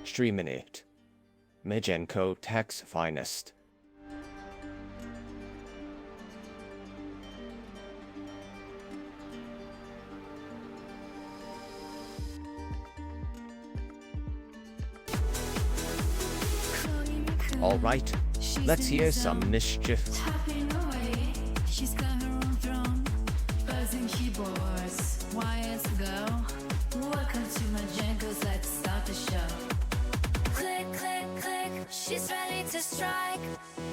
Streaming it. Majenko Tech's finest. Alright, let's hear some mischief. She's got her own throne, buzzing keyboards, wires to go. Welcome to Majenko's, let's start the show. Click, click, click, she's ready to strike.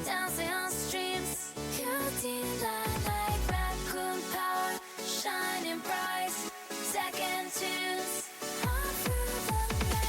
Dancing on streams, cutie like raccoon power, shining bright. Second tunes, all through the night.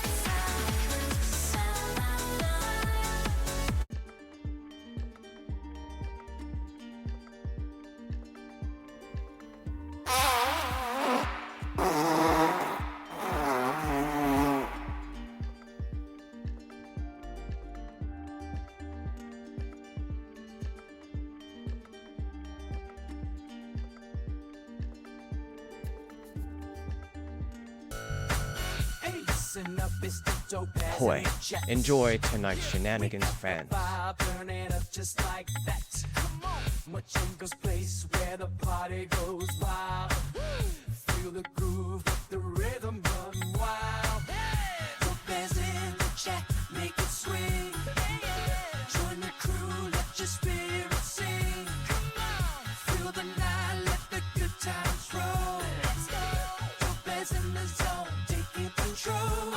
Hoy, enjoy tonight's shenanigans, fans. Just like that. Machenko's place where the party goes wild. Feel the groove, let the rhythm run wild. Lopez in the chat, make it swing. Join the crew, let your spirit sing. Feel the night, let the good times roll. Lopez in the zone, taking control.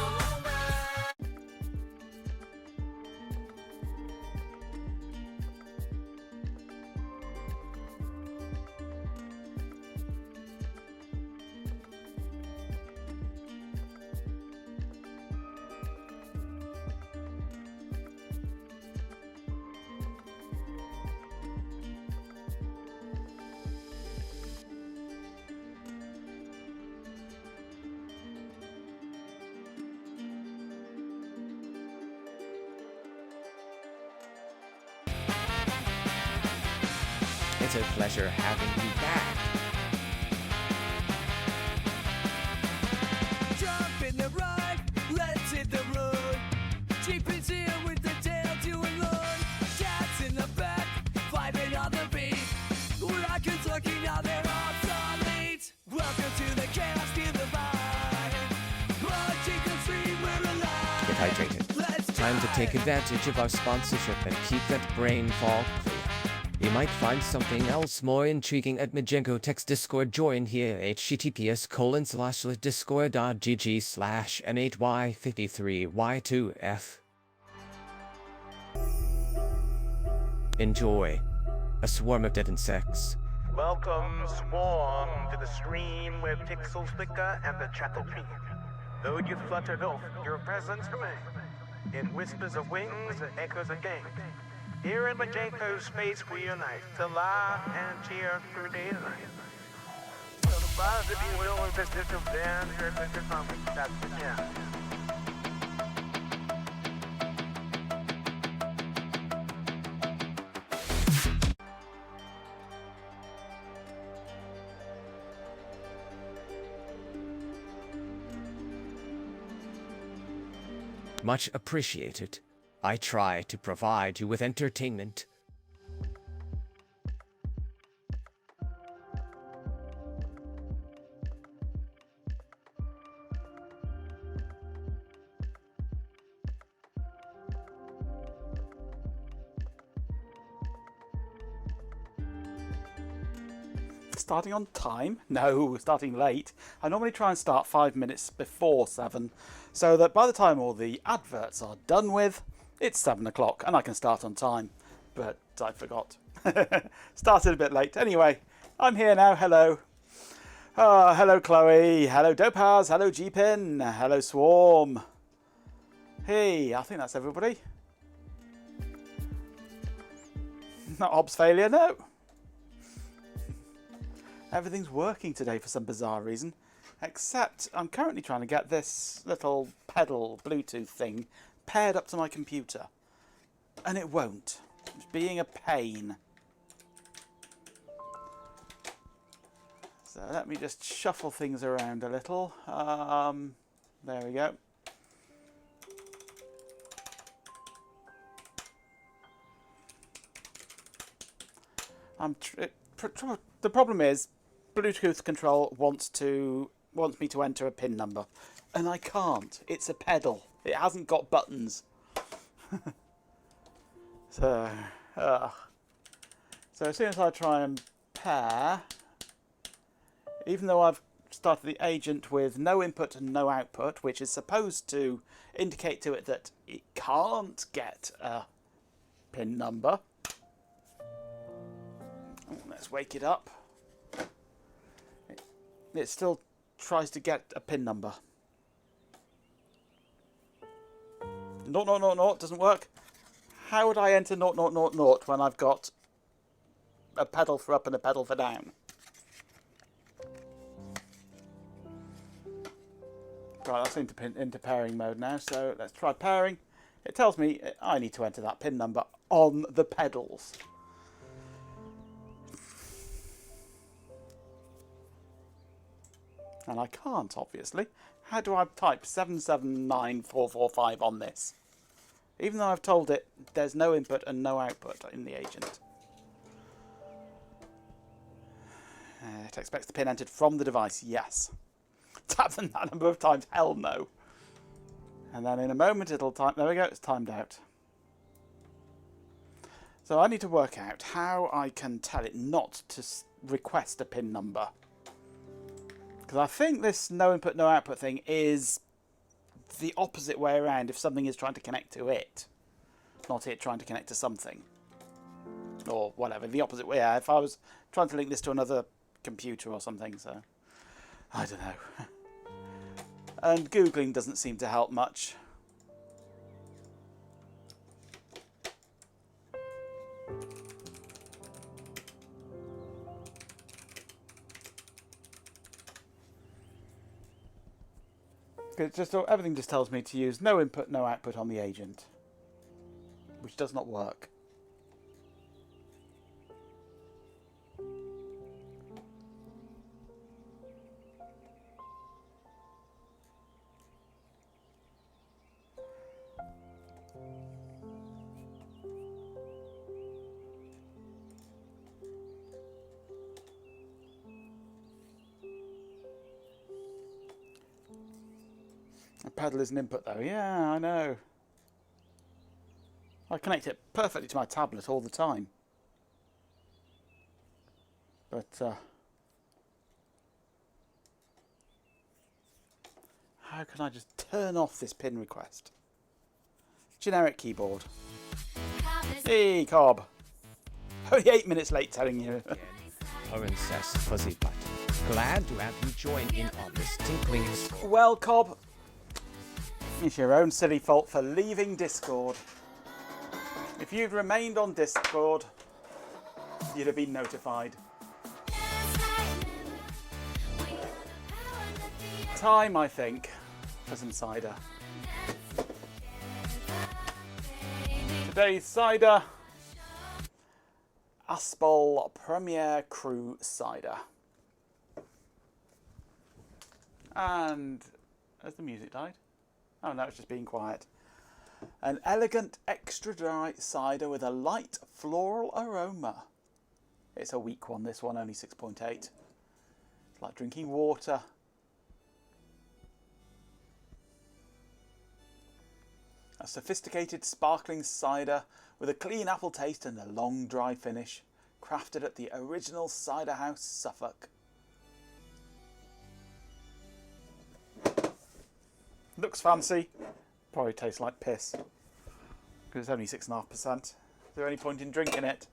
It's a pleasure having you back. Jump in the ride, let's hit the road. Jeep is here with the tail to unload. Cats in the back, vibing on the beat. Rockets looking now, their arms on lead. Welcome to the chaos, feel the vibe. Machenko stream, we're alive. Get hydrated. Let's Time to take advantage of our sponsorship and keep that brain fog clear. You might find something else more intriguing at Majenko Tech's Discord. Join here, https://discord.gg/n8y53y2f. Enjoy. A swarm of dead insects. Welcome, Swarm, to the stream where pixels flicker and the chat will beat. Though you fluttered off, your presence remains. In whispers of wings and echoes of game. Here in Majenko's space we unite to laugh and cheer through day and night. So the buzz, if you will, is this digital band here at the Comic. That's the jam. Much appreciated. I try to provide you with entertainment. Starting on time? No, starting late. I normally try and start 5 minutes before 7, so that by the time all the adverts are done with, it's 7 o'clock and I can start on time. But I forgot. Started a bit late. Anyway, I'm here now. Hello. Hello Chloe. Hello Dopaz. Hello G-Pin. Hello Swarm. Hey, I think that's everybody. Not Hobbs failure, no. Everything's working today for some bizarre reason, except I'm currently trying to get this little pedal Bluetooth thing paired up to my computer, and it won't. It's being a pain. So let me just shuffle things around a little. There we go. The problem is, Bluetooth control wants me to enter a pin number, and I can't. It's a pedal. It hasn't got buttons. So as soon as I try and pair, even though I've started the agent with no input and no output, which is supposed to indicate to it that it can't get a pin number. Oh, let's wake it up. It still tries to get a pin number. No, doesn't work. How would I enter 0000 when I've got a pedal for up and a pedal for down? Right, that's into pairing mode now, so let's try pairing. It tells me I need to enter that pin number on the pedals. And I can't, obviously. How do I type 779445 on this? Even though I've told it there's no input and no output in the agent. It expects the pin entered from the device, yes. Tap them that number of times, hell no. And then in a moment it'll time, there we go, it's timed out. So I need to work out how I can tell it not to request a pin number. Because I think this no input, no output thing is the opposite way around if something is trying to connect to it. Not it trying to connect to something. Or whatever, the opposite way. If I was trying to link this to another computer or something, so I don't know. And Googling doesn't seem to help much. Everything just tells me to use no input, no output on the agent, which does not work. A pedal is an input though, yeah, I know. I connect it perfectly to my tablet all the time. But, how can I just turn off this pin request? Generic keyboard. Hey, Cobb. Only 8 minutes late telling you. Princess Fuzzy Butt. Glad to have you join in on this tinkling. Well, Cobb, it's your own silly fault for leaving Discord. If you'd remained on Discord, you'd have been notified. Time, I think, for some cider. Today's cider, Aspal Premier Cru Cider. And has the music died? Oh no, it's just being quiet. An elegant extra dry cider with a light floral aroma. It's a weak one, this one, only 6.8. It's like drinking water. A sophisticated sparkling cider with a clean apple taste and a long dry finish, crafted at the original cider house, Suffolk. Looks fancy, probably tastes like piss, because it's only 6.5%. Is there any point in drinking it?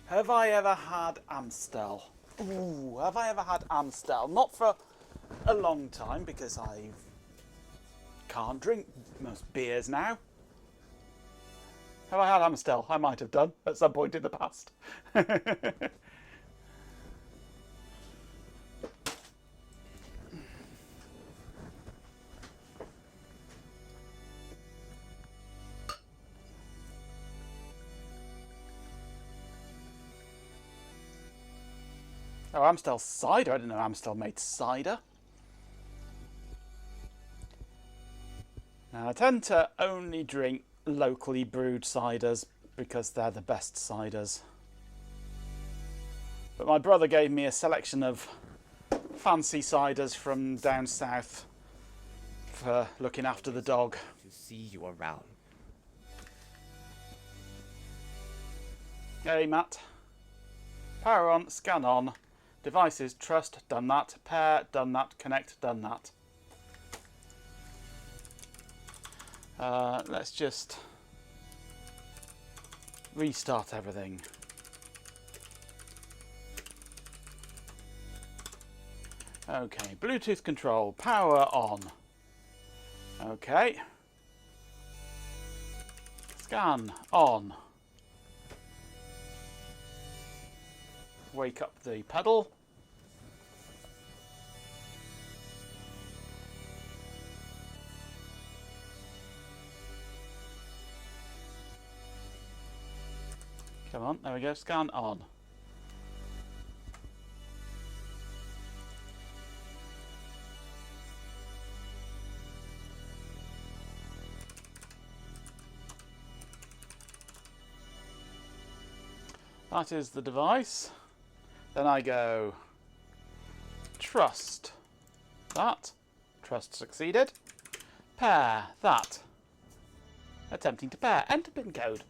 Have I ever had Amstel? Ooh, have I ever had Amstel? Not for a long time, because I can't drink most beers now. Have I had Amstel? I might have done at some point in the past. Oh, Amstel cider. I didn't know Amstel made cider. I tend to only drink locally brewed ciders because they're the best ciders. But my brother gave me a selection of fancy ciders from down south for looking after the dog. To see you around. Hey Matt. Power on, scan on. Devices, trust, done that. Pair, done that. Connect, done that. Let's just restart everything. Okay, Bluetooth control, power on. Okay. Scan on. Wake up the pedal. Come on, there we go, scan on. That is the device. Then I go trust that. Trust succeeded. Pair that. Attempting to pair. Enter pin code.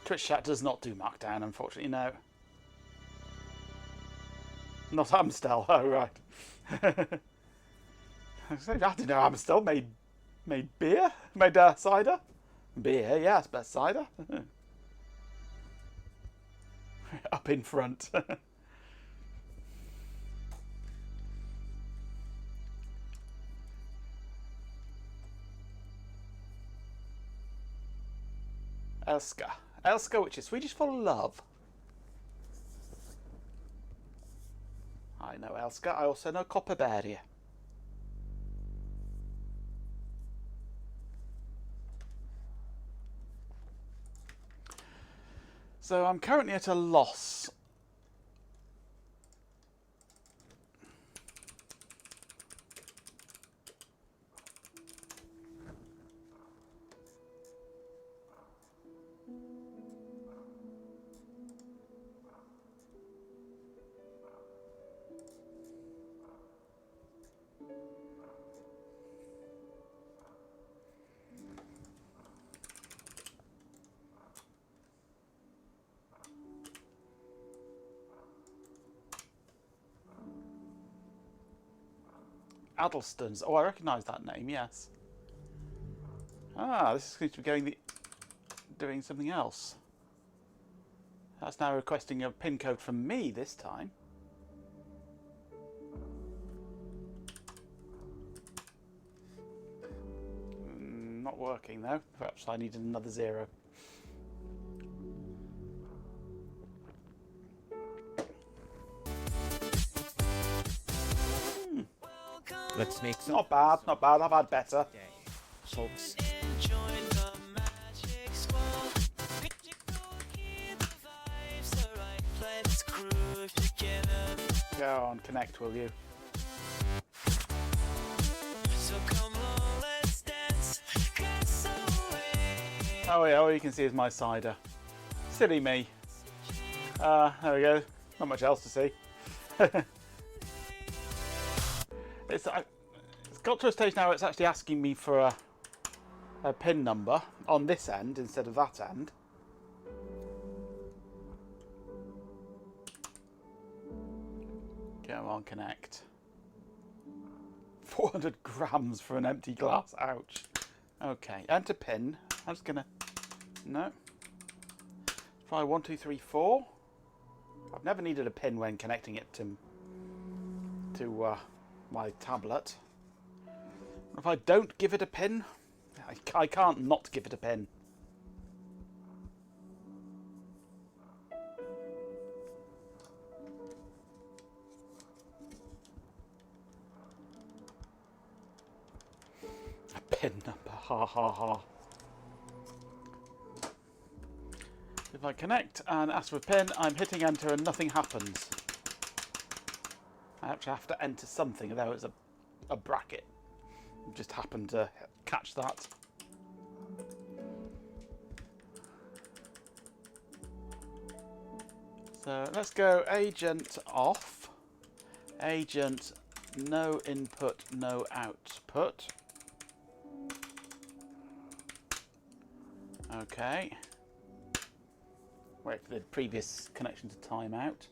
Twitch chat does not do Markdown, unfortunately, no. Not Amstel, oh right. I didn't know Amstel made beer? Made cider? Beer, yeah, it's best cider. Up in front. Elska. Elska, which is Swedish for love. I know Elska. I also know Kopparberg. So I'm currently at a loss. Addlestons. Oh, I recognise that name, yes. Ah, this is going to be doing something else. That's now requesting a PIN code from me this time. Not working though. Perhaps I needed another 0. Let's make some Not bad, not bad. I've had better. day, folks. Go on, connect, will you? Oh yeah, all you can see is my cider. Silly me. There we go. Not much else to see. It's got to a stage now where it's actually asking me for a PIN number on this end instead of that end. Come on, connect. 400 grams for an empty glass. Ouch. Okay, enter PIN. I'm just gonna... No. Try 1, 2, 3, 4. I've never needed a PIN when connecting it to my tablet. If I don't give it a PIN, I can't not give it a PIN. A PIN number, ha ha ha. If I connect and ask for a PIN, I'm hitting enter and nothing happens. I actually have to enter something. There was a bracket. Just happened to catch that. So let's go agent off. Agent no input, no output. Okay. Wait for the previous connection to time out.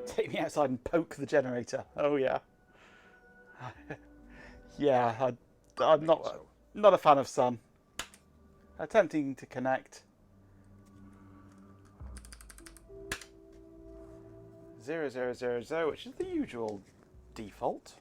Take me outside and poke the generator. Oh yeah. Yeah, I'm not a fan of sun. Attempting to connect. 0000, which is the usual default.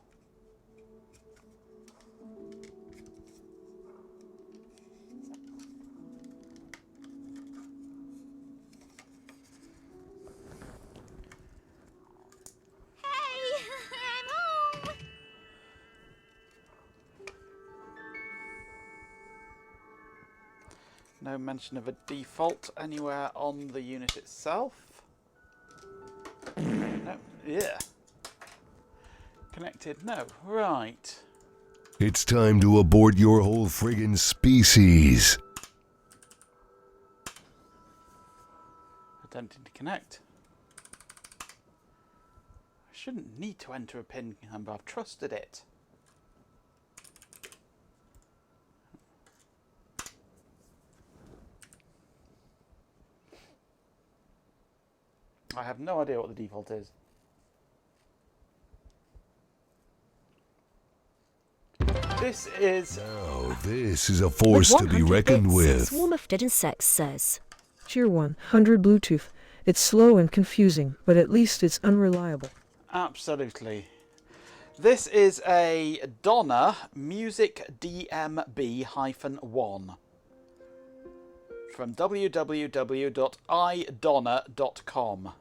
No mention of a default anywhere on the unit itself. No, yeah. Connected, no. Right. It's time to abort your whole friggin' species. Attempting to connect. I shouldn't need to enter a PIN number, I've trusted it. I have no idea what the default is. This is... Now, this is a force to be reckoned with. Swarm of Dead Insects says. Tier 1, 100 Bluetooth. It's slow and confusing, but at least it's unreliable. Absolutely. This is a Donna Music DMB-1 from www.idonna.com.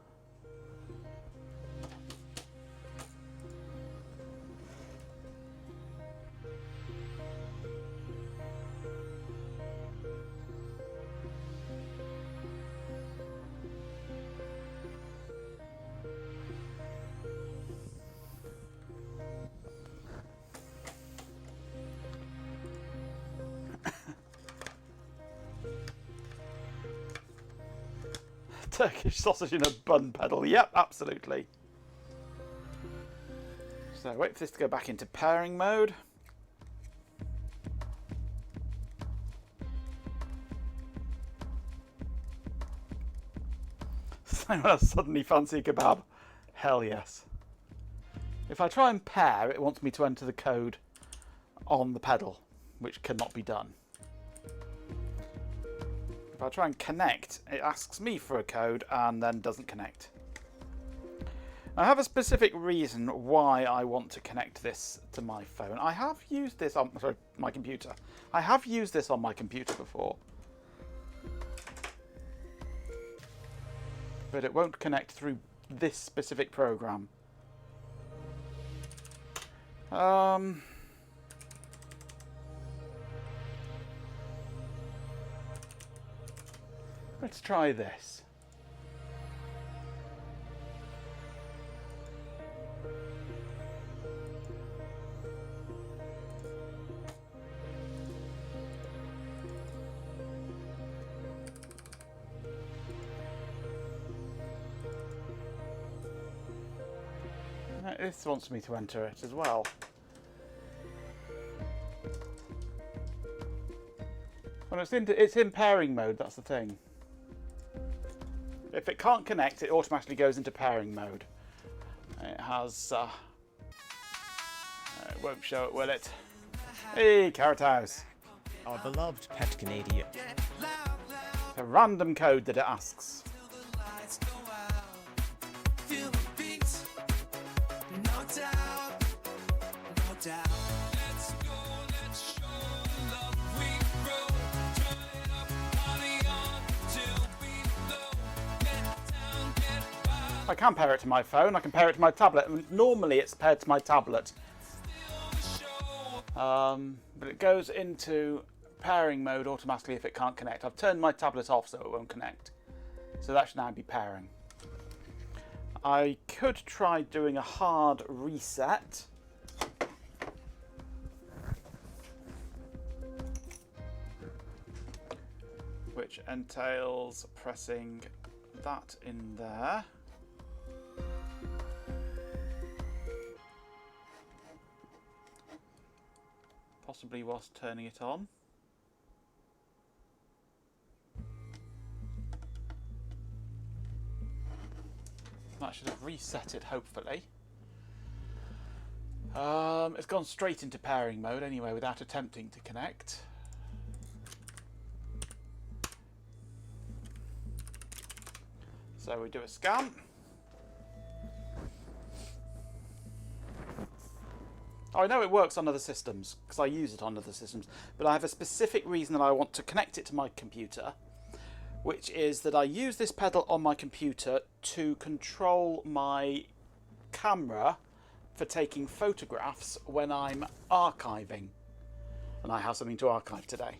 Turkish sausage in a bun pedal. Yep, absolutely. So wait for this to go back into pairing mode. Anyone else suddenly fancy a kebab? Hell yes. If I try and pair, it wants me to enter the code on the pedal, which cannot be done. If I try and connect, it asks me for a code and then doesn't connect. I have a specific reason why I want to connect this to my phone. I have used this on my computer. I have used this on my computer before. But it won't connect through this specific program. Let's try this. This wants me to enter it as well. Well, it's in pairing mode, that's the thing. If it can't connect, it automatically goes into pairing mode. It has... it won't show it, will it? Hey, Carrot House. Our beloved pet Canadian. It's a random code that it asks. Feel the beat, no doubt, no doubt. Let's go, let's show love we grow. Turn it up, party on till we low. Get down, get by. I can pair it to my phone, I can pair it to my tablet. Normally it's paired to my tablet. But it goes into pairing mode automatically if it can't connect. I've turned my tablet off so it won't connect. So that should now be pairing. I could try doing a hard reset. Which entails pressing that in there. Possibly whilst turning it on. That should have reset it, hopefully. It's gone straight into pairing mode anyway without attempting to connect. So we do a scan. Oh, I know it works on other systems because I use it on other systems, but I have a specific reason that I want to connect it to my computer, which is that I use this pedal on my computer to control my camera for taking photographs when I'm archiving. And I have something to archive today.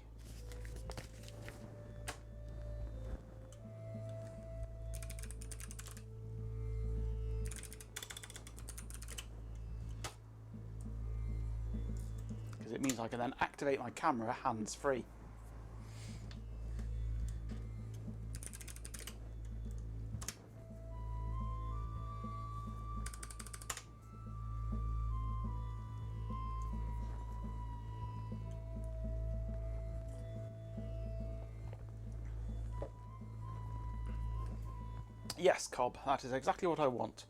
Because it means I can then activate my camera hands-free. Yes, Cobb, that is exactly what I want.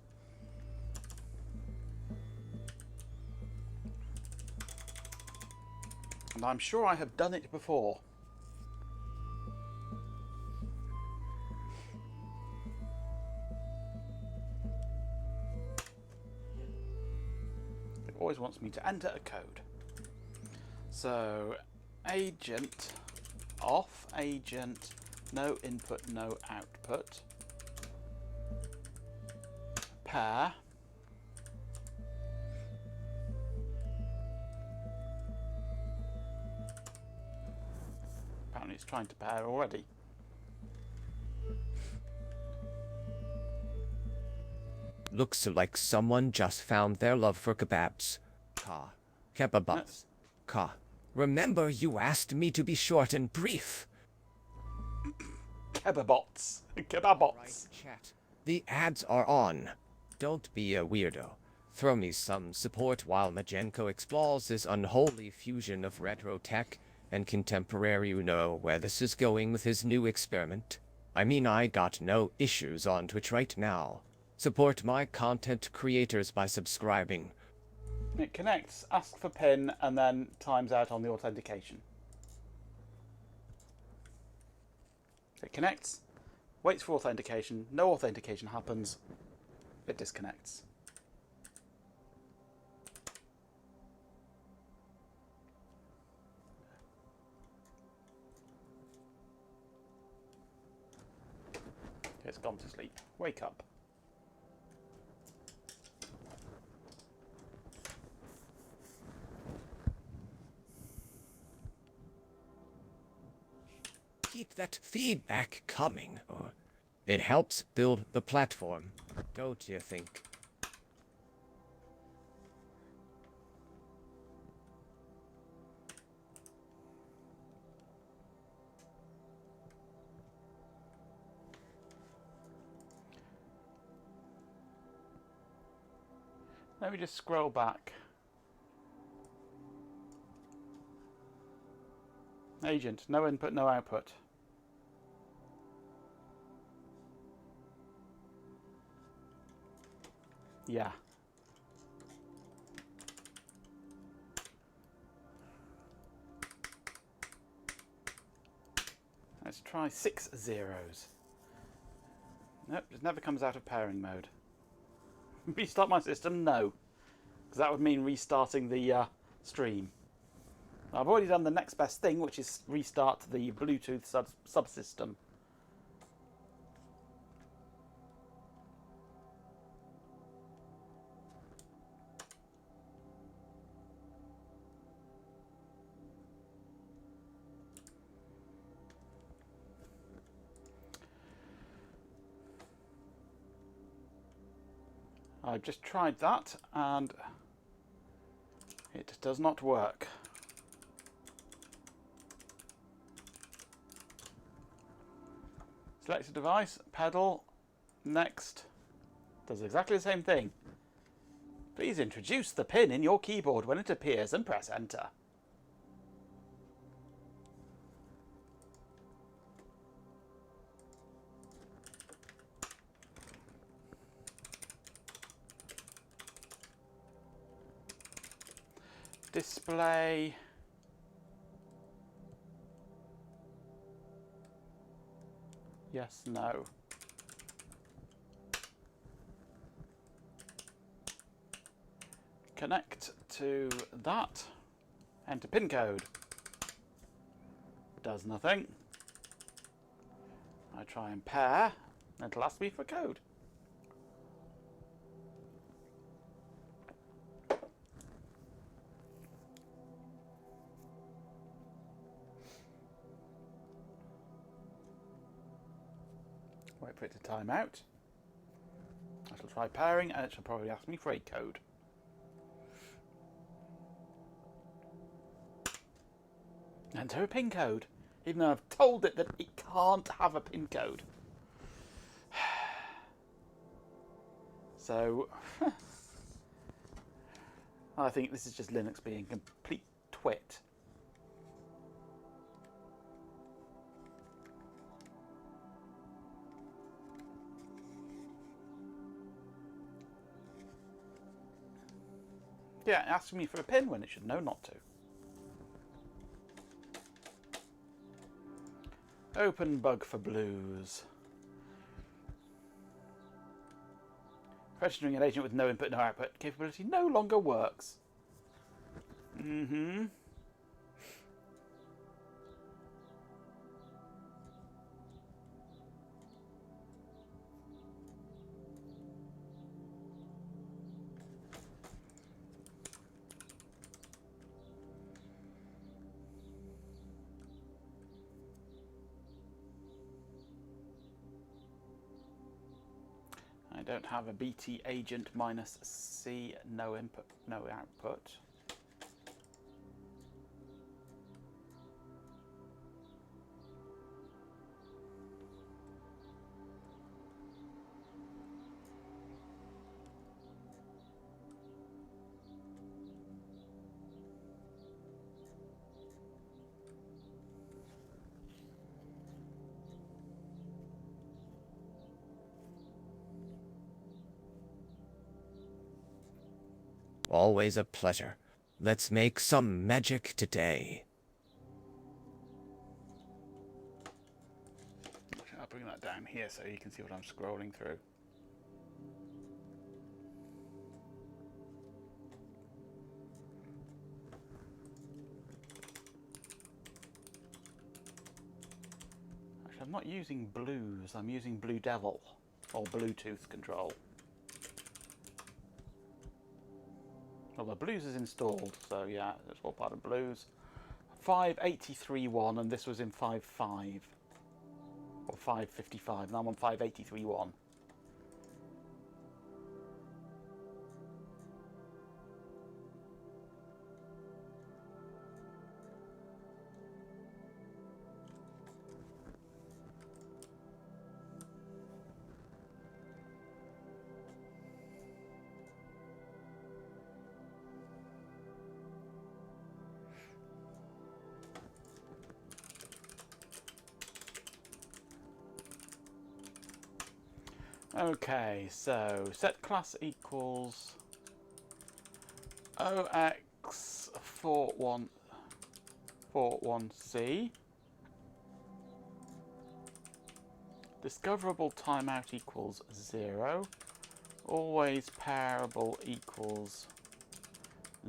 And I'm sure I have done it before. It always wants me to enter a code. So, agent off, agent, no input, no output. Pair. Apparently it's trying to pair already. Looks like someone just found their love for kebabs. Ka. Kebabs. Ka. Remember you asked me to be short and brief. Kebabots. Kebabots. Right, chat. The ads are on. Don't be a weirdo. Throw me some support while Majenko explores this unholy fusion of retro tech and contemporary. You know where this is going with his new experiment. I mean, I got no issues on Twitch right now. Support my content creators by subscribing. It connects, asks for PIN, and then times out on the authentication. It connects, waits for authentication, no authentication happens, it disconnects. It's gone to sleep. Wake up. Keep that feedback coming, or it helps build the platform, don't you think? Let me just scroll back. Agent, no input, no output. Yeah. Let's try 6 zeros. Nope, it never comes out of pairing mode. Restart my system? No. Because that would mean restarting the stream. I've already done the next best thing, which is restart the Bluetooth subsystem. I've just tried that and it does not work. Select a device, pedal, next. Does exactly the same thing. Please introduce the pin in your keyboard when it appears and press enter. Display. Yes, no. Connect to that. Enter pin code. Does nothing. I try and pair. It'll ask me for code. Wait for it to time out. I shall try pairing and it shall probably ask me for a code. Enter a pin code, even though I've told it that it can't have a pin code. So, I think this is just Linux being a complete twit. Yeah, it asks me for a pin when it should know not to. Open bug for blues. Registering an agent with no input, no output capability no longer works. I don't have a BT agent minus C, no input, no output. Always a pleasure. Let's make some magic today. I'll bring that down here so you can see what I'm scrolling through. Actually, I'm not using Blues, I'm using Blue Devil, or Bluetooth control. Well, the Blues is installed, so yeah, that's all part of Blues. 583.1, and this was in 5.5. Or 5.55, and I'm on 583.1. Okay, so set class equals OX41C. Discoverable timeout equals 0. Always pairable equals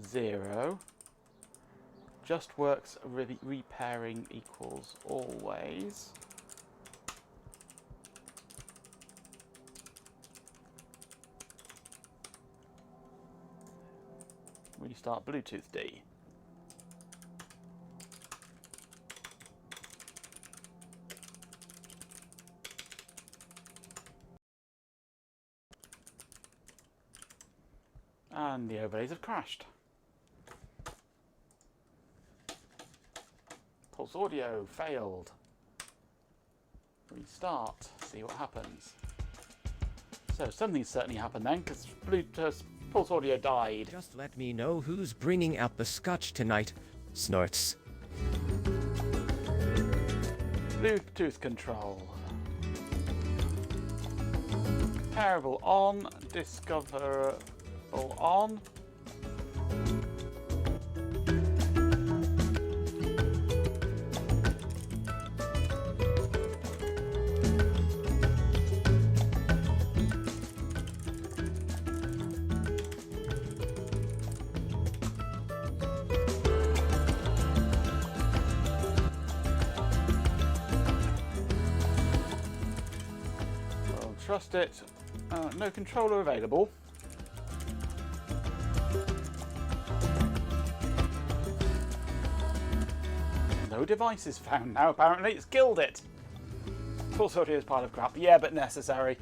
0. Just works repairing equals always. Restart Bluetooth D. And the overlays have crashed. Pulse audio failed. Restart, see what happens. So something's certainly happened then, because Pulse audio died. Just let me know who's bringing out the scotch tonight. Snorts. Bluetooth control. Pairable on, discoverable on. Trust it. No controller available. No devices found now, apparently. It's killed it. Pulse audio is a pile of crap. Yeah, but necessary.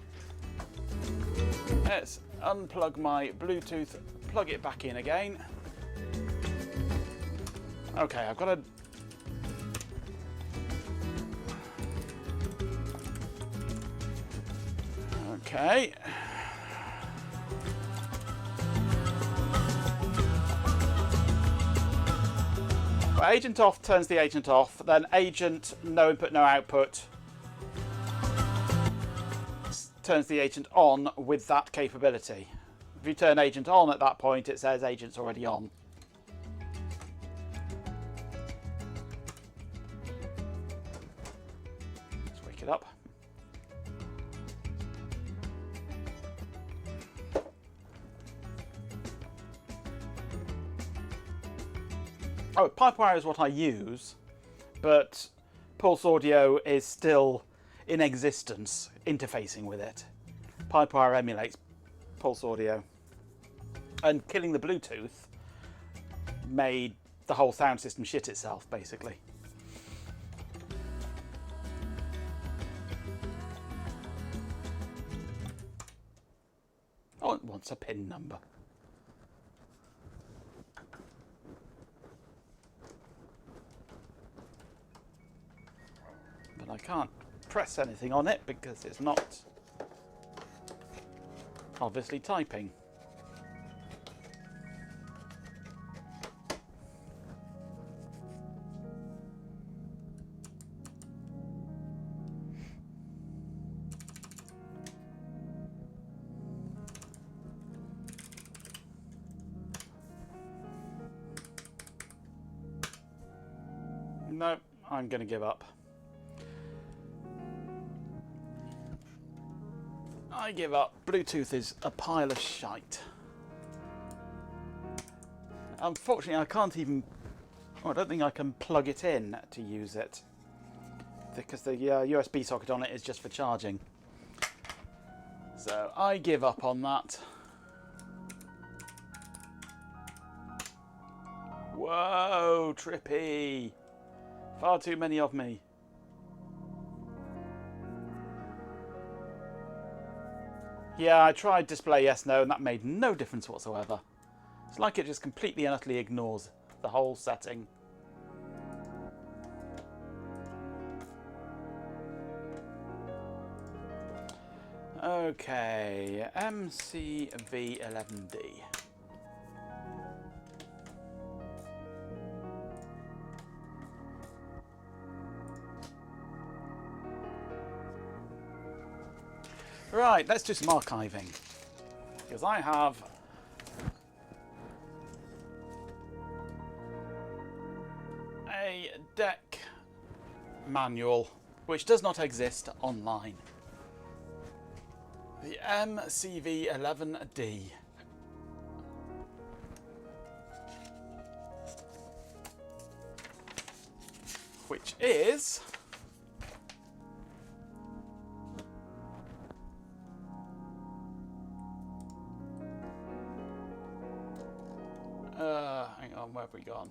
Let's unplug my Bluetooth, plug it back in again. Okay, I've got to... Okay. Well, agent off turns the agent off, then agent no input, no output turns the agent on with that capability. If you turn agent on at that point, it says agent's already on. Let's wake it up. Oh, Pipewire is what I use, but Pulse Audio is still in existence, interfacing with it. Pipewire emulates Pulse Audio. And killing the Bluetooth made the whole sound system shit itself, basically. Oh, it wants a PIN number. But I can't press anything on it because it's not obviously typing. No, I'm going to give up. I give up. Bluetooth is a pile of shite. Unfortunately, I can't even... Oh, I don't think I can plug it in to use it, because the USB socket on it is just for charging. So I give up on that. Whoa, trippy. Far too many of me. Yeah, I tried display yes, no, and that made no difference whatsoever. It's like it just completely and utterly ignores the whole setting. Okay, MCV11D. Right, let's do some archiving, because I have a deck manual which does not exist online. The MCV11D. Which is hang on, where have we gone?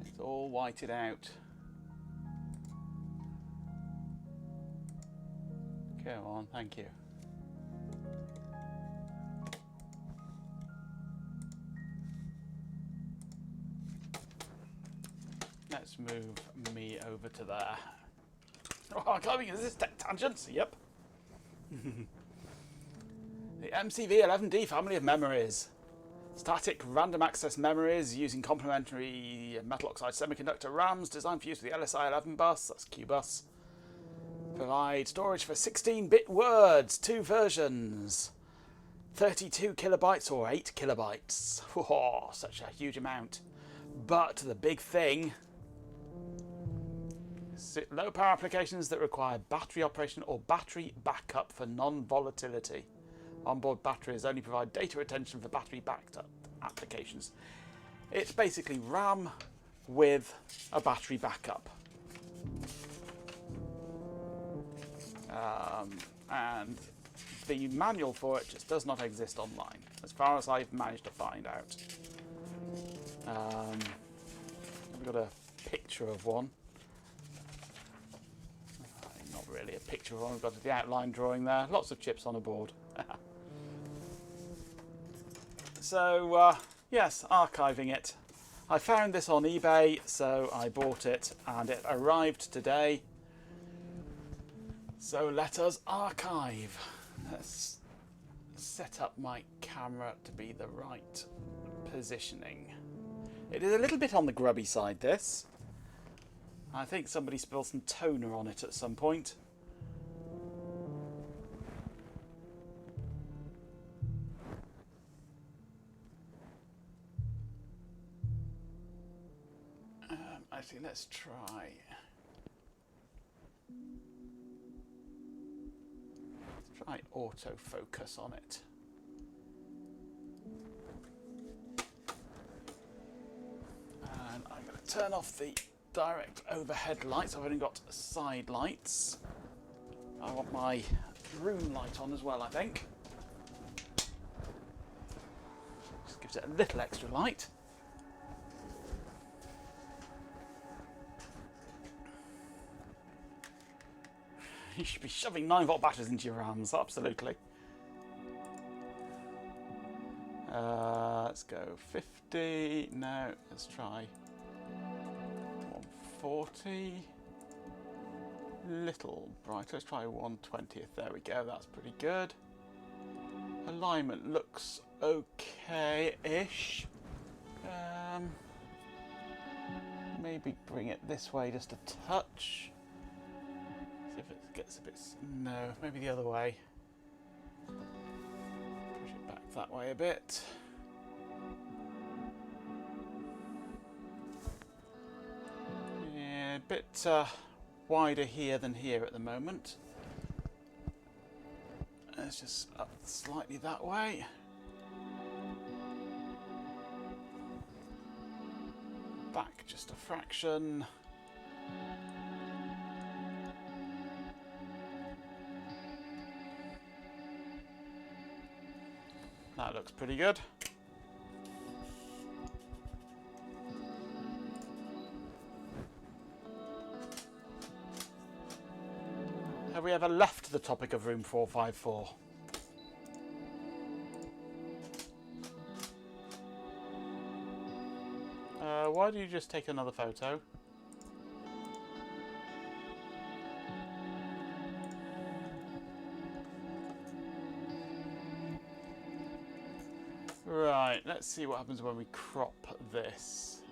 It's all whited out. Go on, thank you. Let's move me over to there. Oh, climbing is this tangents? Yep. The MCV11D family of memories. Static random access memories using complementary metal oxide semiconductor RAMs designed for use with the LSI11 bus, that's Q-bus. Provide storage for 16-bit words, 2 versions. 32 kilobytes or 8 kilobytes. Oh, such a huge amount. But the big thing, low power applications that require battery operation or battery backup for non-volatility. Onboard batteries only provide data retention for battery backed up applications. It's basically RAM with a battery backup. And the manual for it just does not exist online, as far as I've managed to find out. We've got a picture of one. Not really a picture of one, we've got the outline drawing there. Lots of chips on a board. So, yes, archiving it. I found this on eBay, so I bought it, and it arrived today. So let us archive. Let's set up my camera to be the right positioning. It is a little bit on the grubby side, this. I think somebody spilled some toner on it at some point. Actually, let's try. Let's try autofocus on it. And I'm going to turn off the direct overhead lights. I've only got side lights. I want my room light on as well, I think. Just gives it a little extra light. You should be shoving 9-volt batteries into your RAMs, absolutely. Let's go 50. No, let's try 140. Little brighter. Let's try 120th. There we go. That's pretty good. Alignment looks okay-ish. Maybe bring it this way just a touch. See if it gets a bit... No, maybe the other way. Push it back that way a bit. Yeah, a bit wider here than here at the moment. Let's just up slightly that way. Back just a fraction. That looks pretty good. Have we ever left the topic of room 454? Why do you just take another photo? Right, let's see what happens when we crop this.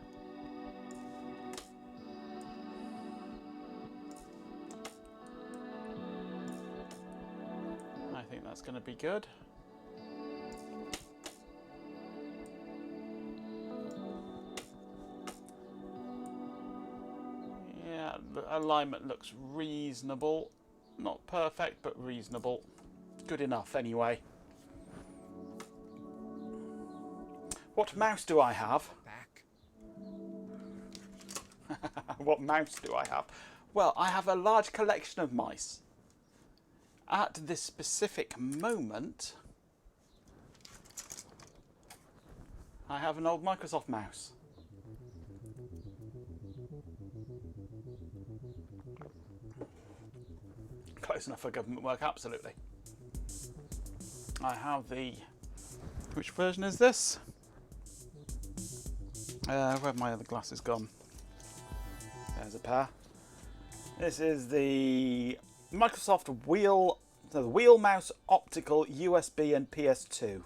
I think that's going to be good. Yeah, the alignment looks reasonable. Not perfect, but reasonable. Good enough anyway. What mouse do I have? Back. What mouse do I have? Well, I have a large collection of mice. At this specific moment, I have an old Microsoft mouse. Close enough for government work, absolutely. I have the... Which version is this? Where have my other glasses gone? There's a pair. This is the Microsoft the Wheel Mouse Optical USB and PS2.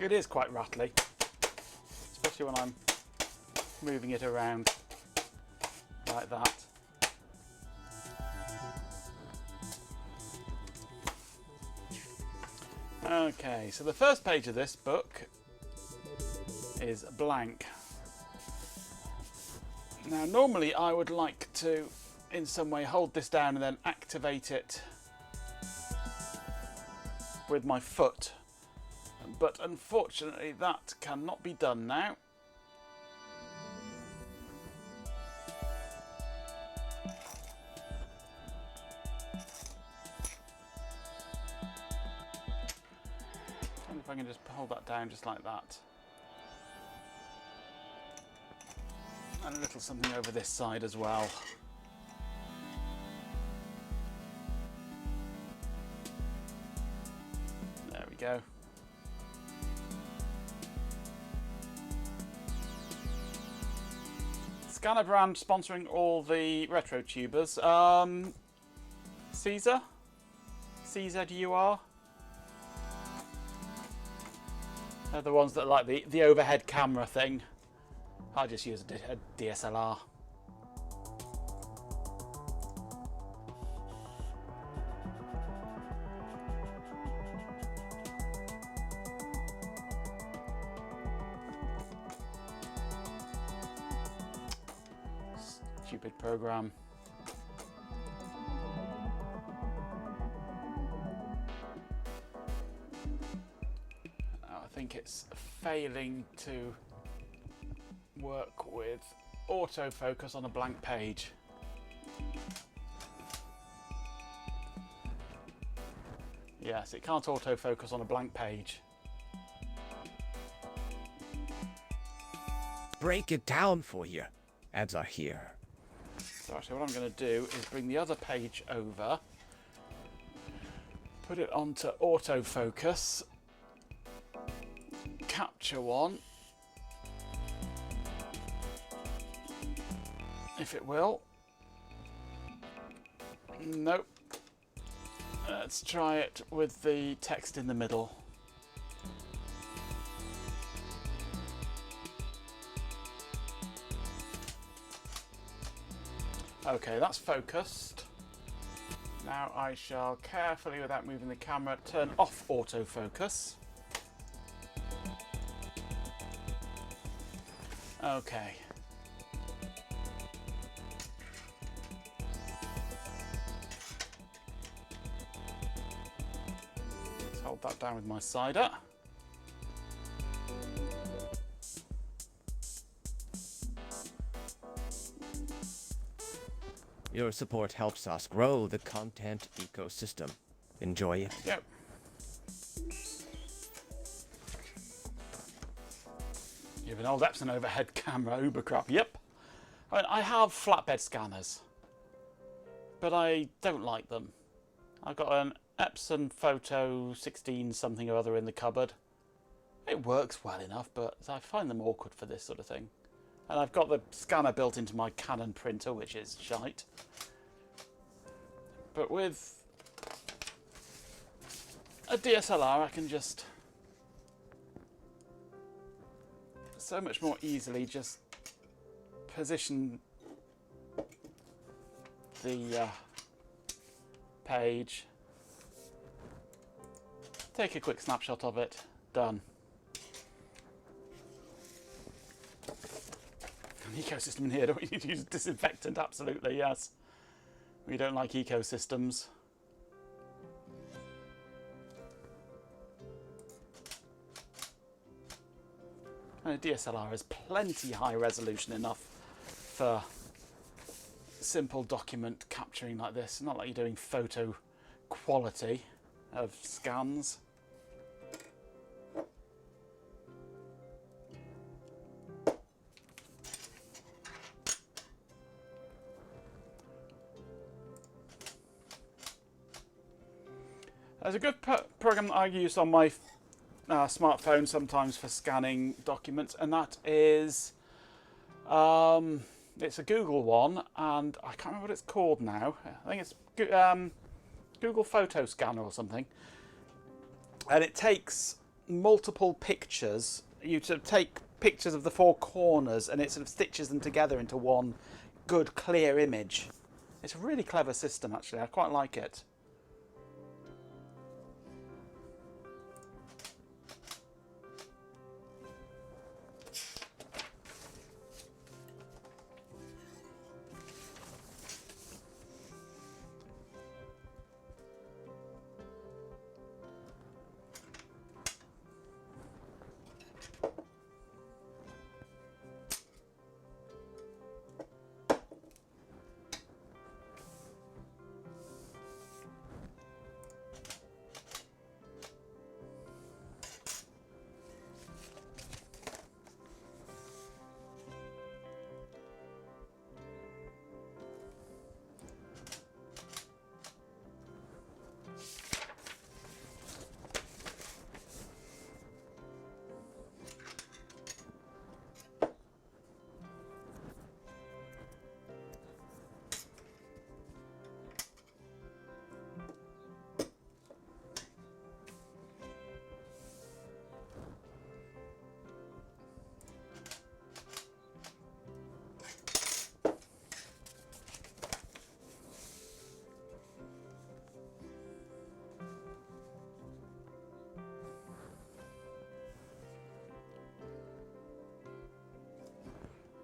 It is quite rattly, especially when I'm moving it around like that. Okay, so the first page of this book is blank. Now normally I would like to in some way hold this down and then activate it with my foot, but unfortunately that cannot be done now. If I can just hold that down just like that. And a little something over this side as well. There we go. Scanner brand sponsoring all the retro tubers. Caesar? CZUR? They're the ones that like the overhead camera thing. I just use a DSLR. Stupid program. I think it's failing to work with autofocus on a blank page. Yes, it can't autofocus on a blank page. Break it down for you. Ads are here. So actually what I'm going to do is bring the other page over, put it onto autofocus, capture one, if it will. Nope. Let's try it with the text in the middle. Okay, that's focused. Now I shall carefully, without moving the camera, turn off autofocus. Okay. Let's hold that down with my cider. Your support helps us grow the content ecosystem. Enjoy it. Yep. You have an old Epson overhead camera, uber crap. Yep. I have flatbed scanners, but I don't like them. I've got an Epson Photo 16 something or other in the cupboard. It works well enough, but I find them awkward for this sort of thing. And I've got the scanner built into my Canon printer, which is shite. But with a DSLR, I can just so much more easily just position the page, take a quick snapshot of it, done. An ecosystem in here, don't we need to use disinfectant? Absolutely, yes. We don't like ecosystems. And a DSLR is plenty high resolution enough for simple document capturing like this. Not like you're doing photo quality of scans. There's a good program that I use on my smartphone sometimes for scanning documents, and that is it's a Google one, and I can't remember what it's called now. I think it's Google Photo Scanner or something, and it takes multiple pictures. You sort of take pictures of the four corners, and it sort of stitches them together into one good clear image. It's a really clever system, actually. I quite like it.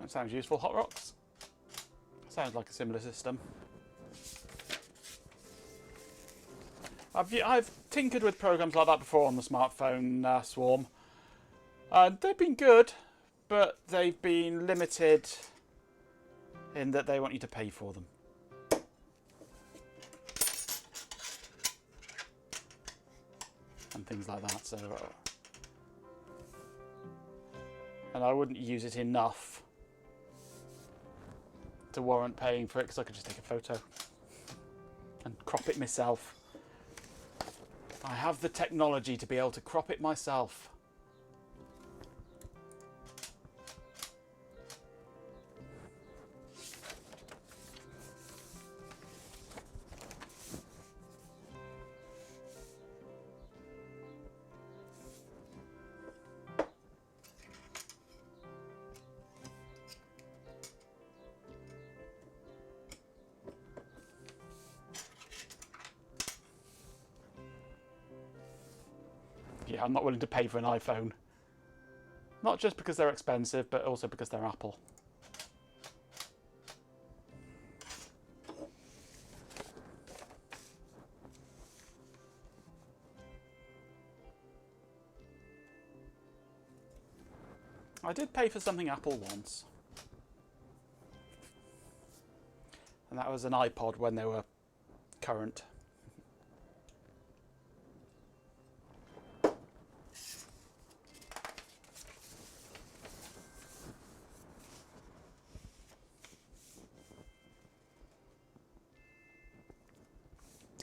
That sounds useful. Hot Rocks? Sounds like a similar system. I've tinkered with programs like that before on the smartphone, Swarm. They've been good, but they've been limited in that they want you to pay for them. And things like that, so... and I wouldn't use it enough to warrant paying for it, because I could just take a photo and crop it myself. I have the technology to be able to crop it myself. Yeah, I'm not willing to pay for an iPhone. Not just because they're expensive, but also because they're Apple. I did pay for something Apple once. And that was an iPod when they were current.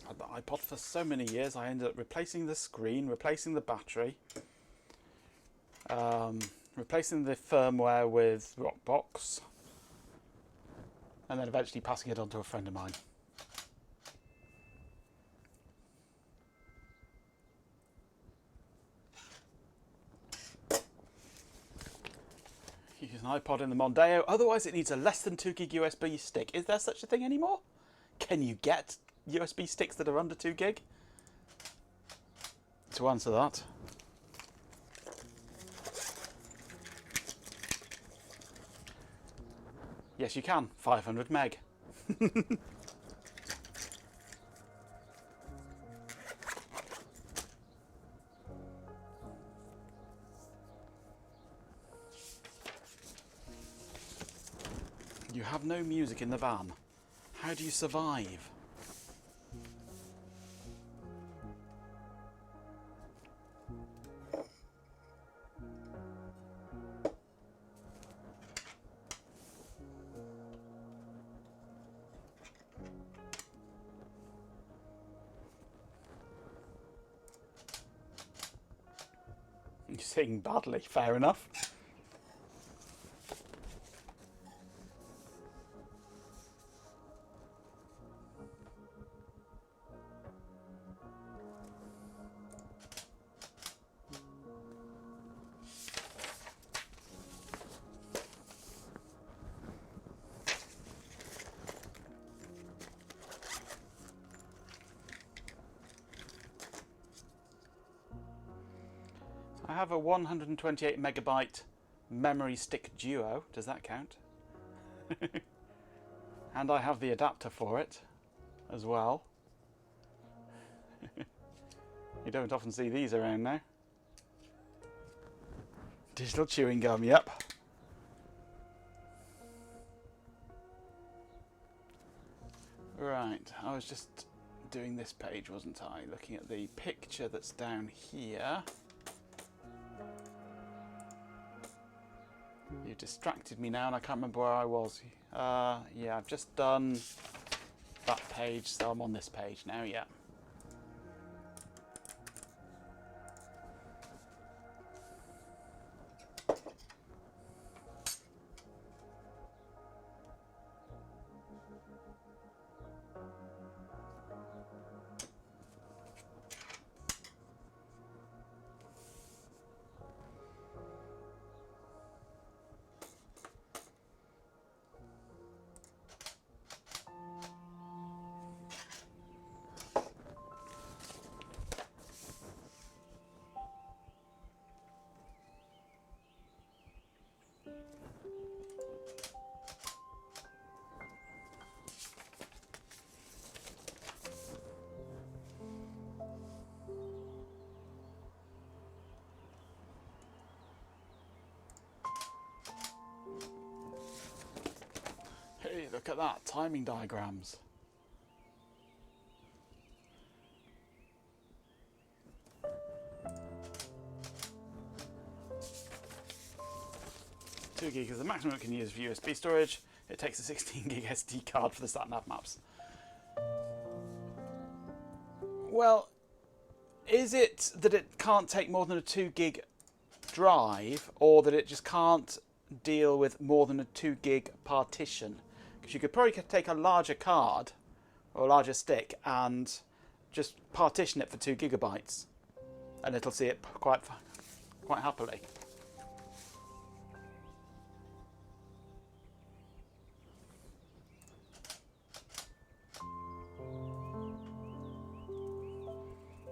Had the iPod for so many years, I ended up replacing the screen, replacing the battery, replacing the firmware with Rockbox, and then eventually passing it on to a friend of mine. Use an iPod in the Mondeo, otherwise it needs a less than 2 gig USB stick. Is there such a thing anymore? Can you get USB sticks that are under 2 gig? To answer that, yes you can, 500 meg. You have no music in the van. How do you survive? sing badly. Fair enough. I have a 128 megabyte memory stick duo. Does that count? And I have the adapter for it as well. You don't often see these around now. Digital chewing gum, yep. Right, I was just doing this page, wasn't I? Looking at the picture that's down here. You distracted me now and I can't remember where I was. Yeah, I've just done that page, so I'm on this page now, yeah. Hey, look at that, timing diagrams. Two gig is the maximum it can use for USB storage. It takes a 16 gig SD card for the sat-nav maps. Well, is it that it can't take more than a 2 gig drive, or that it just can't deal with more than a 2 gig partition? Because you could probably take a larger card or a larger stick and just partition it for 2 gigabytes, and it'll see it quite happily.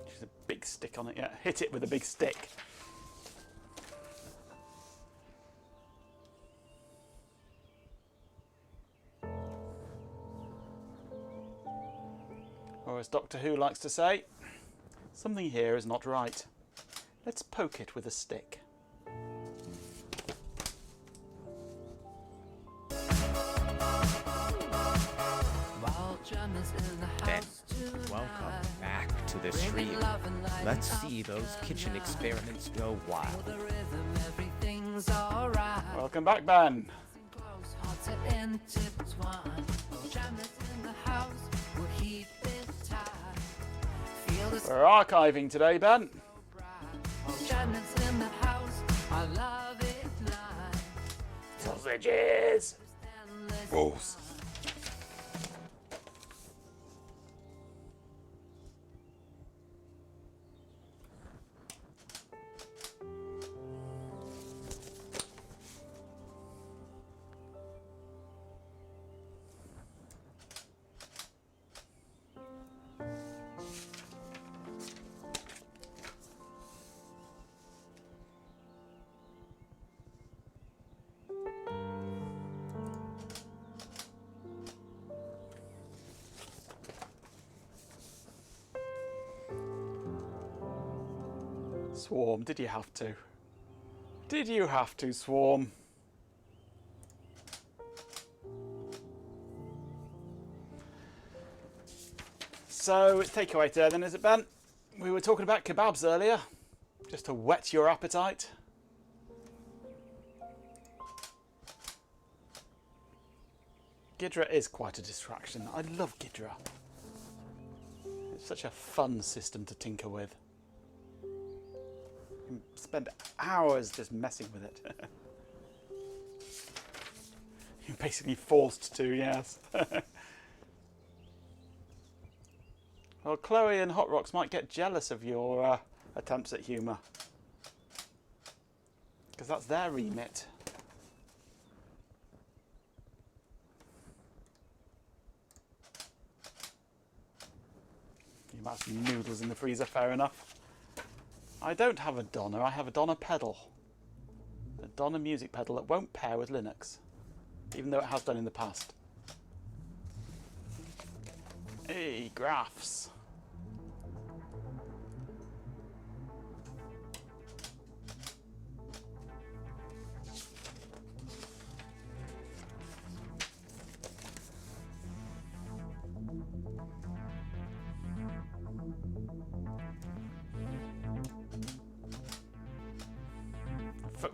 Just a big stick on it, yeah. Hit it with a big stick. Or as Doctor Who likes to say, something here is not right. Let's poke it with a stick. Ben, welcome back to the stream. Let's see those kitchen experiments go wild. Welcome back, Ben. We're archiving today, Ben. Sausages! Balls. Swarm, did you have to? Did you have to, Swarm? So it's takeaway today then, is it, Ben? We were talking about kebabs earlier, just to whet your appetite. Ghidra is quite a distraction. I love Ghidra. It's such a fun system to tinker with. can spend hours just messing with it. You're basically forced to, yes. Well, Chloe and Hot Rocks might get jealous of your attempts at humour. Because that's their remit. You might have some noodles in the freezer, fair enough. I don't have a Donna, I have a Donna pedal. A Donna music pedal that won't pair with Linux, even though it has done in the past. Hey, graphs.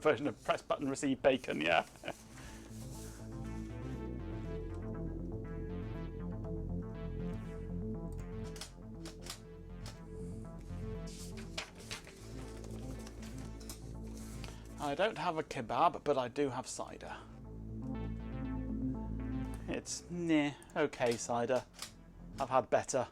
Version of press button receive bacon, yeah. I don't have a kebab, but I do have cider. It's okay cider. I've had better.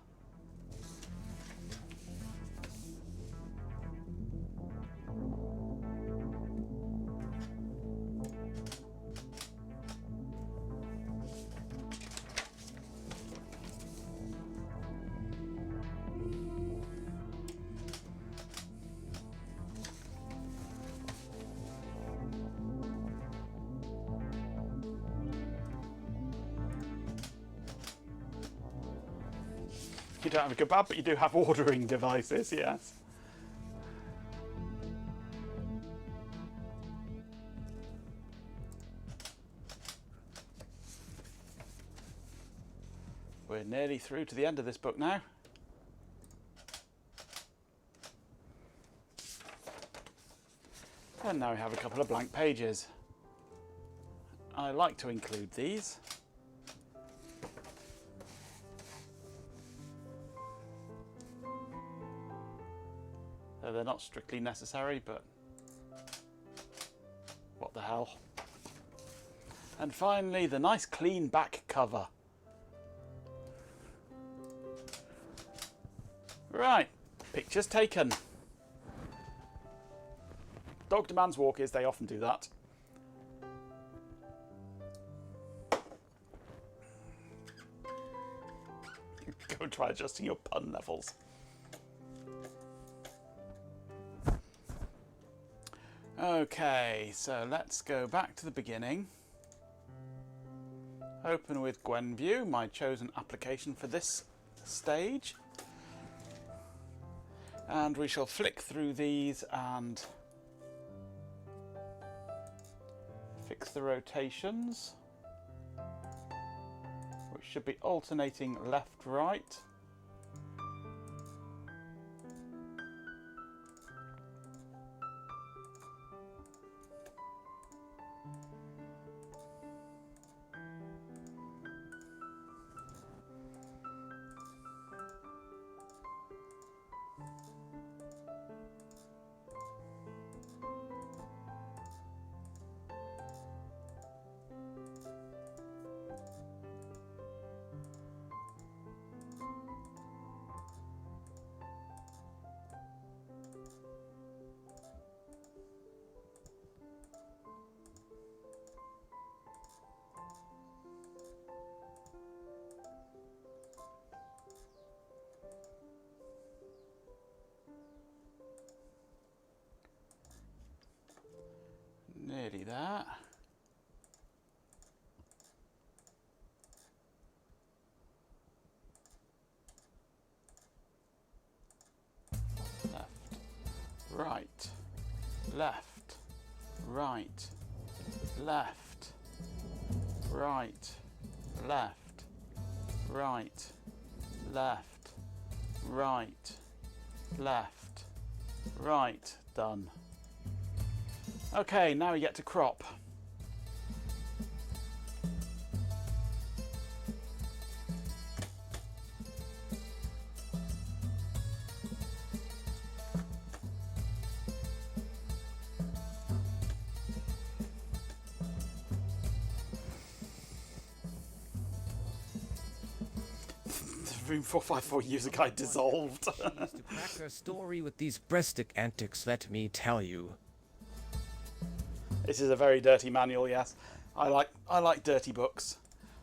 You don't have a kebab, but you do have ordering devices, yes. We're nearly through to the end of this book now. And now we have a couple of blank pages. I like to include these. They're not strictly necessary, but what the hell. And finally, the nice clean back cover. Right, pictures taken. Dog demands walkies, they often do that. Go try adjusting your pun levels. Okay, so let's go back to the beginning. Open with Gwenview, my chosen application for this stage. And we shall flick through these and fix the rotations, which should be alternating left-right. Nearly there. Left, right, left, right, left, right, left, right, left, right, left, right, done. Okay, now we get to crop. Room 454 user guide dissolved. She's to crack her story with these breastic antics, let me tell you. This is a very dirty manual, yes. I like dirty books.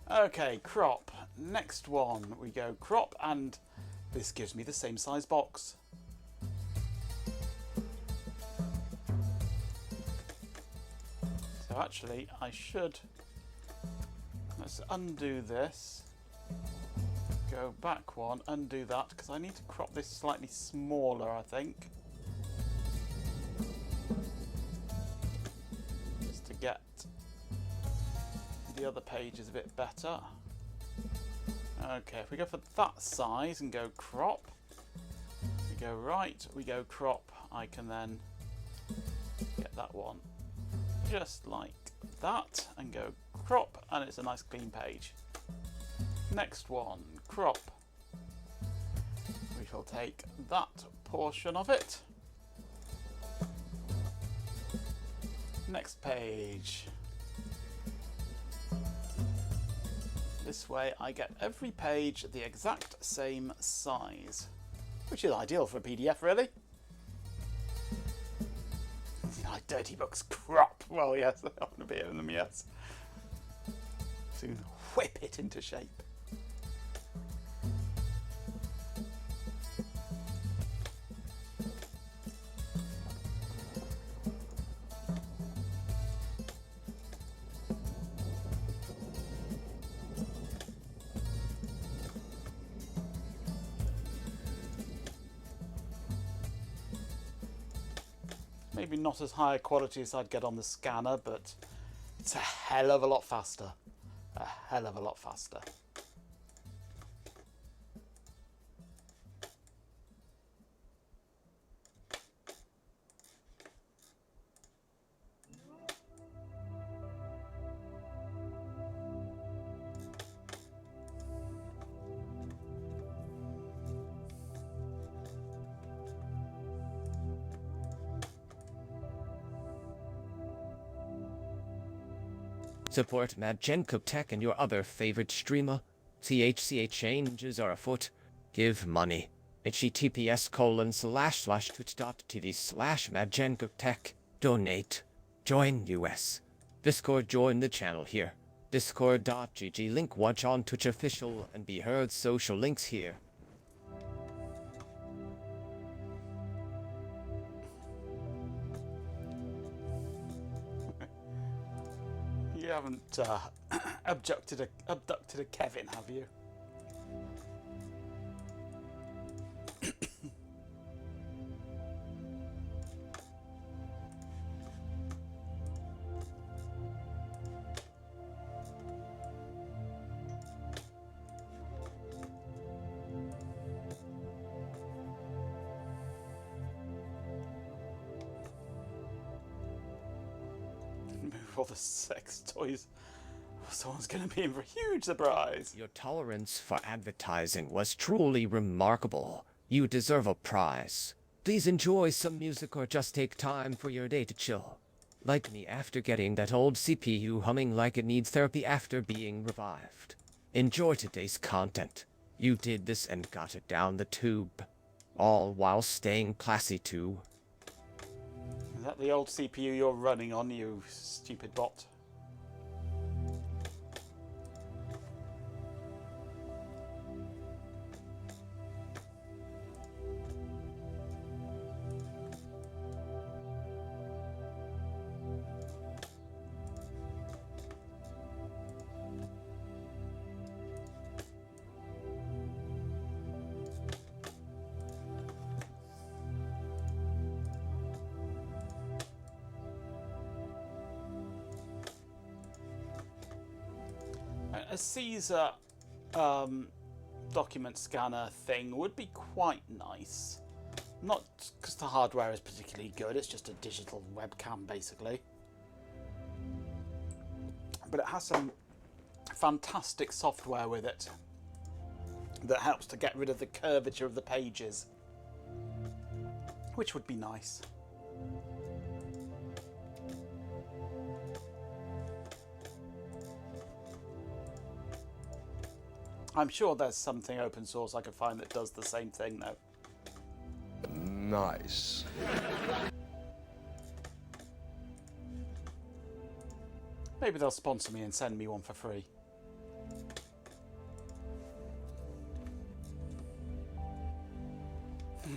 Okay, crop. Next one, we go crop, and this gives me the same size box. So actually, I should... Let's undo this. Go back one, undo that, because I need to crop this slightly smaller, I think. Just to get the other pages a bit better. Okay, if we go for that size and go crop, we go right, we go crop, I can then get that one just like that and go crop, and it's a nice clean page. Next one, crop. We shall take that portion of it. Next page. This way I get every page the exact same size, which is ideal for a PDF, really. Like dirty books, crop. Well, yes, I want to be in them, yes. Soon whip it into shape. Maybe not as high a quality as I'd get on the scanner, but it's a hell of a lot faster. A hell of a lot faster. Support Magento Tech and your other favorite streamer. CHCA changes are afoot. Give money. https://twitch.tv/Magento Tech. Donate. Join US. Discord, join the channel here. Discord.gg, link watch on Twitch official and be heard social links here. You haven't abducted a Kevin, have you? All the sex toys. Someone's going to be in for a huge surprise. Your tolerance for advertising was truly remarkable. You deserve a prize. Please enjoy some music or just take time for your day to chill. Like me after getting that old CPU humming like it needs therapy after being revived. Enjoy today's content. You did this and got it down the tube. All while staying classy too. Is that the old CPU you're running on, you stupid bot? A Caesar document scanner thing would be quite nice. Not because the hardware is particularly good, it's just a digital webcam basically. But it has some fantastic software with it that helps to get rid of the curvature of the pages, which would be nice. I'm sure there's something open source I could find that does the same thing, though. Nice. Maybe they'll sponsor me and send me one for free.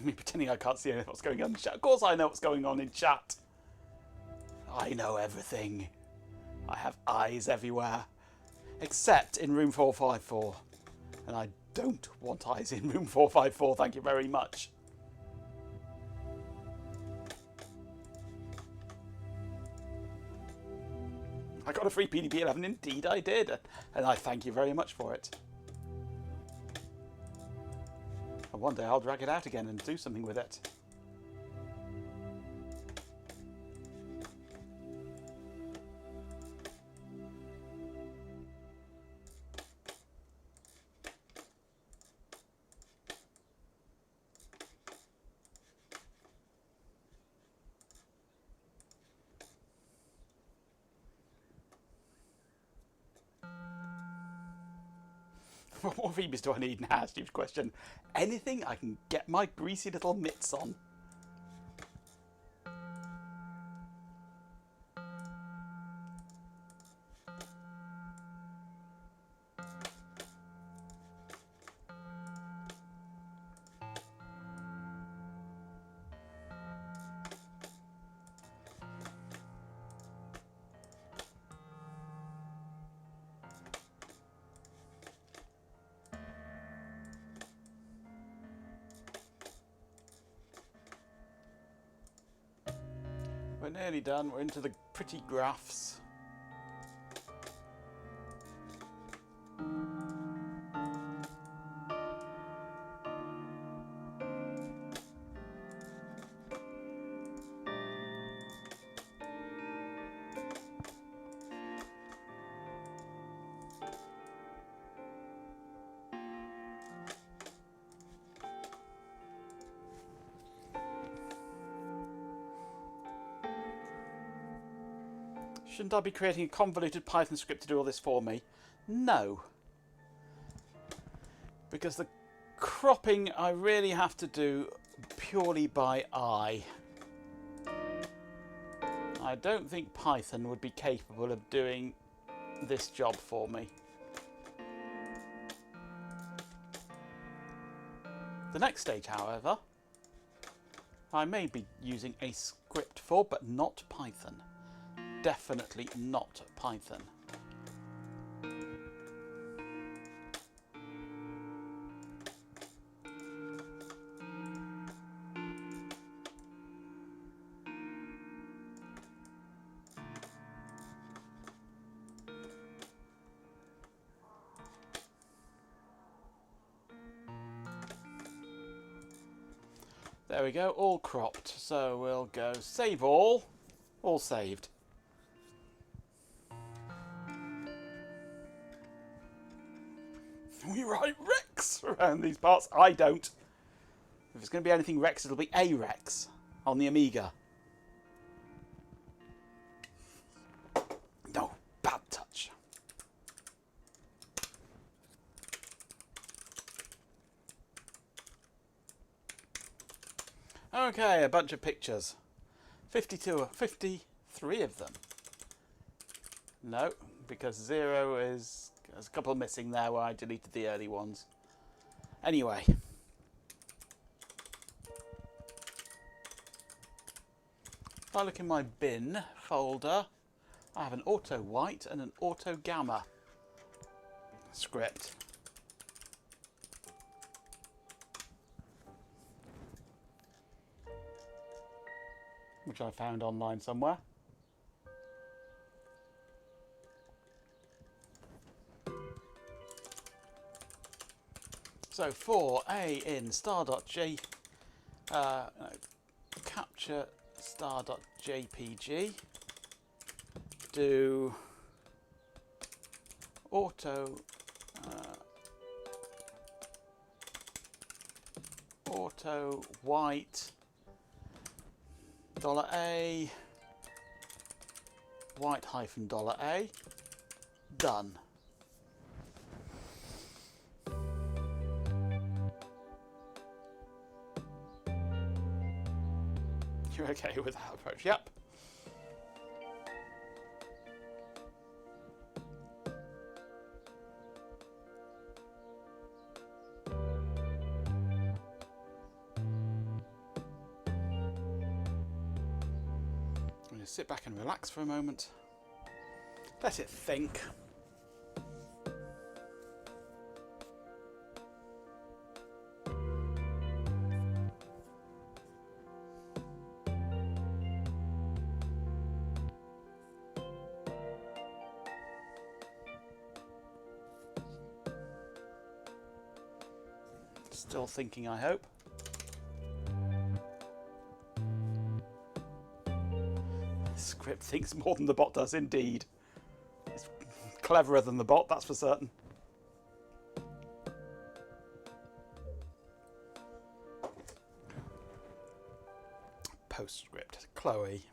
Me pretending I can't see anything what's going on in chat. Of course I know what's going on in chat. I know everything. I have eyes everywhere. Except in room 454. And I don't want eyes in room 454, thank you very much. I got a free PDP-11, indeed I did. And I thank you very much for it. And one day I'll drag it out again and do something with it. What more Phoebes do I need now? Stupid question. Anything I can get my greasy little mitts on. We're nearly done. We're into the pretty graphs. Shouldn't I be creating a convoluted Python script to do all this for me? No. Because the cropping I really have to do purely by eye. I don't think Python would be capable of doing this job for me. The next stage, however, I may be using a script for, but not Python. Definitely not Python. There we go, all cropped. So we'll go save all saved. We write Rex around these parts. I don't. If it's going to be anything Rex, it'll be a Rex on the Amiga. No, bad touch. Okay, a bunch of pictures. 53 of them. No, because 0 is... There's a couple missing there where I deleted the early ones. Anyway. If I look in my bin folder, I have an auto white and an auto gamma script. Which I found online somewhere. So for A in star.j, capture star.jpg, do auto white $A white $A, done. You're okay with that approach? Yep. I'm going to sit back and relax for a moment. Let it think. Still thinking, I hope. The script thinks more than the bot does, indeed. It's cleverer than the bot, that's for certain. Postscript. Chloe.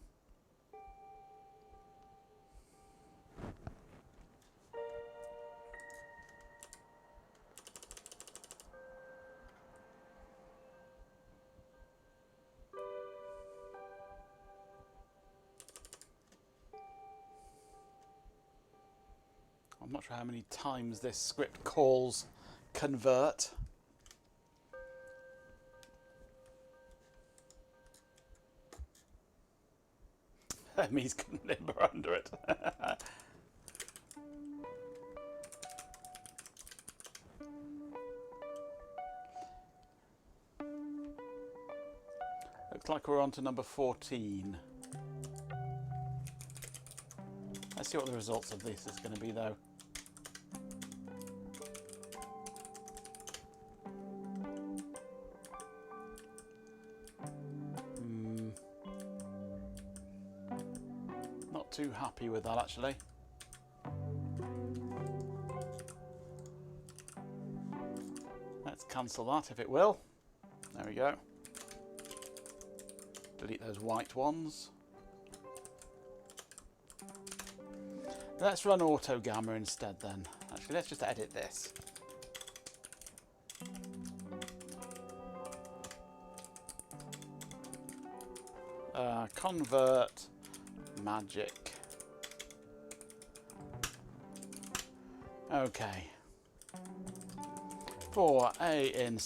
I'm not sure how many times this script calls convert. Hermes couldn't limber under it. Looks like we're on to number 14. Let's see what the results of this is going to be, though. Not too happy with that, actually. Let's cancel that, if it will. There we go. Delete those white ones. Let's run Auto Gamma instead then. Actually, let's just edit this. Convert magic. Okay. For A in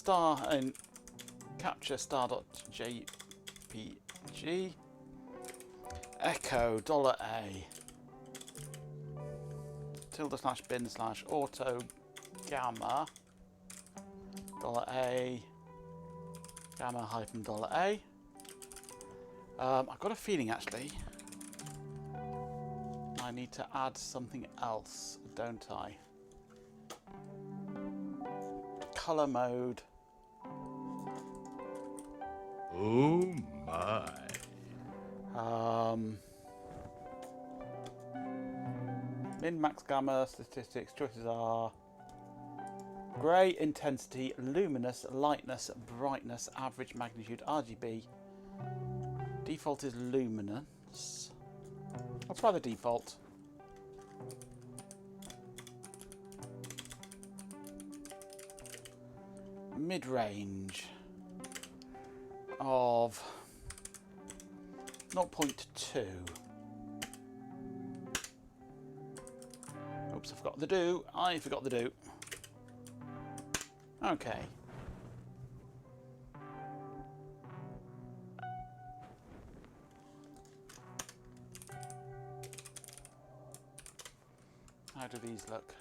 capture star.jpg echo $A /bin/auto gamma $A gamma -$A. I've got a feeling actually I need to add something else, don't I? Color mode. Oh my. Min, max, gamma, statistics, choices are grey, intensity, luminous, lightness, brightness, average, magnitude, RGB. Default is luminous. I'll try the default. Mid-range of 0.2. Oops, I forgot the do. I forgot the do. Okay. How do these look?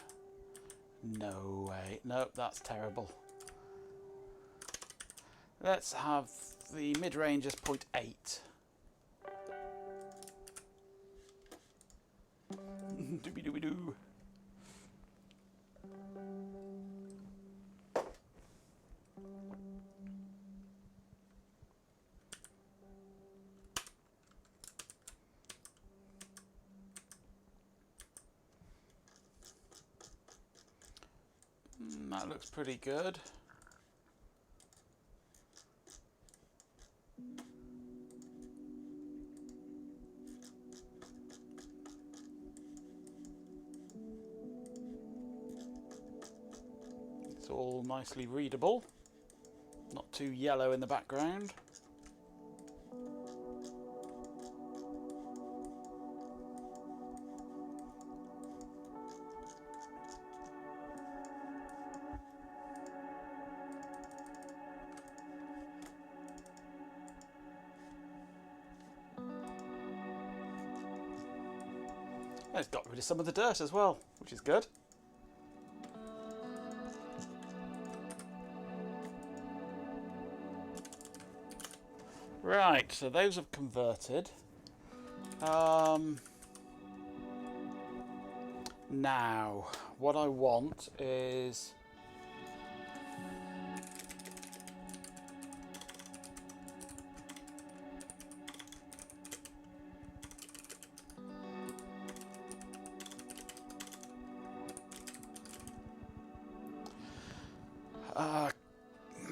No way. Nope, that's terrible. Let's have the mid-range as 0.8. Doobie-doobie-doo. That looks pretty good. It's all nicely readable, not too yellow in the background. It's got rid of some of the dirt as well, which is good. Right, so those have converted. Now, what I want is...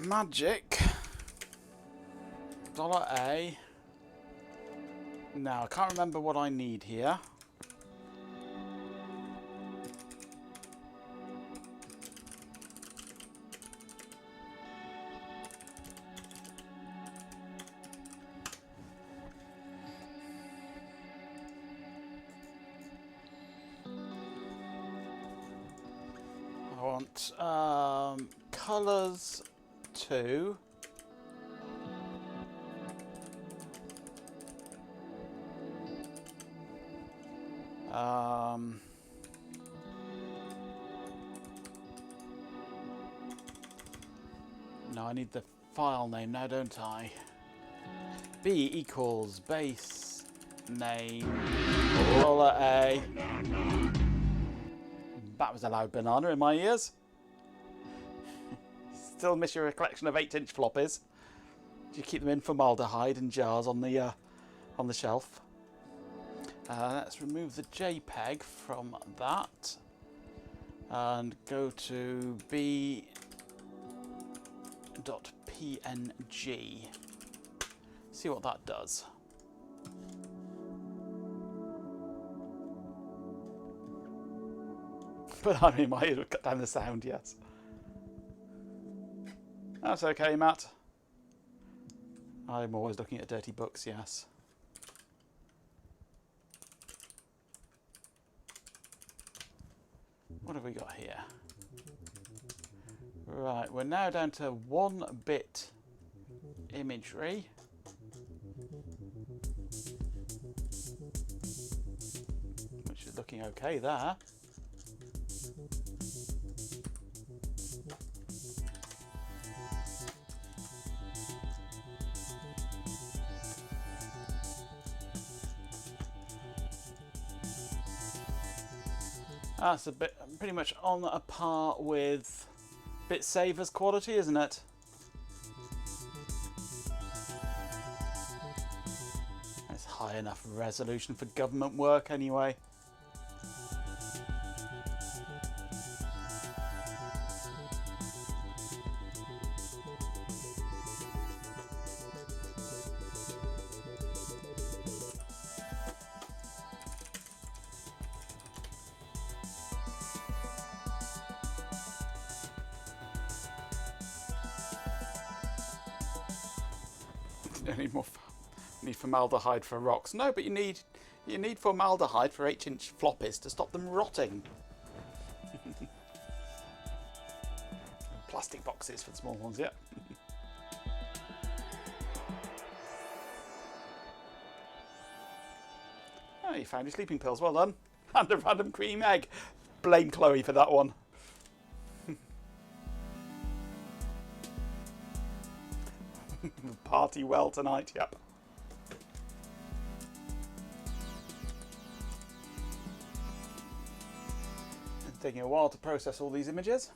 magic. $A. Now, I can't remember what I need here. I want colours 2. No, I need the file name now, don't I? B equals base name $A. That was a loud banana in my ears. Still miss your collection of 8-inch floppies. Do you keep them in formaldehyde in jars on the shelf? Let's remove the JPEG from that and go to b.png. See what that does. But I mean, my ear would cut down the sound, yes. That's okay, Matt. I'm always looking at dirty books, yes. What have we got here? Right, we're now down to 1-bit imagery. Which is looking okay there. That's a bit pretty much on a par with BitSaver's quality, isn't it? It's high enough resolution for government work anyway. Need formaldehyde for rocks. No, but you need formaldehyde for 8-inch floppies to stop them rotting. Plastic boxes for the small ones, yeah. Oh, you found your sleeping pills. Well done. And a random cream egg. Blame Chloe for that one. Party well tonight, yep. It's taking a while to process all these images.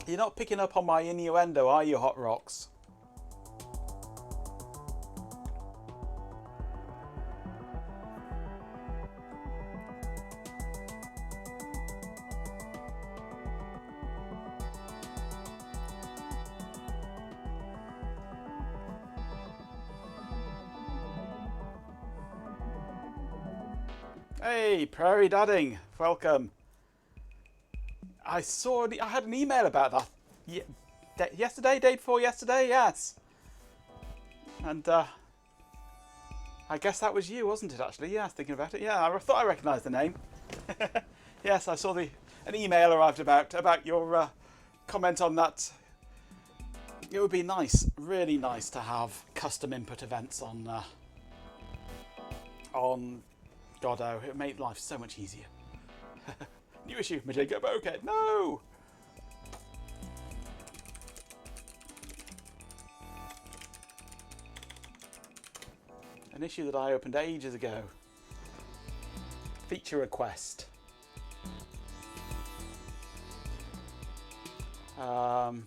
You're not picking up on my innuendo, are you, Hot Rocks? Hey, Prairie Dadding, welcome. I had an email about that yesterday, day before yesterday, yes. And I guess that was you, wasn't it, actually? Yeah, thinking about it. Yeah, I thought I recognised the name. Yes, I saw an email arrived about your comment on that It would be nice, really nice, to have custom input events on Godot. It would make life so much easier. New issue, Majenko Bokeh. No! An issue that I opened ages ago. Feature request. Don't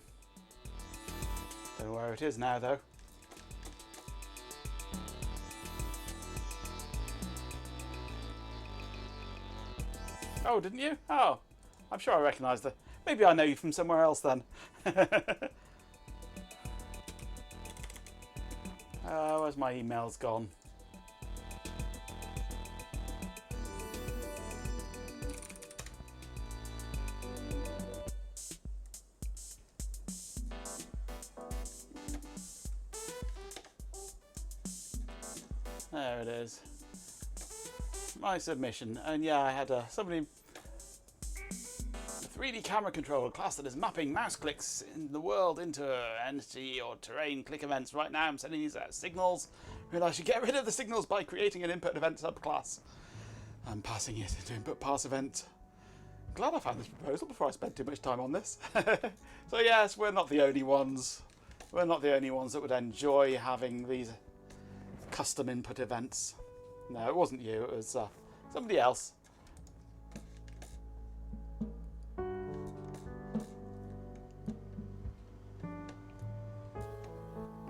know where it is now, though. Oh, didn't you? Oh, I'm sure I recognise the... Maybe I know you from somewhere else then. Where's my emails gone? There it is. My submission. And yeah, I had somebody... A 3D camera controller class that is mapping mouse clicks in the world into entity or terrain click events. Right now I'm sending these out signals. Realised I should get rid of the signals by creating an input event subclass. I'm passing it into input pass event. Glad I found this proposal before I spent too much time on this. So yes, we're not the only ones. We're not the only ones that would enjoy having these custom input events. No, it wasn't you, it was somebody else.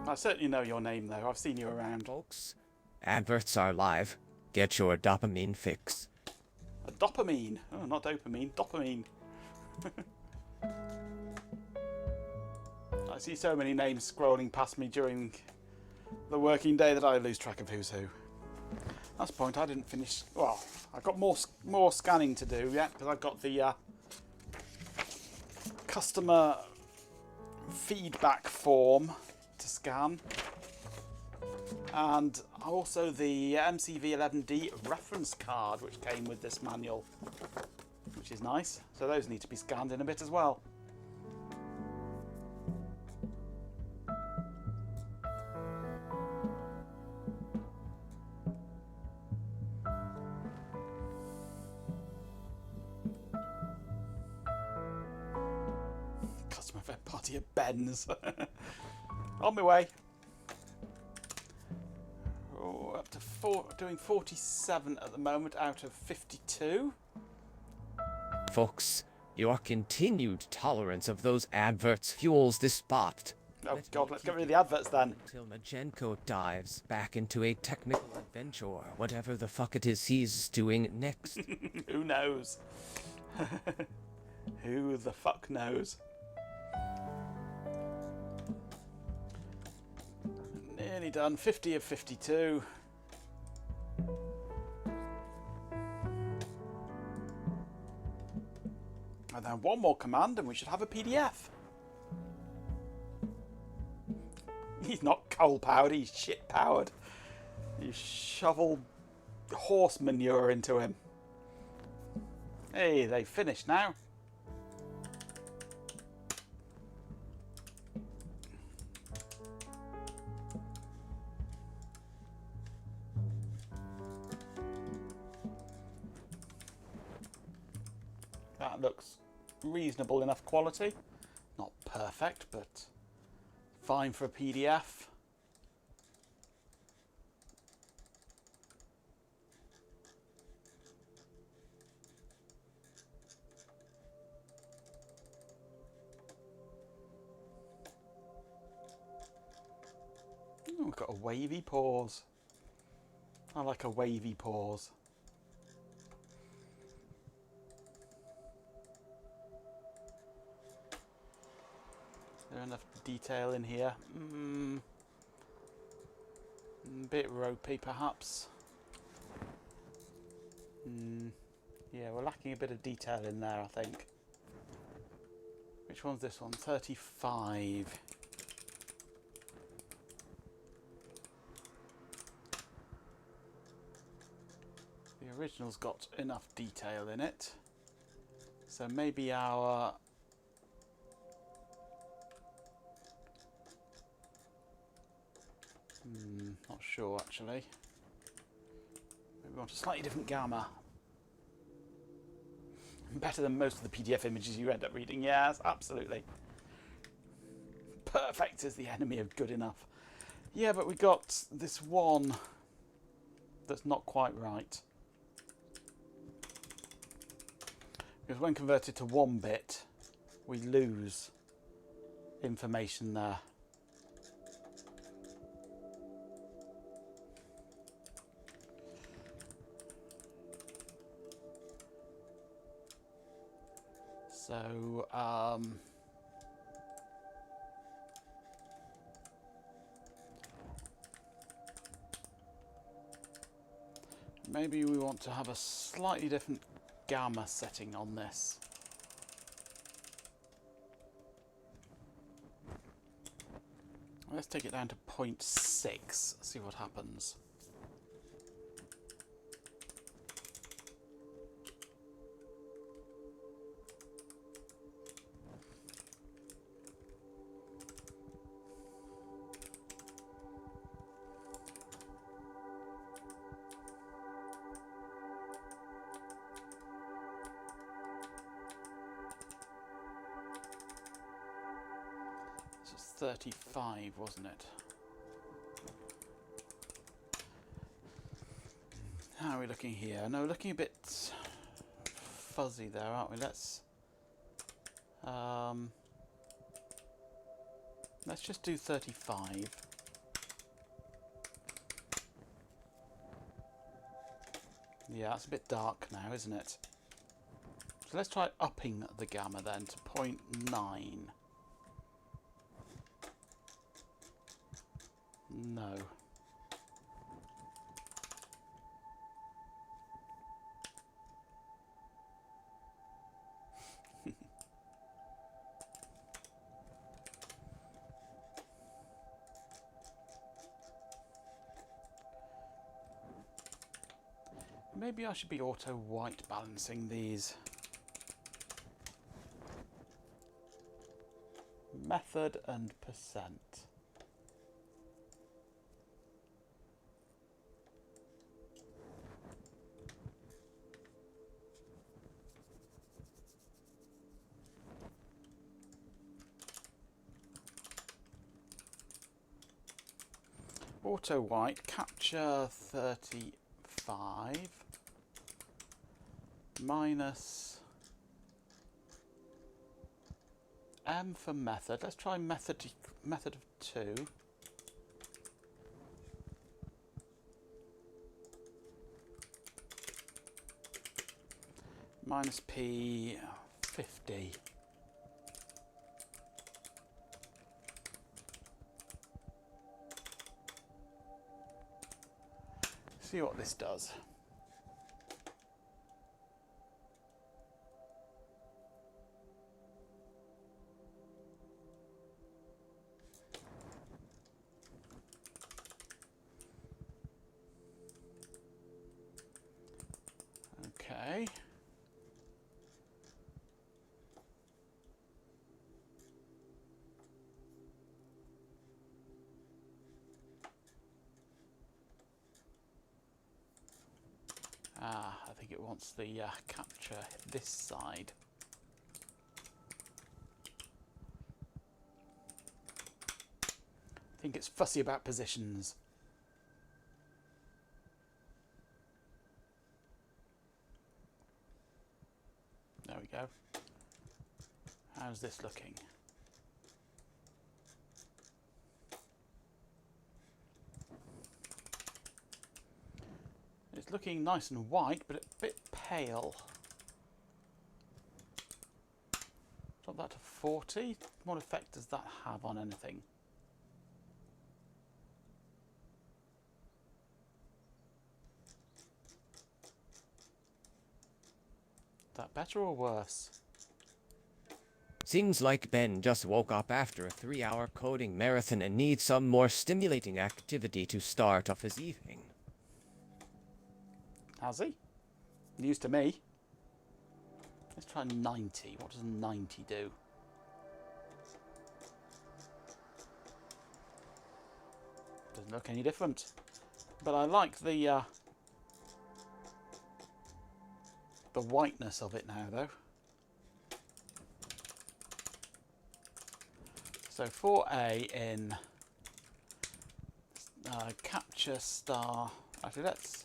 I certainly know your name though, I've seen you around. Folks, adverts are live. Get your dopamine fix. A dopamine? Oh, not dopamine, dopamine. I see so many names scrolling past me during the working day that I lose track of who's who. That's the point, I didn't finish... Well, I've got more scanning to do yet, because I've got the customer feedback form to scan. And also the MCV11D reference card, which came with this manual, which is nice. So those need to be scanned in a bit as well. Customer event party at Ben's. On my way. Oh, up to doing 47 at the moment out of 52. Folks, your continued tolerance of those adverts fuels this spot. Oh god, let's get rid of the adverts then. Till Majenko dives back into a technical adventure, whatever the fuck it is he's doing next. Who knows? Who the fuck knows? Nearly done, 50 of 52. And then one more command and we should have a PDF. He's not coal powered, he's shit powered. You shovel horse manure into him. Hey, they finished now. That looks reasonable enough quality. Not perfect, but fine for a PDF. Oh, we've got a wavy pause. I like a wavy pause. Is there enough detail in here? Bit ropey, perhaps. Yeah, we're lacking a bit of detail in there, I think. Which one's this one? 35. The original's got enough detail in it. So maybe our Not sure actually. Maybe we want a slightly different gamma. Better than most of the PDF images you end up reading. Yes, absolutely. Perfect is the enemy of good enough. Yeah, but we got this one that's not quite right. Because when converted to 1 bit, we lose information there. So, maybe we want to have a slightly different gamma setting on this. Let's take it down to 0.6, see what happens. This was 35, wasn't it? How are we looking here? No, we're looking a bit fuzzy there, aren't we? Let's just do 35. Yeah, that's a bit dark now, isn't it? So let's try upping the gamma then to 0.9. No. Maybe I should be auto white balancing these. Method and percent. Auto white, capture 35 minus M for method. Let's try method of 2. Minus P 50. See what this does. Okay. I think it wants the capture this side. I think it's fussy about positions. There we go. How's this looking? It's looking nice and white, but a bit pale. Drop that to 40. What effect does that have on anything? Is that better or worse? Seems like Ben just woke up after a 3-hour coding marathon and needs some more stimulating activity to start off his evening. Has he? News to me. Let's try 90. What does 90 do? Doesn't look any different. But I like the whiteness of it now, though. So 4A in Capture Star. Actually, let's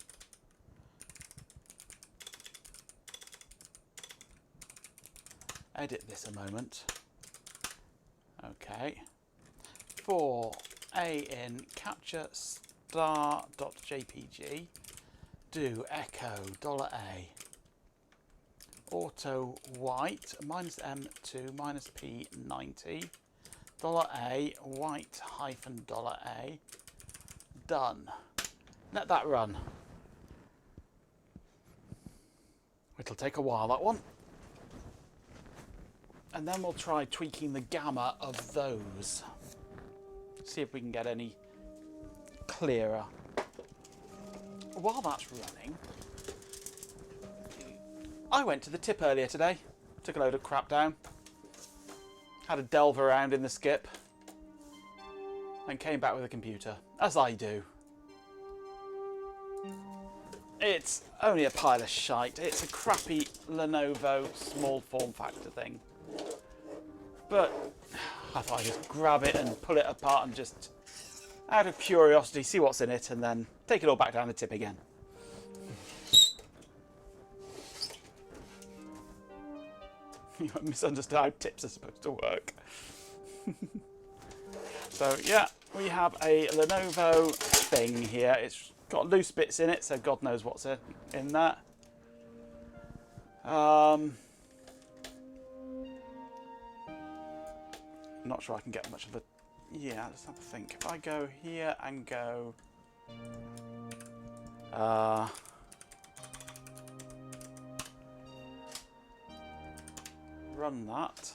edit this a moment. Okay. 4A in Capture Star.jpg. Do echo $A. Auto white -M2 -P90. $A white -$A. Done. Let that run. It'll take a while, that one. And then we'll try tweaking the gamma of those. See if we can get any clearer. While that's running, I went to the tip earlier today. Took a load of crap down. Had a delve around in the skip. And came back with a computer. As I do. It's only a pile of shite. It's a crappy Lenovo small form factor thing. But I thought I'd just grab it and pull it apart and just, out of curiosity, see what's in it and then take it all back down the tip again. You misunderstood how tips are supposed to work. So yeah, we have a Lenovo thing here. It's got loose bits in it, so God knows what's in that. I'm not sure I can get much of a... Yeah, let's have a think. If I go here and go... run that.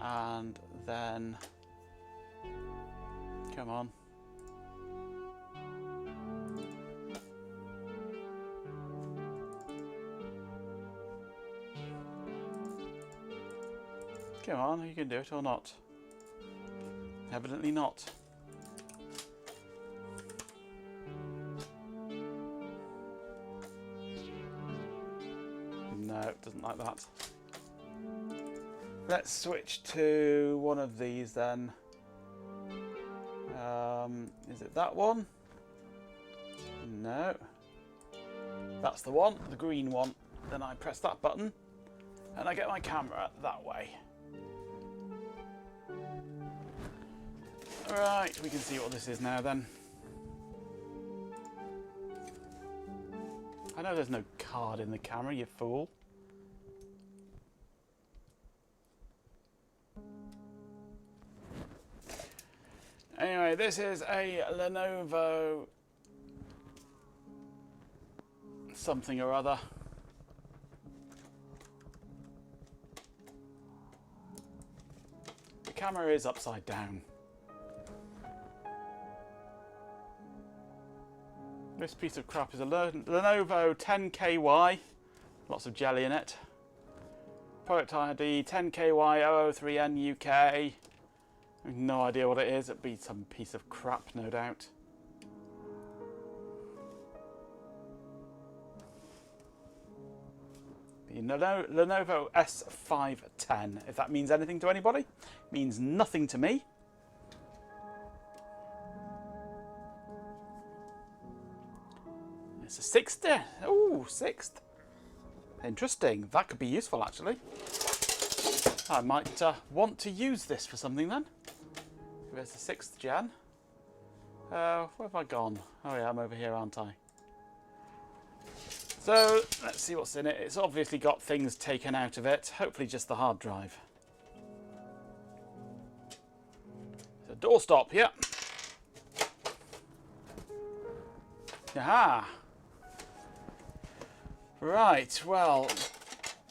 And then... Come on. Come on, you can do it or not. Evidently not. No, it doesn't like that. Let's switch to one of these then. Is it that one? No. That's the one, the green one. Then I press that button and I get my camera that way. Right, we can see what this is now then. I know there's no card in the camera, you fool. Anyway, this is a Lenovo something or other. The camera is upside down. This piece of crap is a Lenovo 10KY. Lots of jelly in it. Product ID 10KY003N UK. I have no idea what it is. It'd be some piece of crap, no doubt. The Lenovo S510. If that means anything to anybody, it means nothing to me. It's a 6th. Oh, 6th. Interesting. That could be useful, actually. I might want to use this for something then. If it's the 6th gen. Where have I gone? Oh yeah, I'm over here, aren't I? So, let's see what's in it. It's obviously got things taken out of it. Hopefully just the hard drive. It's a doorstop, yeah. Aha! Right, well,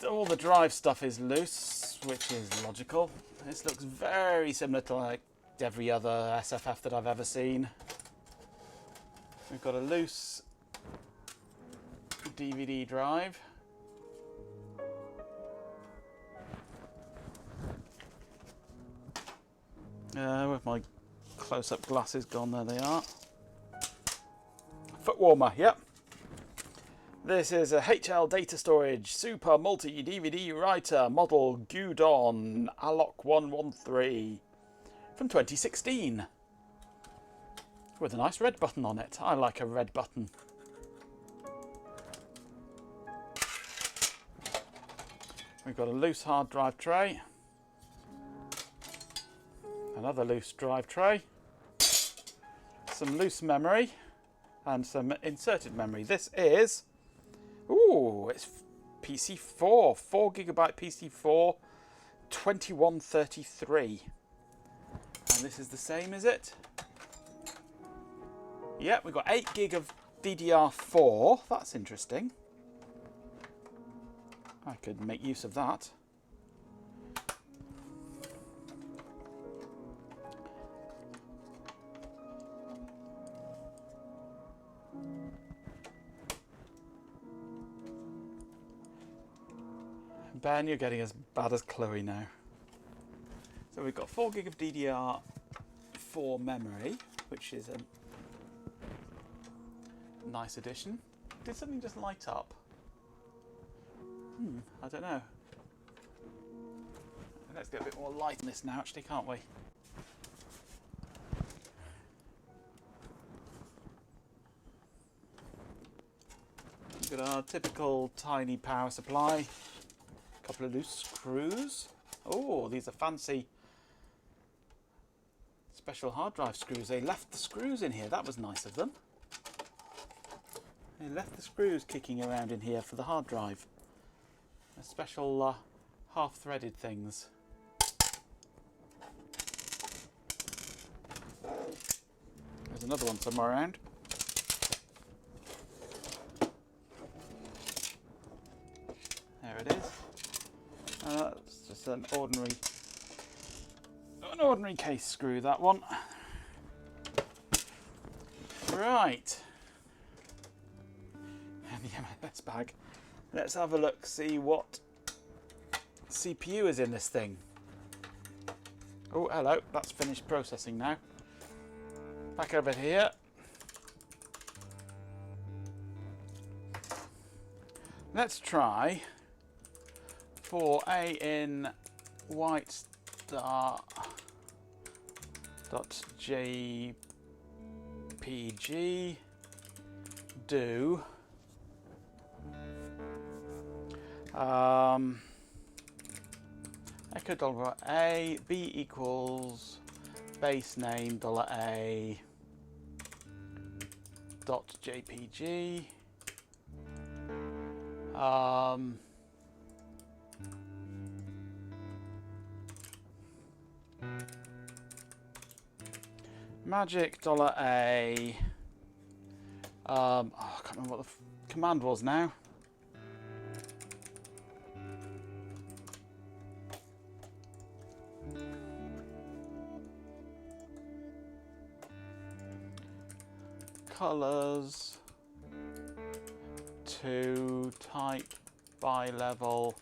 all the drive stuff is loose, which is logical. This looks very similar to like every other SFF that I've ever seen. We've got a loose DVD drive. With my Close-up glasses gone, there they are. Foot warmer, yep. This is a HL Data Storage Super Multi DVD Writer Model Gudon Alok 113 from 2016 with a nice red button on it. I like a red button. We've got a loose hard drive tray, another loose drive tray, some loose memory and some inserted memory. This is, ooh, it's PC4, 4GB PC4, 2133. And this is the same, is it? Yep, we've got 8GB of DDR4. That's interesting. I could make use of that. Ben, you're getting as bad as Chloe now. So we've got 4GB of DDR4 memory, which is a nice addition. Did something just light up? I don't know. Let's get a bit more light on this now, actually, can't we? We've got our typical tiny power supply. A couple of loose screws. Oh, these are fancy special hard drive screws. They left the screws in here. That was nice of them. They left the screws kicking around in here for the hard drive. Special half-threaded things. There's another one somewhere around. There it is. It's just an ordinary case screw, that one. Right. And the MFS bag. Let's have a look, see what CPU is in this thing. Oh, hello, that's finished processing now. Back over here. Let's try 4A in whitestar.jpg do echo $A B equals base name $A dot jpg magic $A I can't remember what the command was now. Colors to type by level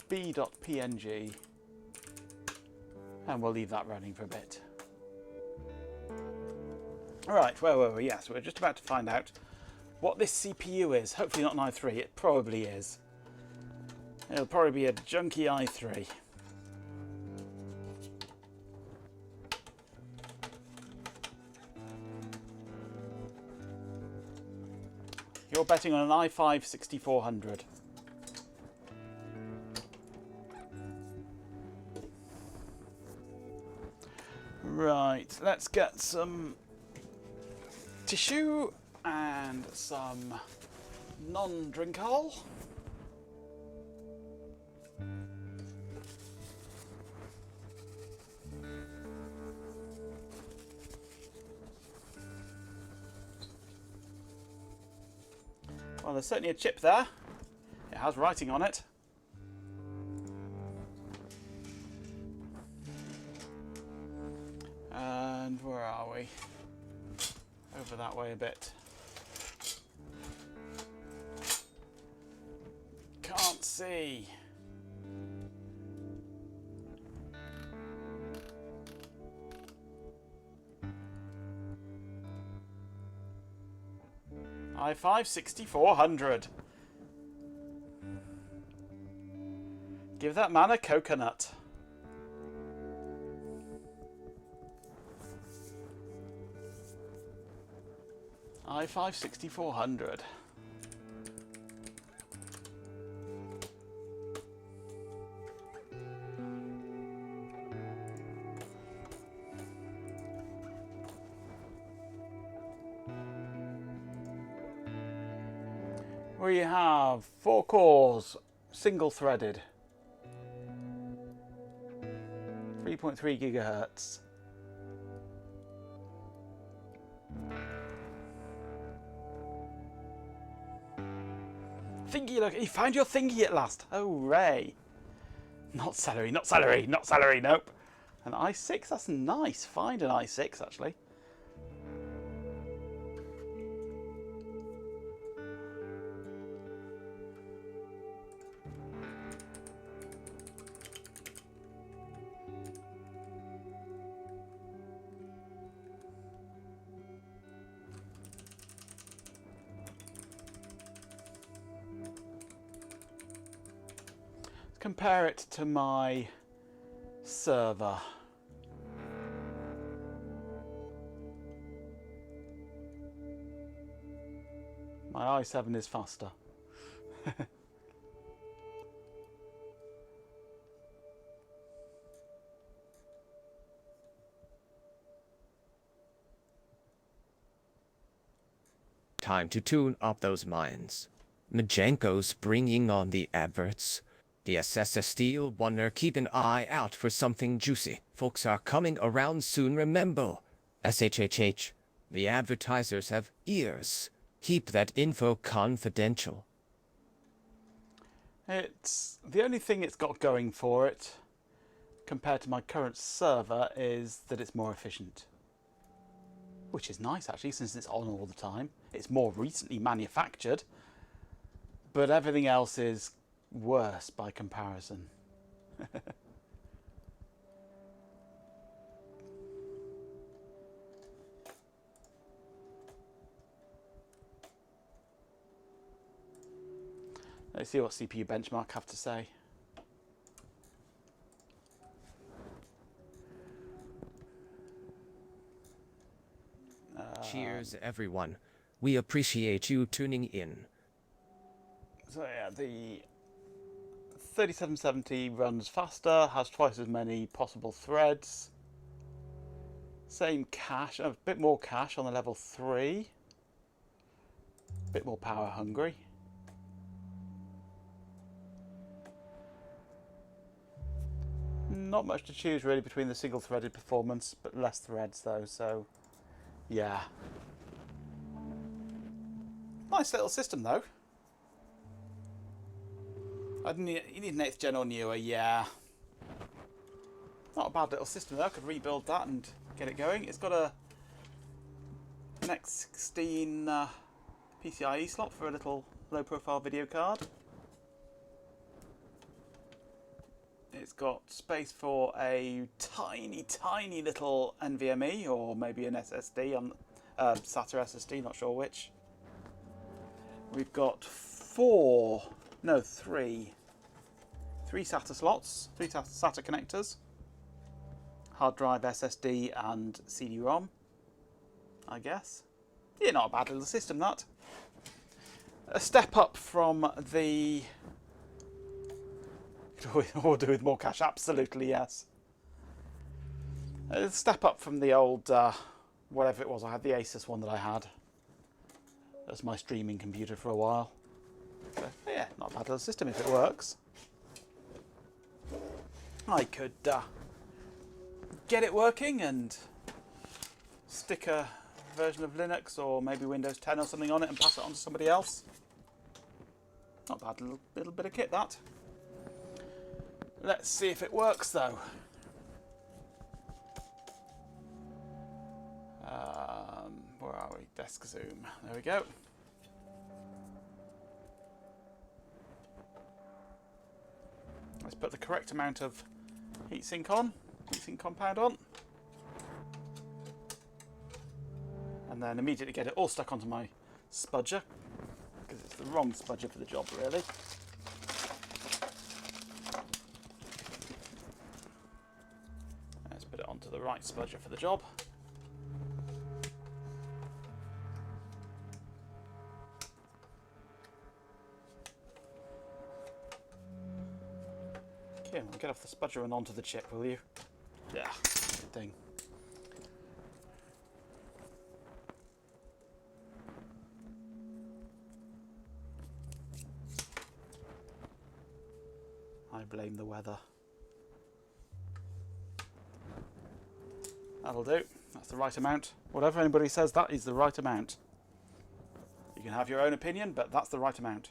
$B.png, and we'll leave that running for a bit. Right, where were we? Yes, we're just about to find out what this CPU is. Hopefully not an i3. It probably is. It'll probably be a junky i3. You're betting on an i5 6400. Right, let's get some tissue and some non-drinkable. Well, there's certainly a chip there. It has writing on it. And where are we? Over that way a bit. Can't see. i5 6400. Give that man a coconut. i5 6400. We have 4 cores, single threaded, 3.3 gigahertz. Thingy, look, you found your thingy at last. Hooray. Not celery, not celery, not celery, nope. An i6, that's nice. Find an i6 actually. Compare it to my server. My i7 is faster. Time to tune up those minds. Majenko's bringing on the adverts. The SSSD wanna keep an eye out for something juicy. Folks are coming around soon, remember. SHHH. The advertisers have ears. Keep that info confidential. It's the only thing it's got going for it compared to my current server is that it's more efficient. Which is nice actually, since it's on all the time. It's more recently manufactured, but everything else is worse by comparison. Let's see what CPU Benchmark have to say. Cheers, everyone. We appreciate you tuning in. So yeah, the 3770 runs faster, has twice as many possible threads. Same cache, a bit more cache on the level 3. A bit more power hungry. Not much to choose really between the single threaded performance, but less threads though, so yeah. Nice little system though. You need an 8th gen or newer, yeah. Not a bad little system though, I could rebuild that and get it going. It's got an X16 PCIe slot for a little low profile video card. It's got space for a tiny little NVMe or maybe an SSD on SATA SSD, not sure which. We've got 3 SATA slots, 3 SATA connectors, hard drive, SSD and CD-ROM, I guess. Yeah, not a bad little system that. A step up from the... Or do with more cache, absolutely yes. A step up from the old, whatever it was, I had the Asus one that I had. That's my streaming computer for a while. So, yeah, not a bad little system if it works. I could get it working and stick a version of Linux or maybe Windows 10 or something on it and pass it on to somebody else. Not a bad little bit of kit that. Let's see if it works though. Where are we? Desk zoom. There we go. Let's put the correct amount of heatsink compound on. And then immediately get it all stuck onto my spudger, because it's the wrong spudger for the job, really. Let's put it onto the right spudger for the job. Okay, well, get off the spudger and onto the chip, will you? Yeah, good thing. I blame the weather. That'll do. That's the right amount. Whatever anybody says, that is the right amount. You can have your own opinion, but that's the right amount.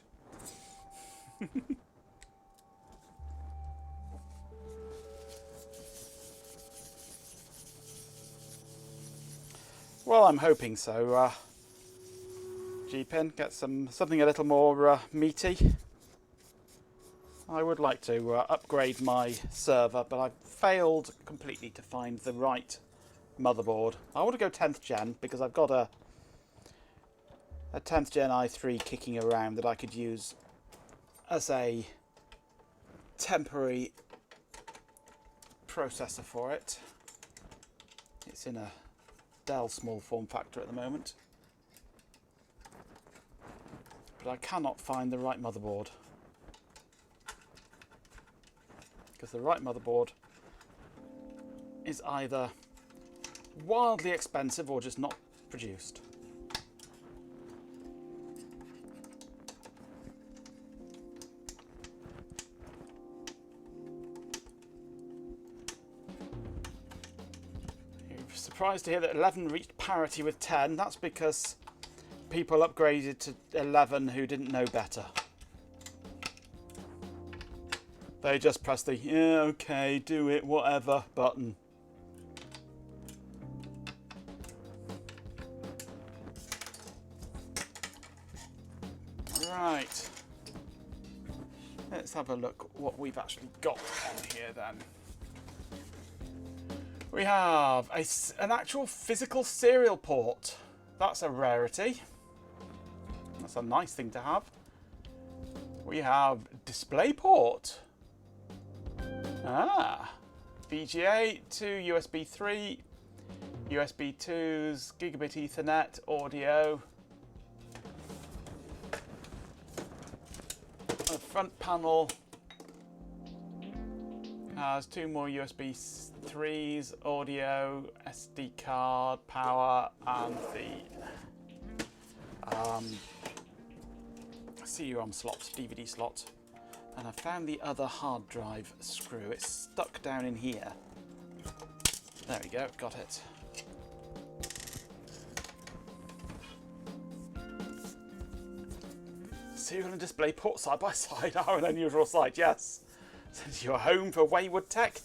Well, I'm hoping so. G-Pin, get something a little more meaty. I would like to upgrade my server, but I've failed completely to find the right motherboard. I want to go 10th gen because I've got a 10th gen i3 kicking around that I could use as a temporary processor for it. It's in a Dell small form factor at the moment, but I cannot find the right motherboard, because the right motherboard is either wildly expensive or just not produced. Surprised to hear that 11 reached parity with 10. That's because people upgraded to 11 who didn't know better. They just pressed the yeah, okay, do it, whatever button. Right. Let's have a look what we've actually got on here then. We have an actual physical serial port. That's a rarity. That's a nice thing to have. We have DisplayPort. VGA to USB 3, USB 2s, Gigabit Ethernet, audio. The front panel has 2 more USB 3s, audio, SD card, power, and the CD-ROM slot, DVD slot. And I found the other hard drive screw. It's stuck down in here. There we go, got it. Serial and display port side by side are an unusual sight, yes. Since you're home for wayward tech.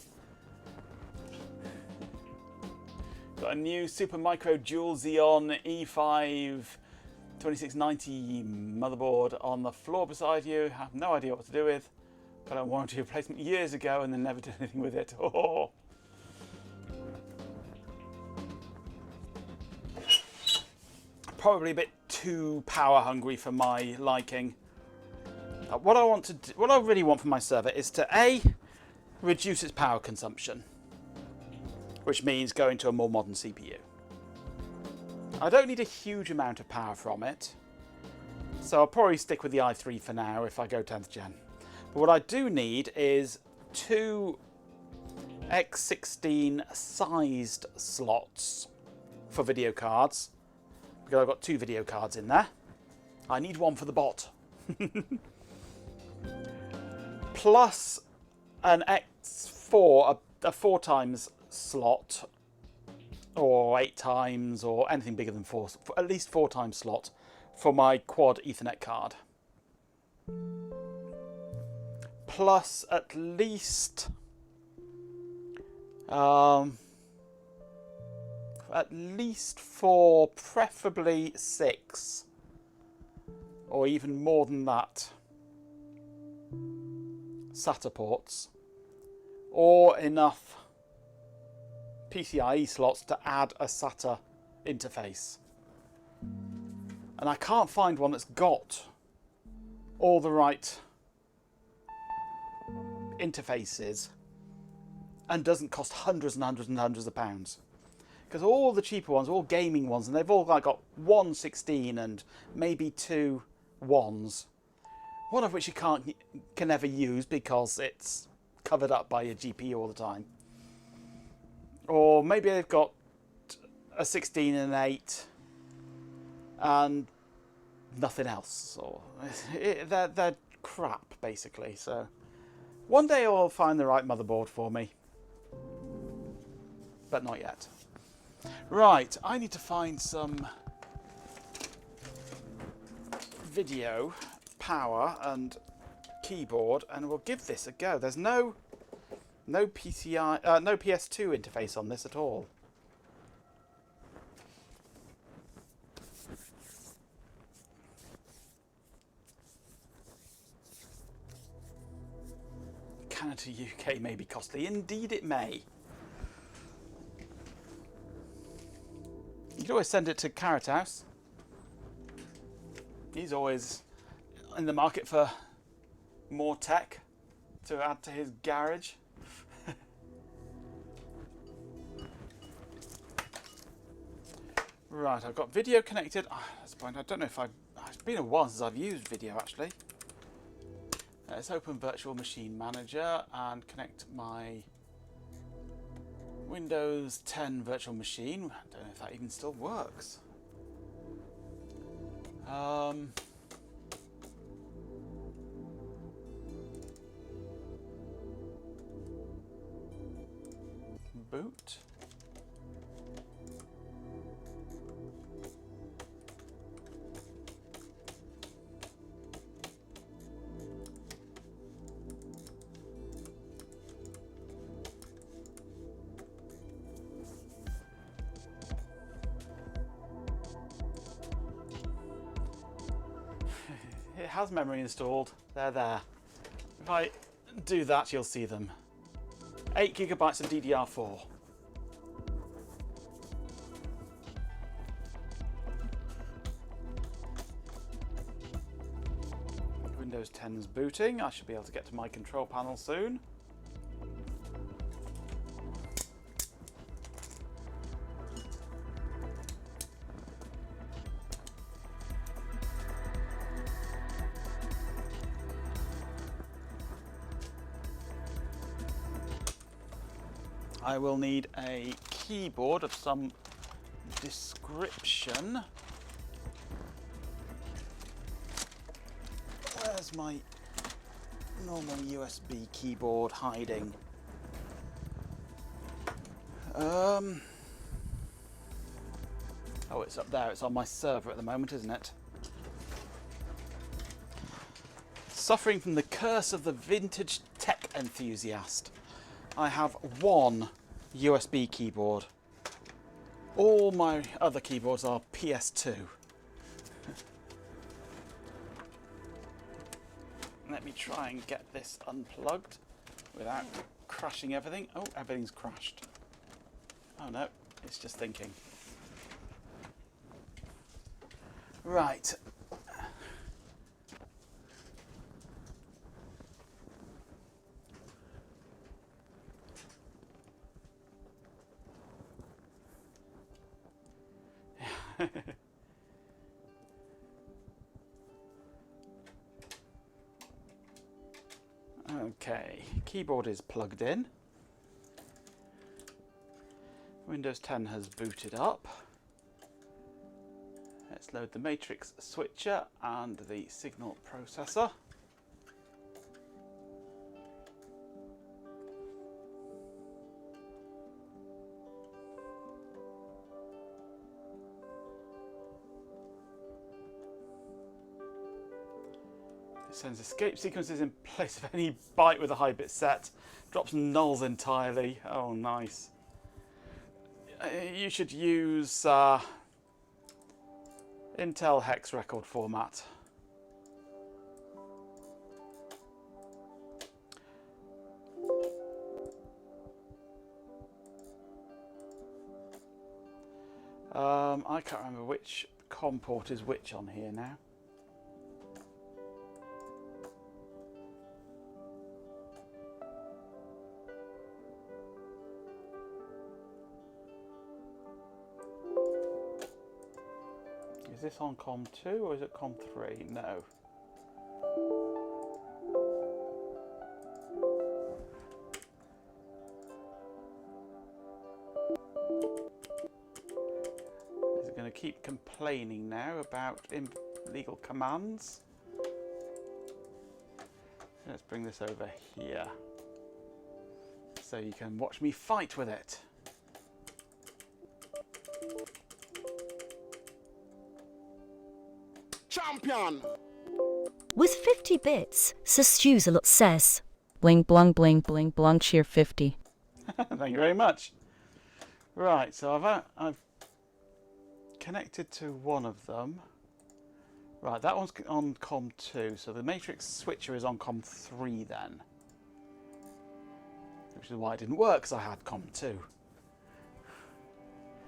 Got a new Supermicro Dual Xeon E5 2690 motherboard on the floor beside you. Have no idea what to do with. Got a warranty replacement years ago and then never did anything with it. Oh. Probably a bit too power hungry for my liking. What I really want from my server is to A, reduce its power consumption, which means going to a more modern CPU. I don't need a huge amount of power from it, so I'll probably stick with the i3 for now if I go 10th gen. But what I do need is 2 X16 sized slots for video cards, because I've got 2 video cards in there. I need one for the bot. Plus an X4, a 4 times slot, or 8 times, or anything bigger than 4, at least 4 times slot for my quad Ethernet card. Plus at least 4, preferably 6, or even more than that, SATA ports, or enough PCIe slots to add a SATA interface. And I can't find one that's got all the right interfaces and doesn't cost hundreds and hundreds and hundreds of pounds. Because all the cheaper ones, all gaming ones, and they've all like got one 16 and maybe two 1s. One of which you can never use because it's covered up by your GPU all the time. Or maybe they've got a 16 and an 8 and nothing else. Or they're crap, basically. So one day I'll find the right motherboard for me. But not yet. Right, I need to find some video, power and keyboard, and we'll give this a go. There's no PCI, no PS2 interface on this at all. Canada UK may be costly. Indeed it may. You can always send it to Carrot House. He's always in the market for more tech to add to his garage. Right, I've got video connected. That's fine. I don't know if it's been a while since I've used video actually. Let's open Virtual Machine Manager and connect my Windows 10 virtual machine. I don't know if that even still works. Boot. It has memory installed. They're there. If I do that, you'll see them. 8 gigabytes of DDR4. Windows 10's booting. I should be able to get to my control panel soon. I will need a keyboard of some description. Where's my normal USB keyboard hiding? Oh, it's up there. It's on my server at the moment, isn't it? Suffering from the curse of the vintage tech enthusiast. I have one USB keyboard. All my other keyboards are PS2. Let me try and get this unplugged without crashing everything. Oh, everything's crashed. Oh no, it's just thinking. Right. Okay, keyboard is plugged in. Windows 10 has booted up. Let's load the matrix switcher and the signal processor. Sends escape sequences in place of any byte with a high bit set. Drops nulls entirely. Oh, nice. You should use Intel hex record format. I can't remember which COM port is which on here now? Is this on COM 2 or is it COM 3? No. Is it going to keep complaining now about illegal commands? Let's bring this over here so you can watch me fight with it. Champion! With 50 bits, Sustuzelot says. Bling, blung, bling, bling, blung, cheer 50. Thank you very much. Right, so I've connected to one of them. Right, that one's on COM 2, so the matrix switcher is on COM 3 then. Which is why it didn't work, because I had COM 2.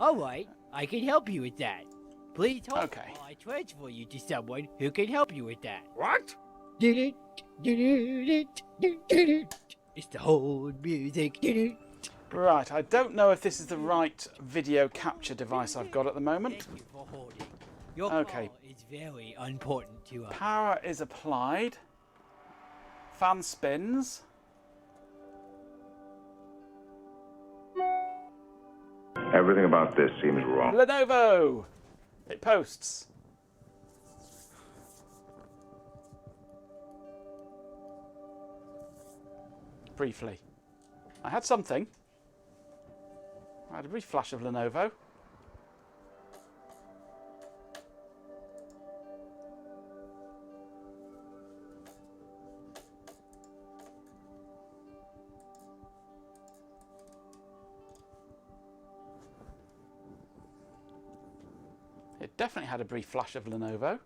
Alright, I can help you with that. Please hold Okay. while I transfer you to someone who can help you with that. What? It's the whole music. Right, I don't know if this is the right video capture device I've got at the moment. Thank you for holding. Your Okay. call is very important to us. Power is applied. Fan spins. Everything about this seems wrong. Lenovo! It posts. Briefly. I had something. I had a brief flash of Lenovo. It definitely had a brief flash of Lenovo.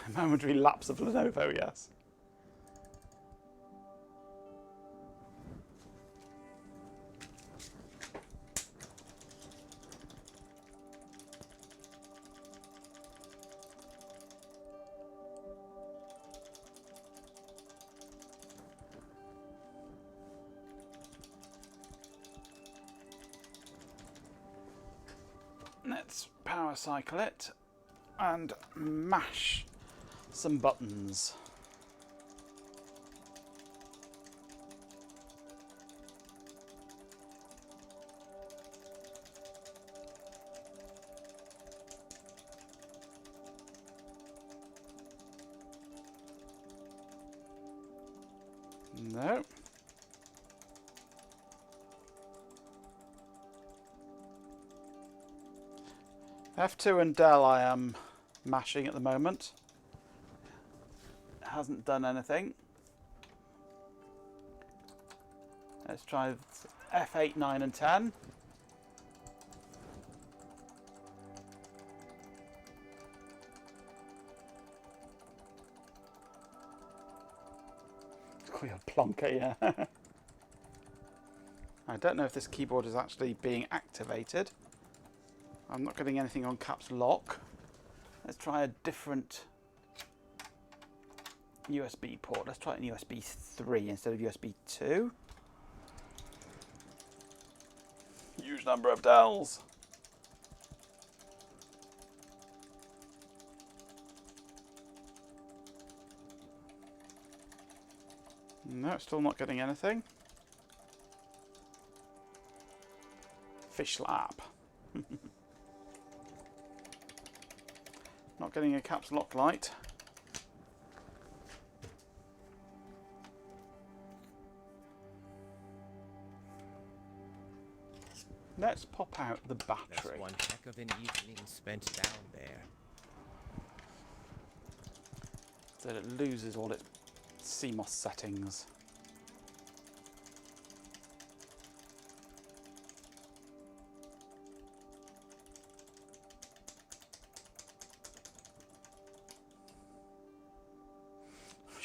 A momentary lapse of Lenovo, yes. Let's power cycle it and mash some buttons. No. F2 and Dell I am mashing at the moment. It hasn't done anything. Let's try F8, 9 and 10. Call you a plonker, yeah. I don't know if this keyboard is actually being activated. I'm not getting anything on caps lock. Let's try a different USB port. Let's try it in USB 3 instead of USB 2. Huge number of Dells. No, still not getting anything. Fish lap. Not getting a caps lock light. Let's pop out the battery. That's one heck of an evening spent down there. So that it loses all its CMOS settings.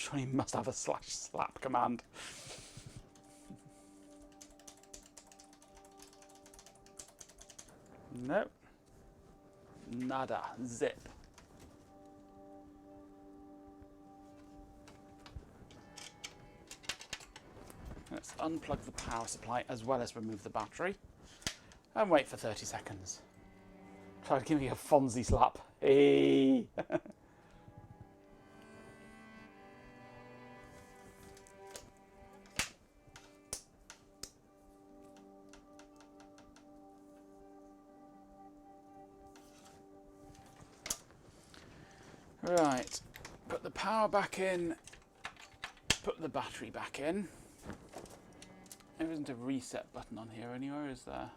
Surely you must have a /slap command. Nope. Nada. Zip. Let's unplug the power supply as well as remove the battery. And wait for 30 seconds. Try to give me a Fonzie slap. Hey! Right, put the power back in, put the battery back in. There isn't a reset button on here anywhere, is there?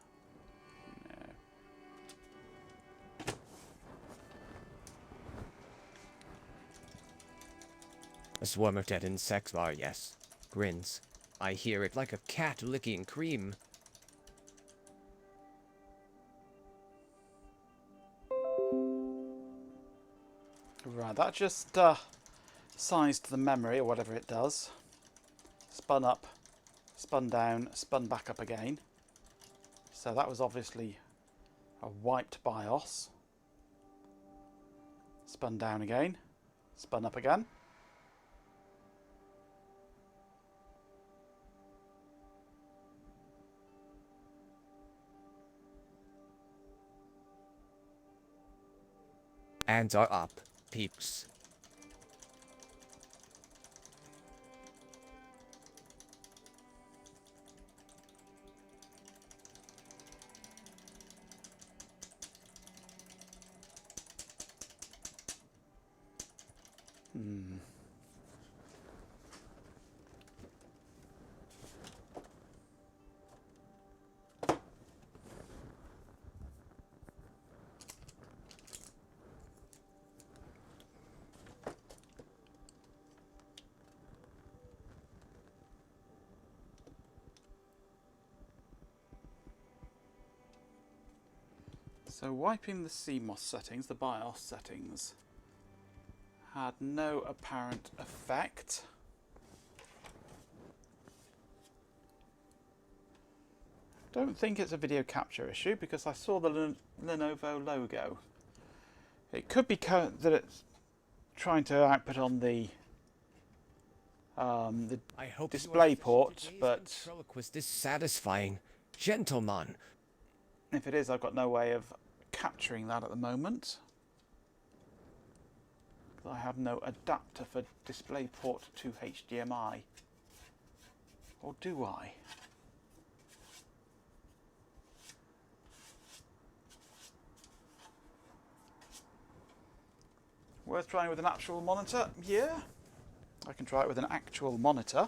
No. A swarm of dead insects are, yes. Grins. I hear it like a cat licking cream. Right, that just sized the memory, or whatever it does. Spun up, spun down, spun back up again. So that was obviously a wiped BIOS. Spun down again, spun up again. Hands are up, peeps. So wiping the CMOS settings, the BIOS settings, had no apparent effect. Don't think it's a video capture issue because I saw the Lenovo logo. It could be that it's trying to output on the I hope display port, but ventriloquist is satisfying. Gentleman. if it is, I've got no way of capturing that at the moment. I have no adapter for DisplayPort to HDMI. Or do I? Worth trying with an actual monitor? Yeah. I can try it with an actual monitor.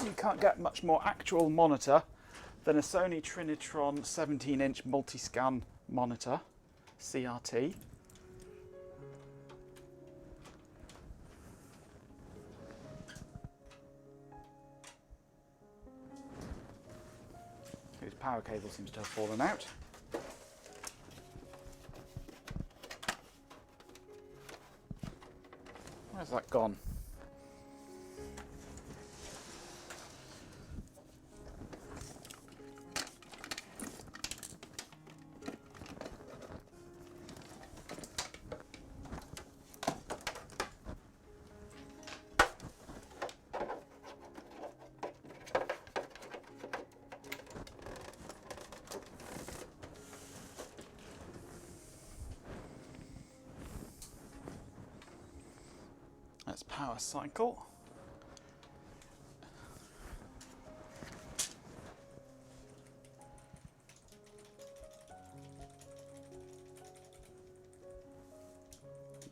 You can't get much more actual monitor than a Sony Trinitron 17-inch multi-scan monitor, CRT. Whose power cable seems to have fallen out. Where's that gone? Let's power cycle.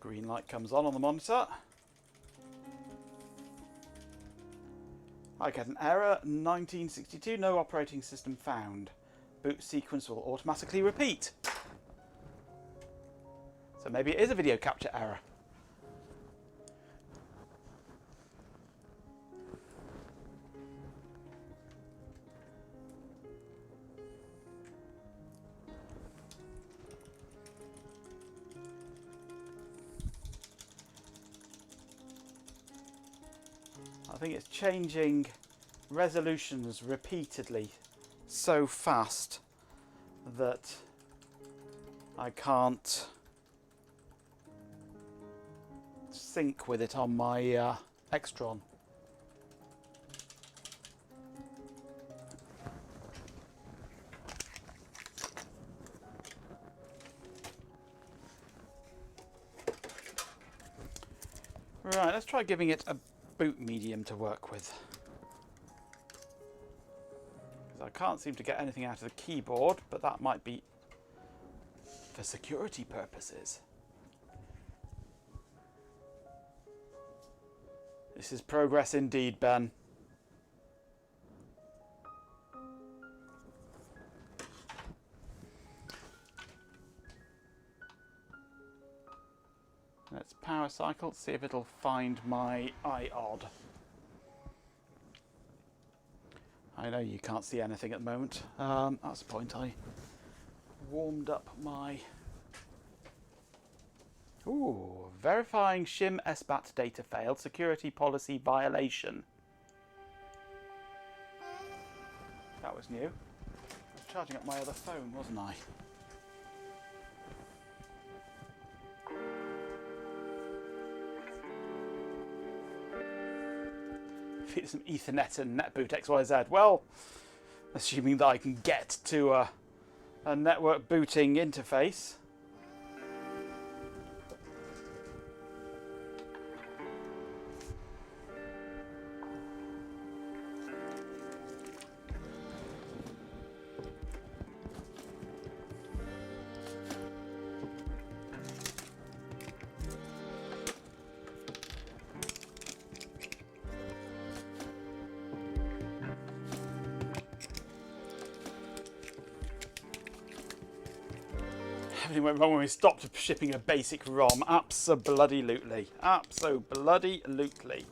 Green light comes on the monitor. I get an error, 1962, no operating system found. Boot sequence will automatically repeat. So maybe it is a video capture error. I think it's changing resolutions repeatedly so fast that I can't sync with it on my Extron. Right, let's try giving it a boot medium to work with. Because I can't seem to get anything out of the keyboard, but that might be for security purposes. This is progress indeed, Ben. Let's power cycle, see if it'll find my iOD. I know you can't see anything at the moment. That's the point. I warmed up my... Ooh, verifying shim SBAT data failed. Security policy violation. That was new. I was charging up my other phone, wasn't I? Feed some Ethernet and NetBoot XYZ. Well, assuming that I can get to a network booting interface. Everything went wrong when we stopped shipping a basic ROM. Abso-bloody-lutely. Abso-bloody-lutely.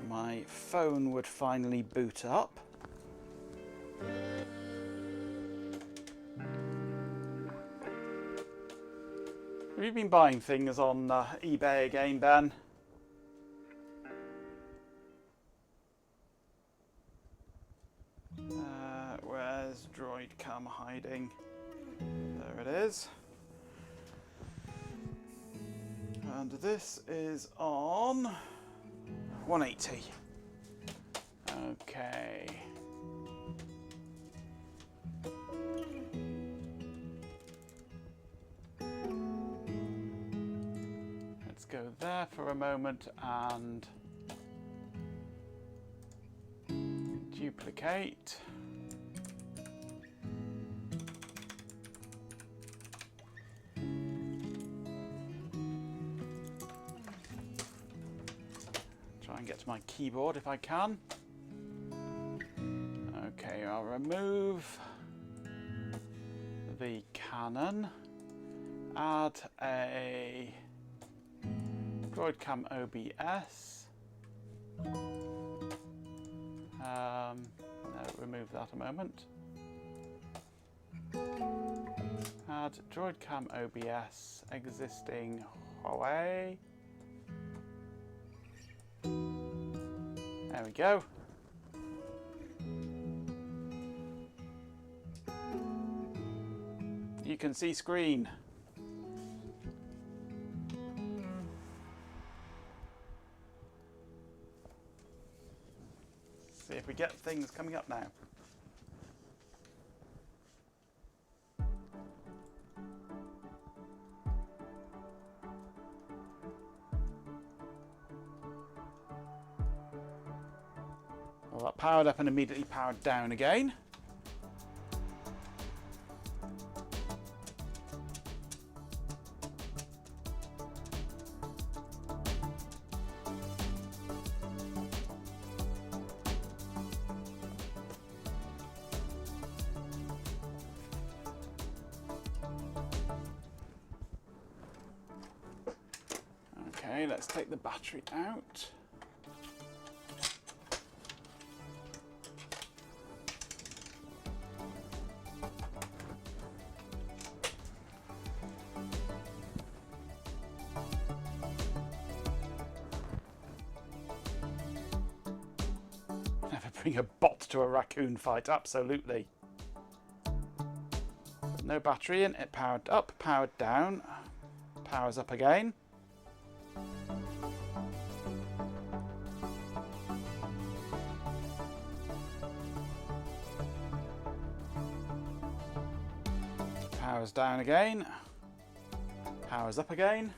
My phone would finally boot up. Have you been buying things on eBay again, Ben? Where's DroidCam hiding? There it is. And this is on 180. Okay. Let's go there for a moment and duplicate. Try and get to my keyboard if I can. Okay, I'll remove the Canon, add a DroidCam OBS. No, remove that a moment. Add DroidCam OBS, existing Huawei. There we go. You can see screen. See if we get things coming up now. Well, that powered up and immediately powered down again. Okay, let's take the battery out. Never bring a bot to a raccoon fight, absolutely. No battery in, it powered up, powered down, powers up again. Powers down again, powers up again.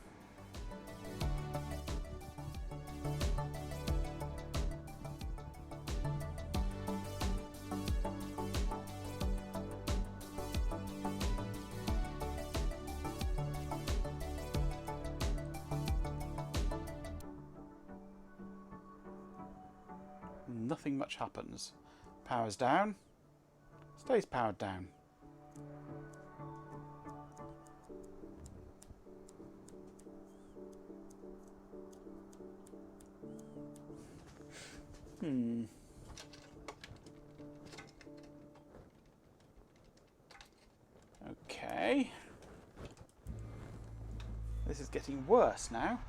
Nothing much happens. Powers down, stays powered down. Okay. This is getting worse now.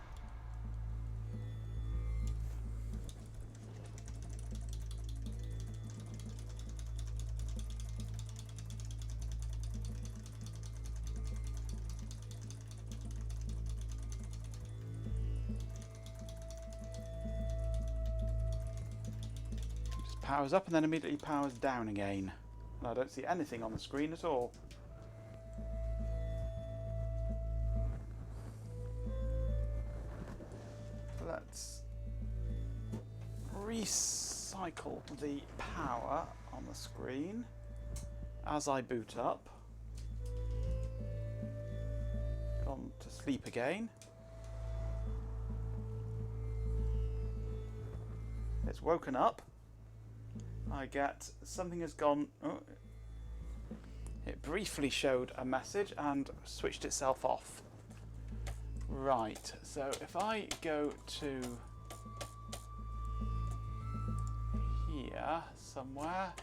Powers up and then immediately powers down again. And I don't see anything on the screen at all. Let's recycle the power on the screen as I boot up. Gone to sleep again. It's woken up. I get something has gone. Oh, it briefly showed a message and switched itself off. Right, so if I go to here somewhere,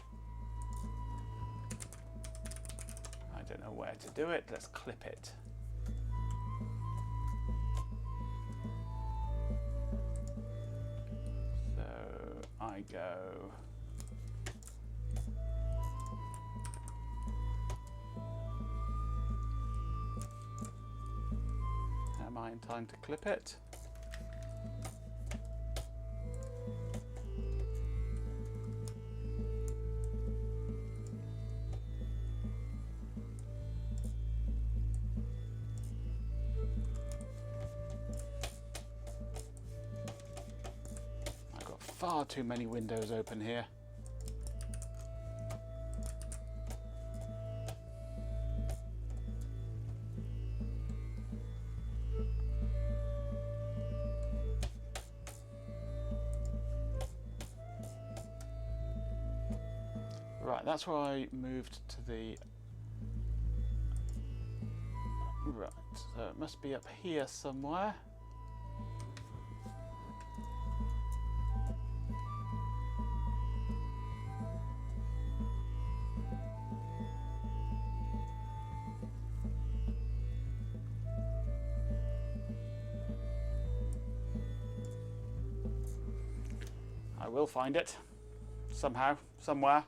I don't know where to do it. Let's clip it. So I go. Am I in time to clip it? I've got far too many windows open here. Right, that's where I moved to the... Right, so it must be up here somewhere. I will find it. Somehow, somewhere.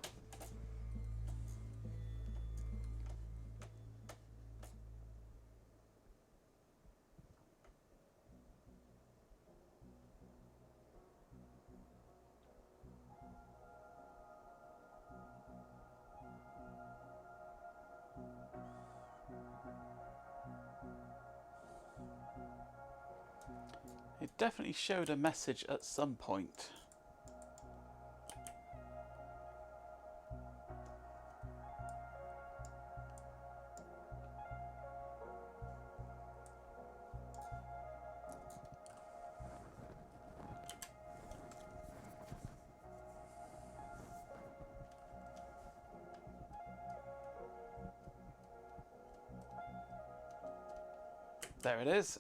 It definitely showed a message at some point. There it is.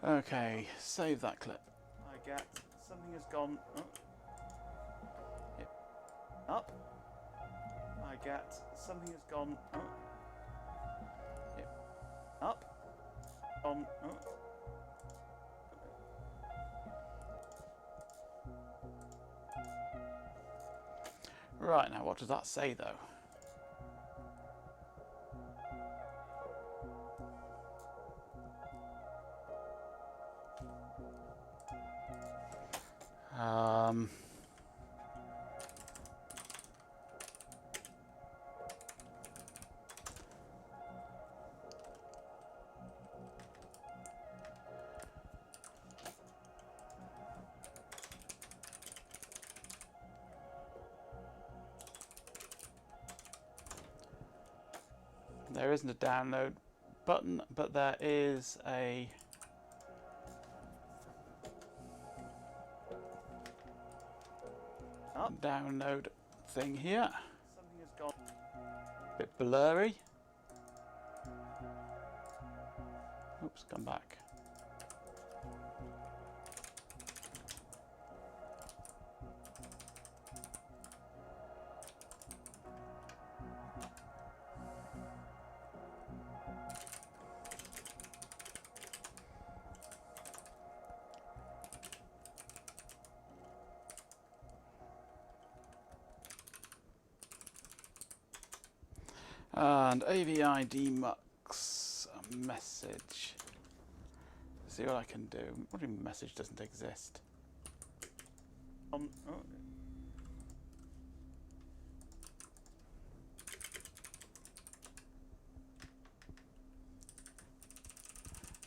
Okay, save that clip. I get something has gone up. I get something has gone up. On. Right, now what does that say though? There isn't a download button, but there is a download thing here. Something has gone a bit blurry. Oops, come back. And AVI Mux message. See what I can do. What do you mean message doesn't exist? Oh,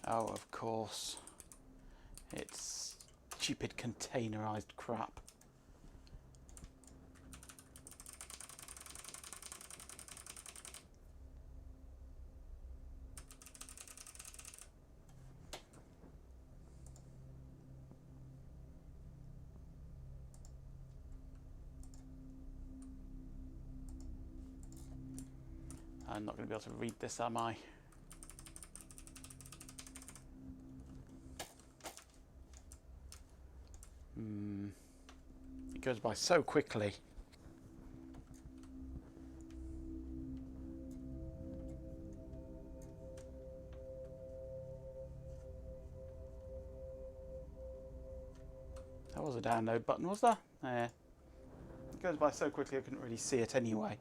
of course. It's stupid containerized crap. I'm not going to be able to read this, am I? It goes by so quickly. There was a download button, was there? Yeah. It goes by so quickly I couldn't really see it anyway.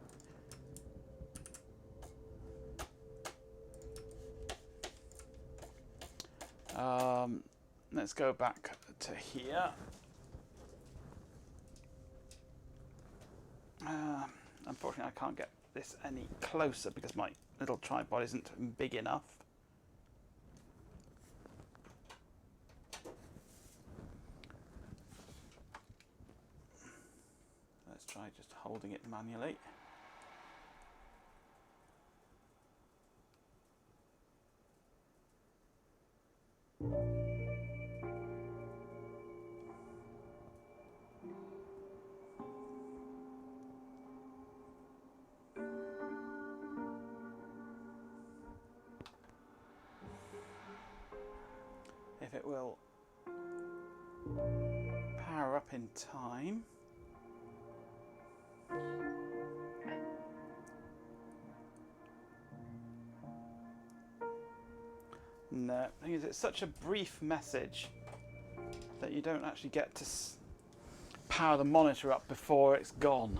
Let's go back to here. Unfortunately, I can't get this any closer because my little tripod isn't big enough. Let's try just holding it manually. if it will power up in time. No, the thing is, it's such a brief message that you don't actually get to power the monitor up before it's gone.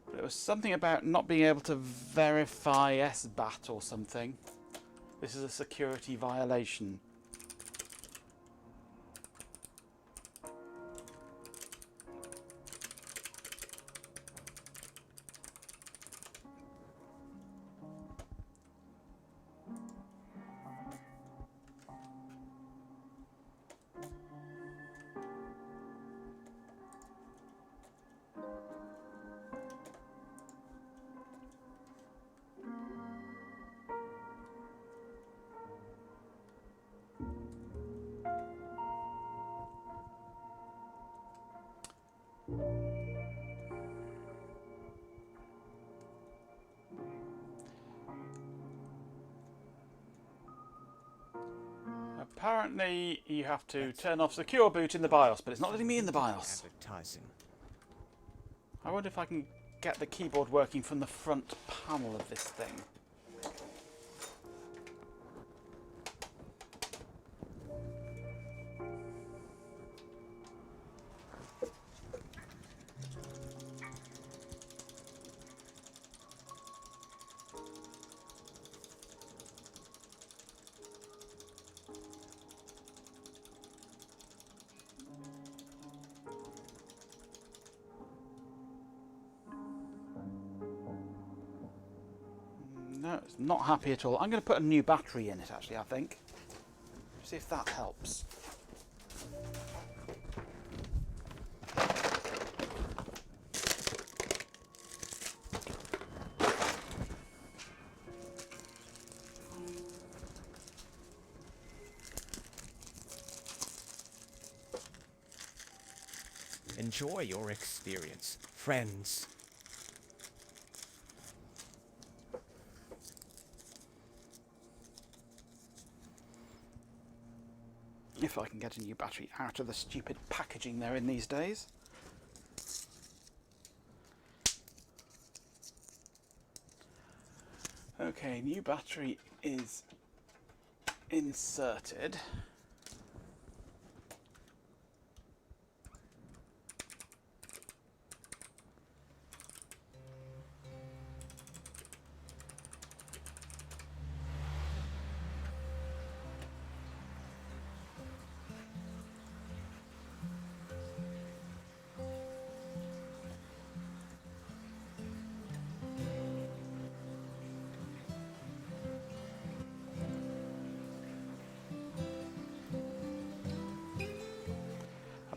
But it was something about not being able to verify SBAT or something. This is a security violation. Apparently you have to turn off secure boot in the BIOS, but it's not letting me in the BIOS. Advertising. I wonder if I can get the keyboard working from the front panel of this thing. No, it's not happy at all. I'm going to put a new battery in it, actually, I think. See if that helps. Enjoy your experience, friends. If I can get a new battery out of the stupid packaging they're in these days. Okay, new battery is inserted.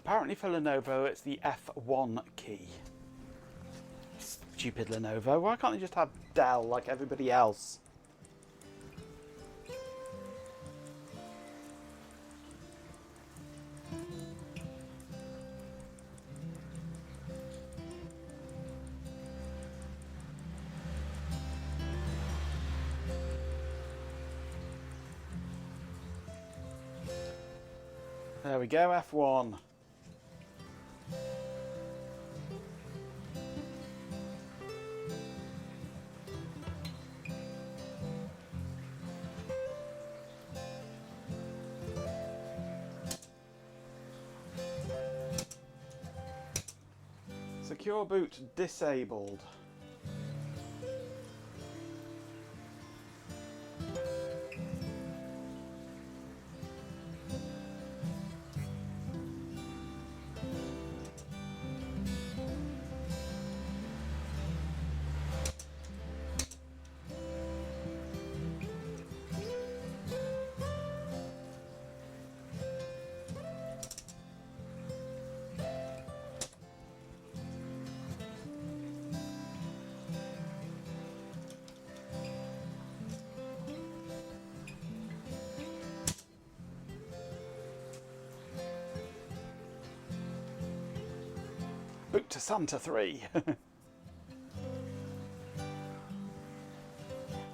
Apparently for Lenovo it's the F1 key. Stupid Lenovo, why can't they just have Dell like everybody else? There we go, F1. Secure boot disabled. to Santa 3.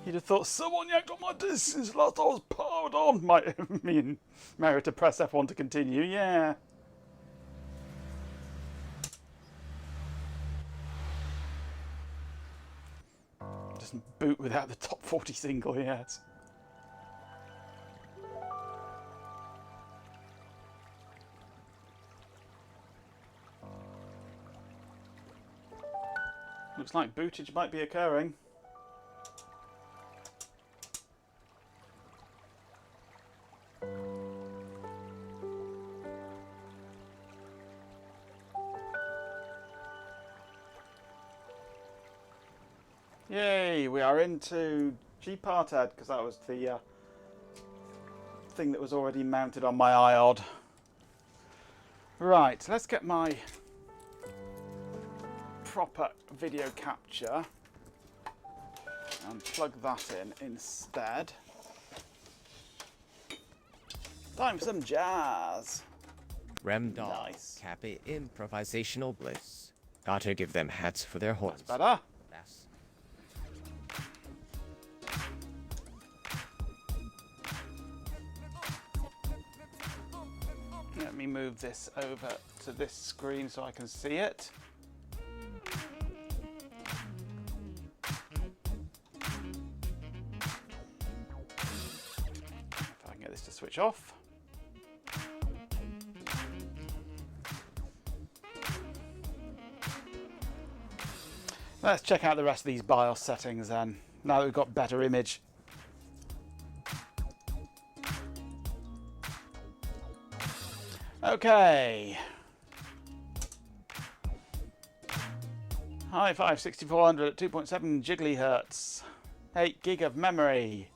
You'd have thought someone yanked on my disc since last I was powered on. Me and Mary to press F1 to continue, yeah. Doesn't boot without the top 40 single yet. Looks like bootage might be occurring. Yay, we are into Gparted, because that was the thing that was already mounted on my iOD. Right, let's get my proper video capture and plug that in instead. Time for some jazz. Remdal, Nice. Cappy, improvisational bliss. Gotta give them hats for their horns. That's better. Yes. Let me move this over to this screen so I can see it. If I can get this to switch off. Let's check out the rest of these BIOS settings then, now that we've got better image. Okay. i5 6400 at 2.7 gigahertz. 8 gig of memory.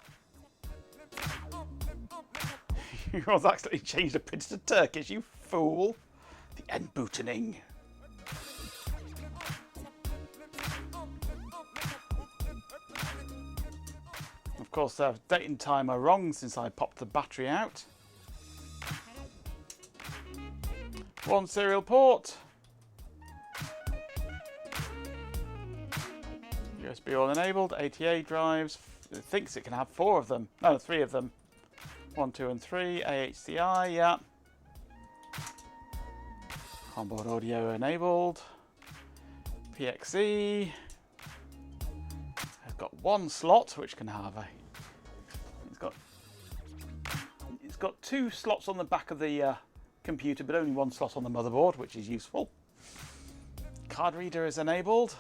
You have actually changed the printer to Turkish, you fool. The N-bootening. Of course, the date and time are wrong since I popped the battery out. One serial port. USB all enabled. ATA drives. It thinks it can have 4 of them. No, 3 of them. 1, 2, and 3. AHCI, yeah. Onboard audio enabled. PXE. I've got 1 slot which can have a. It's got 2 slots on the back of the computer, but only 1 slot on the motherboard, which is useful. Card reader is enabled.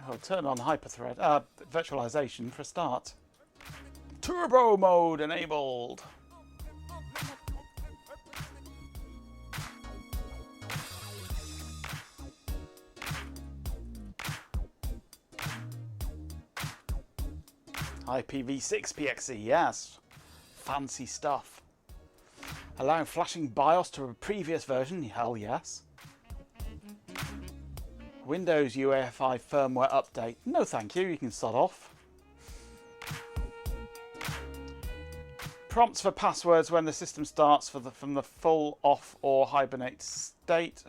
I'll turn on Hyperthread, virtualization for a start. Turbo mode enabled. IPv6 PXE, yes. Fancy stuff. Allowing flashing BIOS to a previous version, hell yes. Windows UEFI firmware update, no thank you, you can sod off. Prompts for passwords when the system starts from the full off or hibernate state.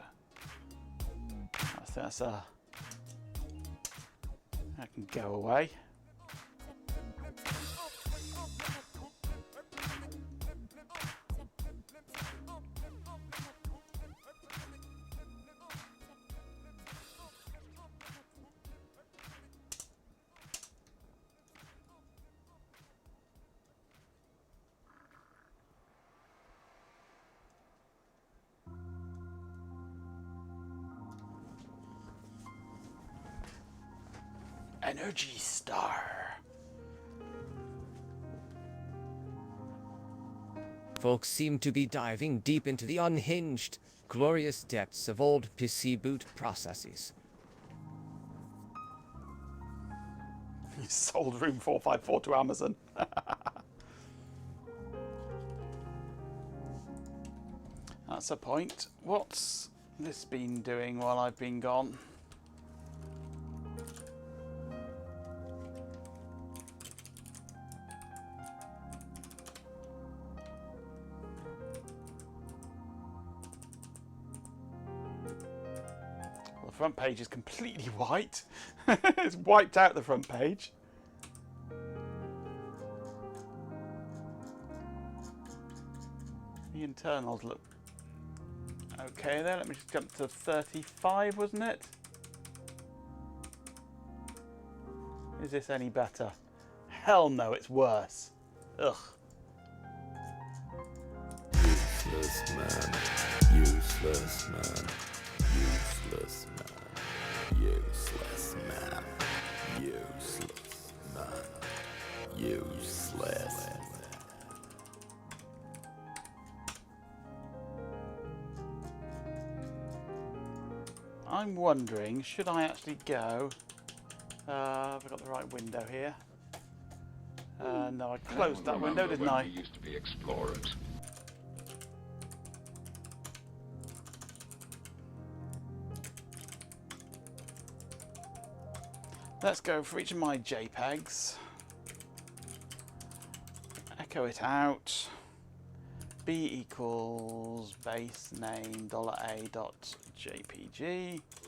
I think that's that can go away. Energy Star. Folks seem to be diving deep into the unhinged, glorious depths of old PC boot processes. You sold Room 454 to Amazon. That's a point. What's this been doing while I've been gone? front page is completely white. It's wiped out the front page. The internals look okay there. Let me just jump to 35, wasn't it? Is this any better? Hell no, it's worse. Ugh. Useless man, useless man, useless man, useless man, useless man, useless. I'm wondering, should I actually go? Have I got the right window here? No, I closed that window, didn't I? We used to be explorers. Let's go for each of my JPEGs. Echo it out. B equals base name $a.jpg.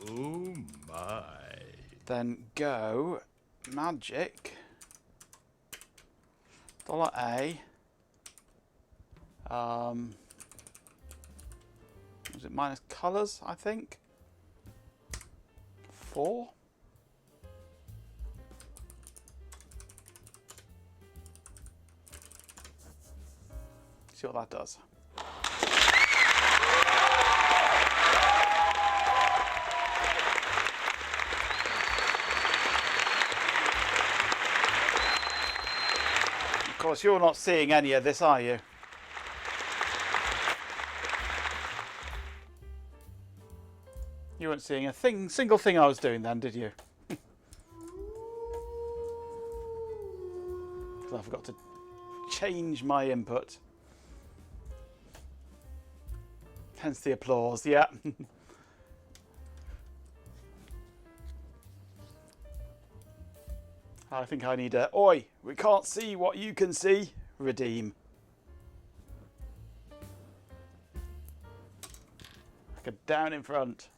Oh my. Then go magic $a. Was it minus colors? I think 4. See what that does. Of course, you're not seeing any of this, are you? You weren't seeing a single thing I was doing then, did you? Because I forgot to change my input. Hence the applause, yeah. I think I need a, oi, we can't see what you can see. Redeem. Like a down in front.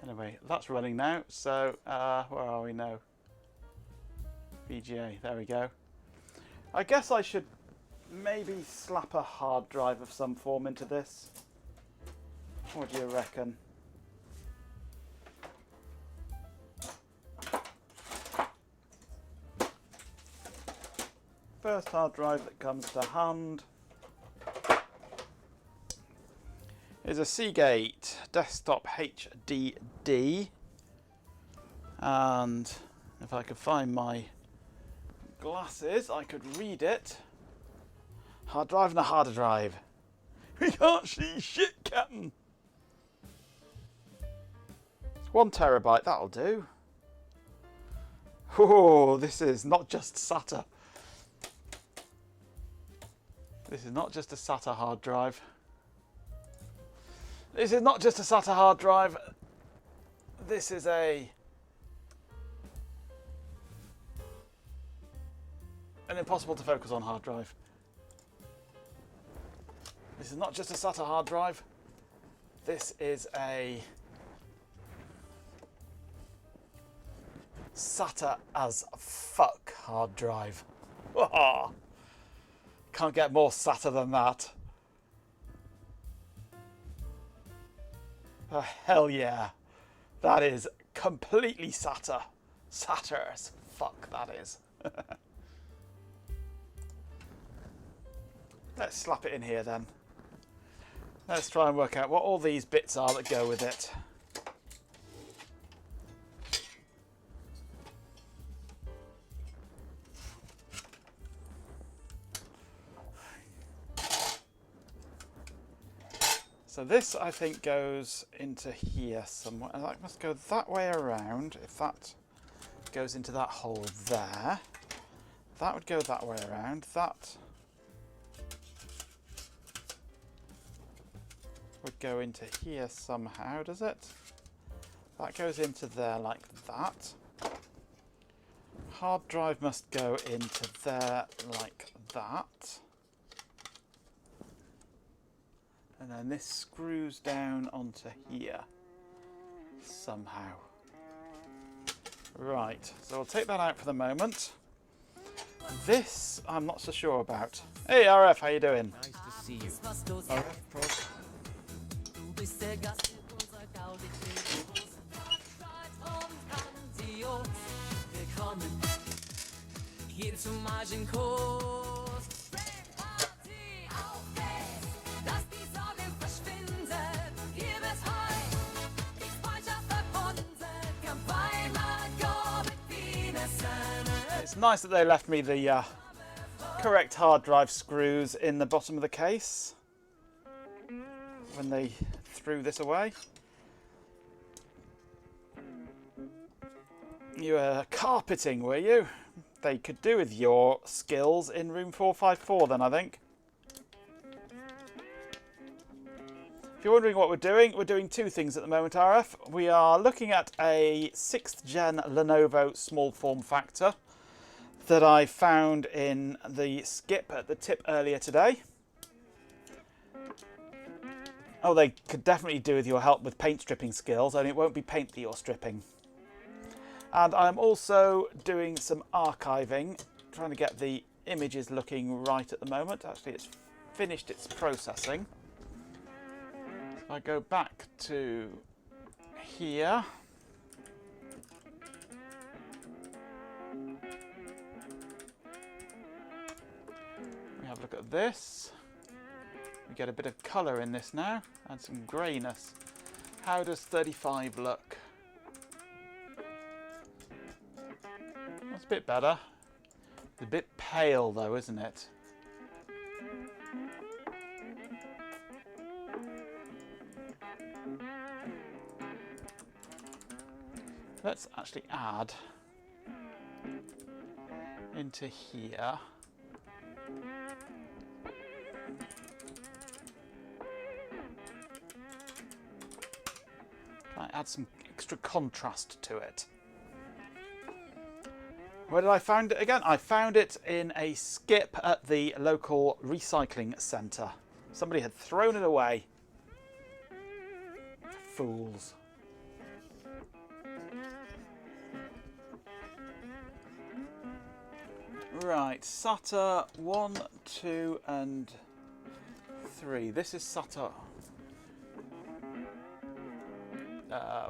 Anyway, that's running now, so where are we now? VGA, there we go. I guess I should maybe slap a hard drive of some form into this. What do you reckon? First hard drive that comes to hand is a Seagate Desktop HDD, and if I could find my glasses I could read it. Hard drive and a harder drive. We can't see shit, Captain. It's 1 terabyte, that'll do. Oh, this is not just SATA. This is not just a SATA hard drive. This is not just a SATA hard drive. This is an impossible to focus on hard drive. This is not just a SATA hard drive. This is a SATA as fuck hard drive. Can't get more SATA than that. Oh, hell yeah. That is completely SATA. SATA as fuck, that is. Let's slap it in here then. Let's try and work out what all these bits are that go with it. So this, I think, goes into here somewhere. And that must go that way around. If that goes into that hole there, that would go that way around. That would go into here somehow, does it? That goes into there like that. Hard drive must go into there like that. And then this screws down onto here somehow. Right, so we'll take that out for the moment. This I'm not so sure about. Hey RF, how you doing? Nice to see you. RF Pro. It's nice that they left me the correct hard drive screws in the bottom of the case when they threw this away. You were carpeting, were you? They could do with your skills in room 454 then, I think. If you're wondering what we're doing two things at the moment, RF. We are looking at a 6th gen Lenovo small form factor that I found in the skip at the tip earlier today. Oh, they could definitely do with your help with paint stripping skills, only it won't be paint that you're stripping. And I'm also doing some archiving, trying to get the images looking right at the moment. Actually, it's finished its processing. If I go back to here, we have a look at this. We get a bit of colour in this now and some greyness. How does 35 look? That's a bit better. It's a bit pale though, isn't it? Let's actually add into here. I add some extra contrast to it. Where did I find it again? I found it in a skip at the local recycling centre. Somebody had thrown it away. Fools. Right, SATA 1, 2 and 3. This is SATA.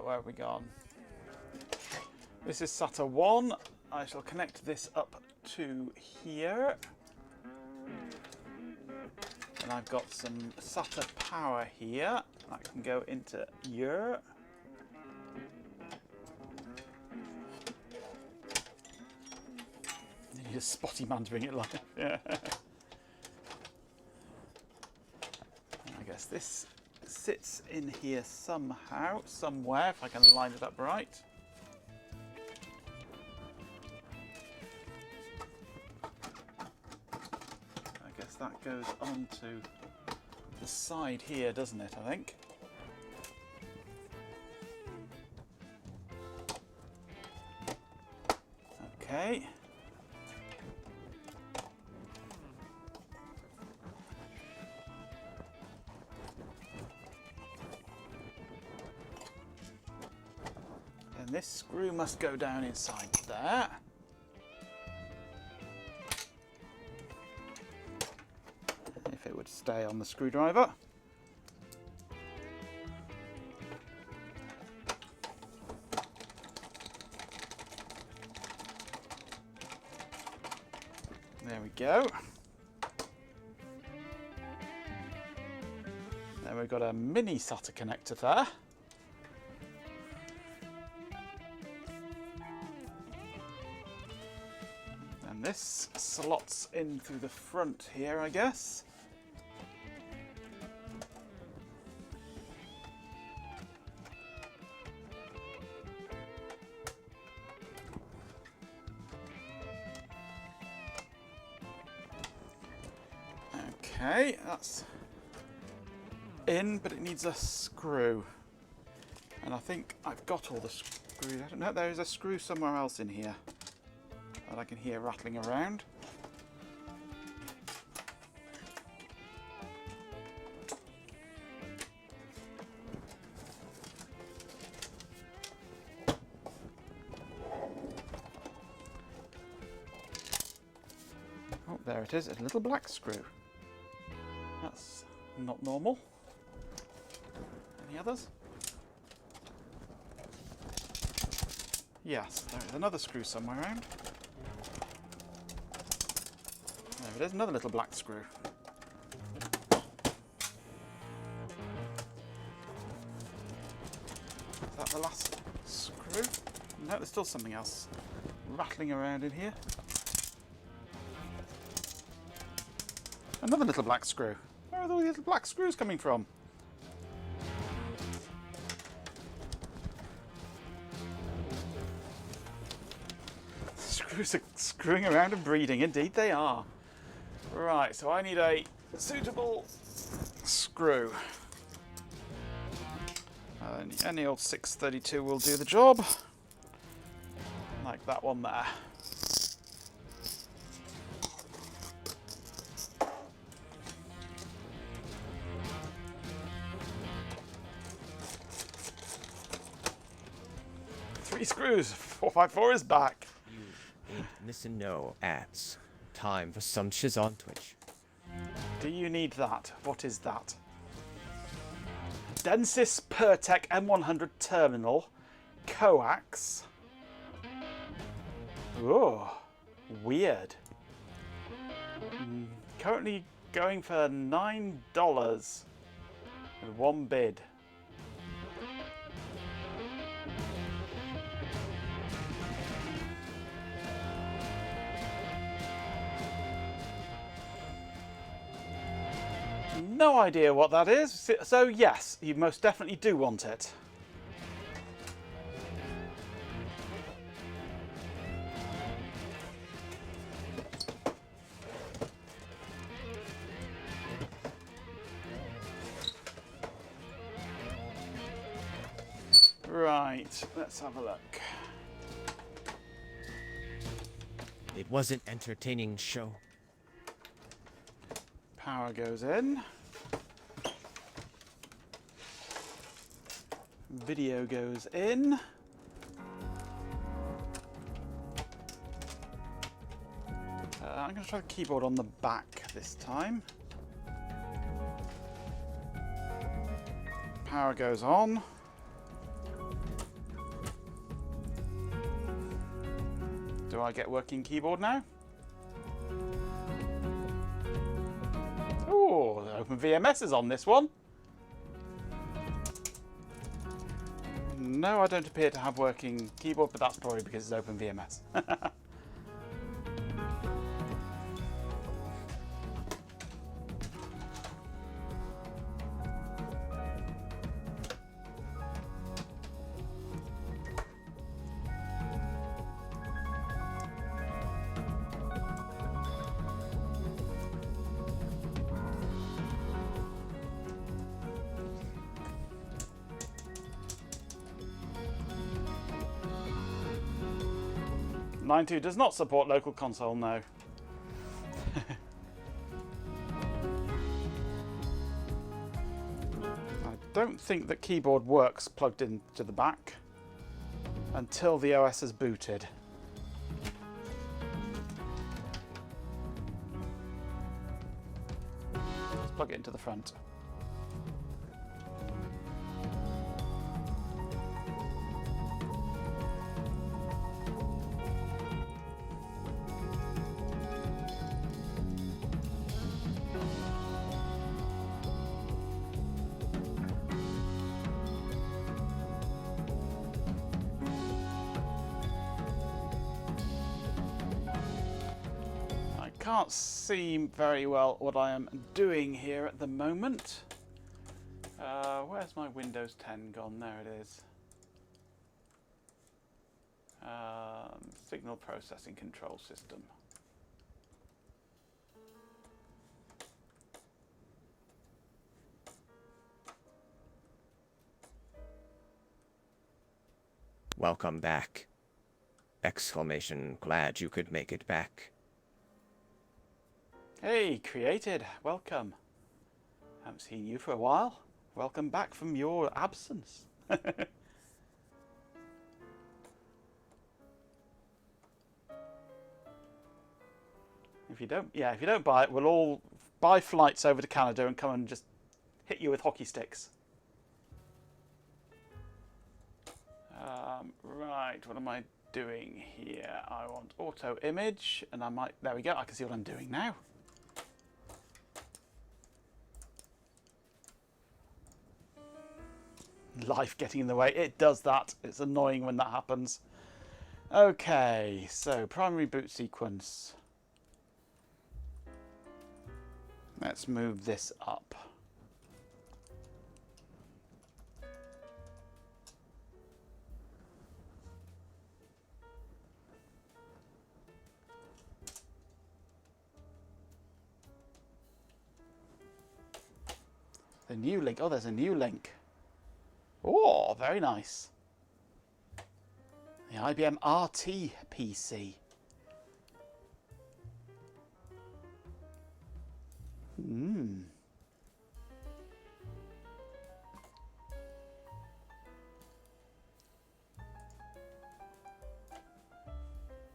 Where have we gone? This is SATA 1. I shall connect this up to here. And I've got some SATA power here. That can go into here. You need a spotty man to bring it live. Yeah. I guess this sits in here somehow, somewhere, if I can line it up right. I guess that goes onto the side here, doesn't it, I think? Okay. And this screw must go down inside there. If it would stay on the screwdriver. There we go. Then we've got a mini SATA connector there. And this slots in through the front here, I guess. Okay, that's in, but it needs a screw. And I think I've got all the screws. I don't know, there is a screw somewhere else in here that I can hear rattling around. Oh, there it is, a little black screw. That's not normal. Any others? Yes, there is another screw somewhere around. There it is, another little black screw. Is that the last screw? No, there's still something else rattling around in here. Another little black screw. Where are all these little black screws coming from? Screws are screwing around and breeding. Indeed they are. Right, so I need a suitable screw. Any old 632 will do the job. Like that one there. Three screws. 454 is back. You ain't missing no ads. Time for some shiz on Twitch. Do you need that? What is that? Densys Pertec M100 terminal. Coax. Oh, weird. Currently going for $9 with one bid. No idea what that is, so yes, you most definitely do want it. Right, let's have a look. It was an entertaining show. Power goes in. Video goes in. I'm going to try the keyboard on the back this time. Power goes on. Do I get working keyboard now? Oh, OpenVMS is on this one. No, I don't appear to have working keyboard, but that's probably because it's OpenVMS. 9.2 does not support local console, no. I don't think that keyboard works plugged into the back until the OS is booted. Let's plug it into the front. Can't see very well what I am doing here at the moment. Where's my Windows 10 gone? There it is. Signal processing control system. Welcome back. Exclamation, glad you could make it back. Hey, Created, welcome. Haven't seen you for a while. Welcome back from your absence. If you don't buy it, we'll all buy flights over to Canada and come and just hit you with hockey sticks. Right, what am I doing here? I want auto image, and I might, there we go, I can see what I'm doing now. Life getting in the way, it does that. It's annoying when that happens. Okay, so primary boot sequence. Let's move this up. The new link. Oh, there's a new link. Oh, very nice. The IBM RT PC.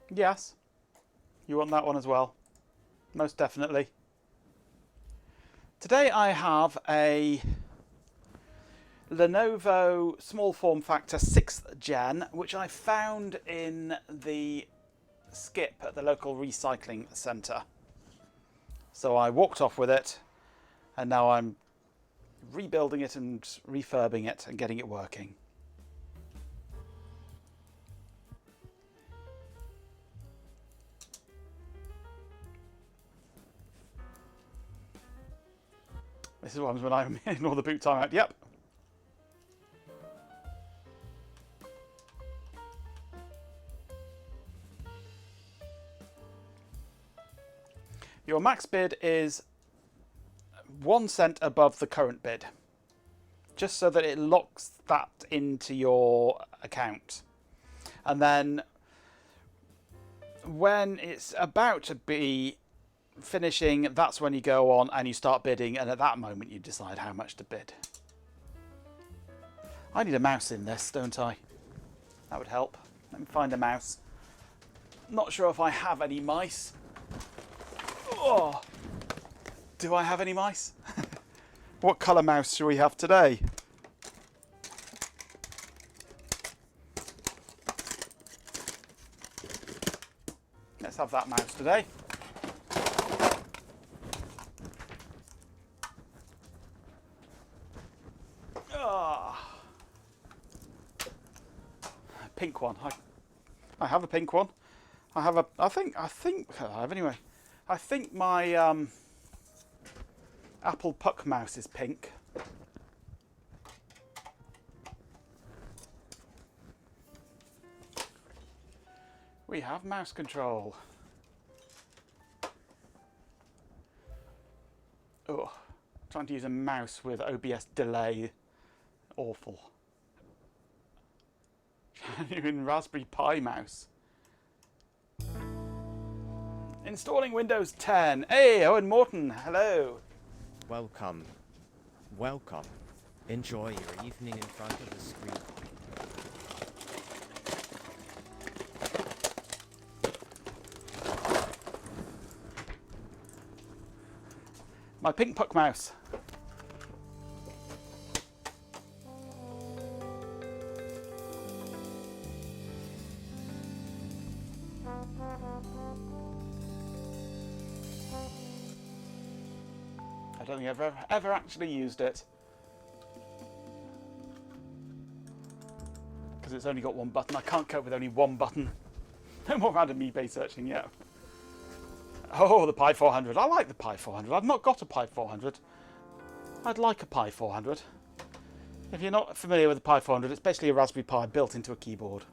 Yes. You want that one as well? Most definitely. Today I have a Lenovo small form factor 6th gen, which I found in the skip at the local recycling centre. So I walked off with it, and now I'm rebuilding it and refurbing it and getting it working. This is what happens when I ignore the boot timeout. Yep. Your max bid is 1 cent above the current bid, just so that it locks that into your account. And then when it's about to be finishing, that's when you go on and you start bidding, and at that moment you decide how much to bid. I need a mouse in this, don't I? That would help. Let me find a mouse. Not sure if I have any mice. Oh, do I have any mice? What colour mouse should we have today? Let's have that mouse today. Pink one. I have a pink one. I have a. I think I have anyway. I think my Apple Puck mouse is pink. We have mouse control. Oh, trying to use a mouse with OBS delay. Awful. Even Raspberry Pi mouse. Installing Windows 10. Hey, Owen Morton, hello. Welcome. Welcome. Enjoy your evening in front of the screen. My pink puck mouse. I don't think I've ever actually used it, because it's only got one button. I can't cope with only one button. No more random eBay searching yet. Oh, the Pi 400. I like the Pi 400. I've not got a Pi 400. I'd like a Pi 400. If you're not familiar with the Pi 400, it's basically a Raspberry Pi built into a keyboard.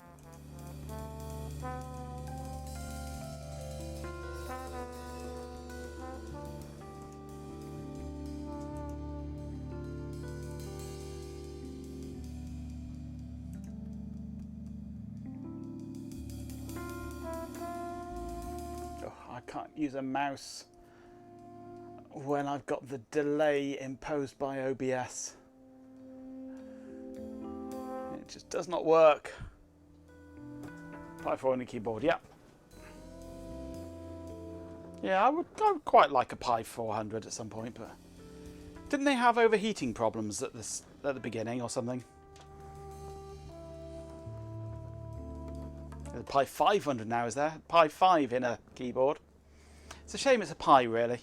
Can't use a mouse when I've got the delay imposed by OBS. It just does not work. Pi 4 on the keyboard, yeah. Yeah, I would quite like a Pi 400 at some point, but didn't they have overheating problems at the beginning or something? The Pi 500 now is there. Pi 5 in a keyboard. It's a shame it's a Pi, really.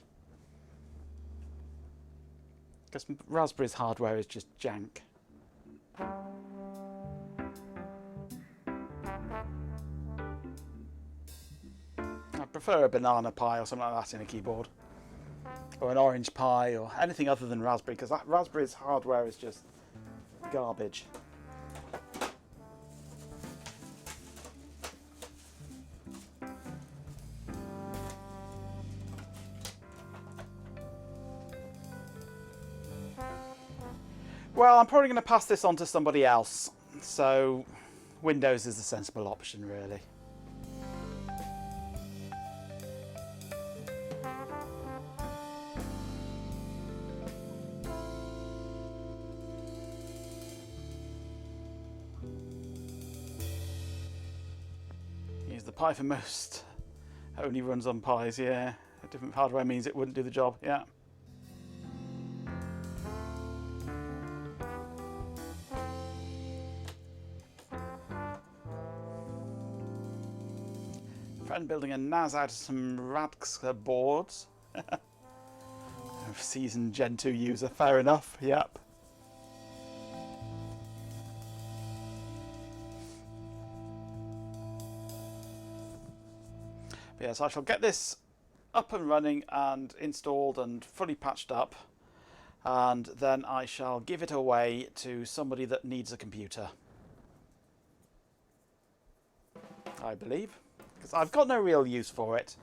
Because Raspberry's hardware is just jank. I prefer a Banana Pi or something like that in a keyboard. Or an Orange Pi or anything other than Raspberry, because that Raspberry's hardware is just garbage. Well, I'm probably going to pass this on to somebody else, so Windows is the sensible option, really. Use the Pi for most. Only runs on Pis, yeah. A different hardware means it wouldn't do the job, yeah. Friend building a NAS out of some Radxa boards. Seasoned Gen 2 user, fair enough, yep. But yes, I shall get this up and running and installed and fully patched up, and then I shall give it away to somebody that needs a computer, I believe. Because I've got no real use for it,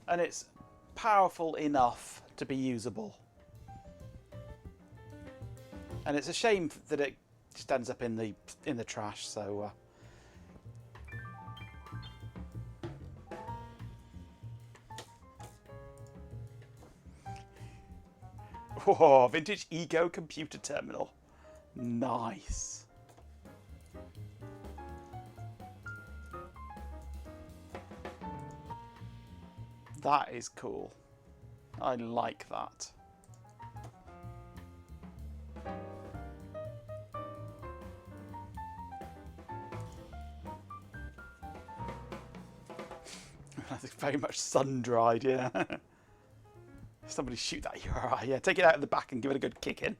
and it's powerful enough to be usable. And it's a shame that it just ends up in the trash. So. Whoa, vintage Ego computer terminal. Nice. That is cool. I like that. That's very much sun-dried, yeah. Somebody shoot that URI. Yeah, take it out of the back and give it a good kick in.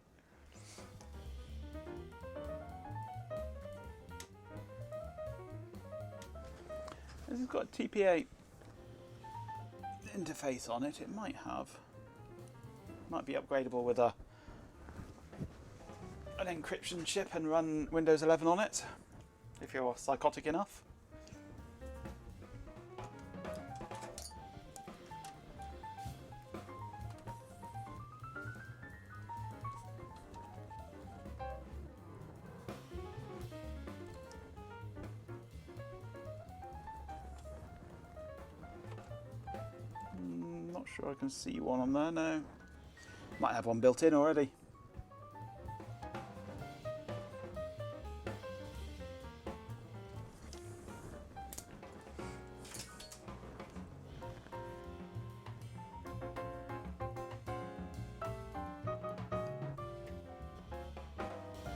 This has got a TPA interface on it. It might be upgradable with an encryption chip and run Windows 11 on it if you're psychotic enough. Not sure I can see one on there, no. Might have one built in already.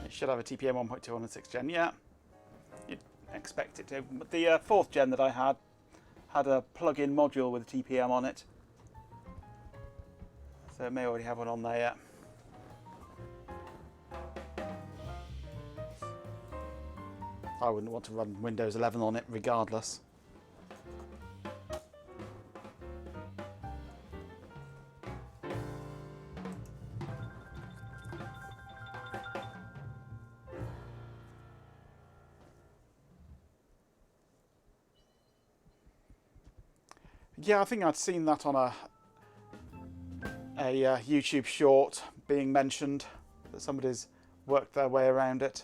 It should have a TPM 1.2 on the 6th gen, yeah. You'd expect it to. But the 4th gen that I had a plug-in module with a TPM on it. So it may already have one on there, yeah. I wouldn't want to run Windows 11 on it regardless. Yeah, I think I'd seen that on a YouTube short being mentioned, that somebody's worked their way around it.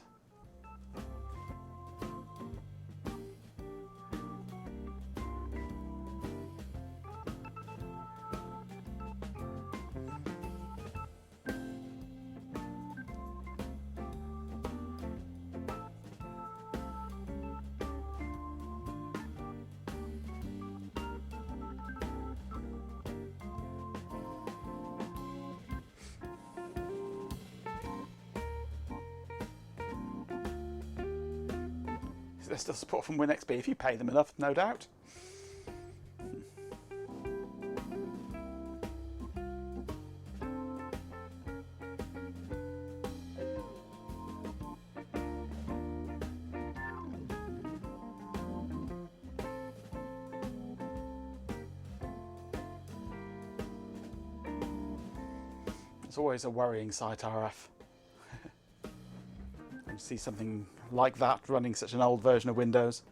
there's still support from WinXP if you pay them enough, no doubt. It's always a worrying sight, RF. You see something like that running such an old version of Windows.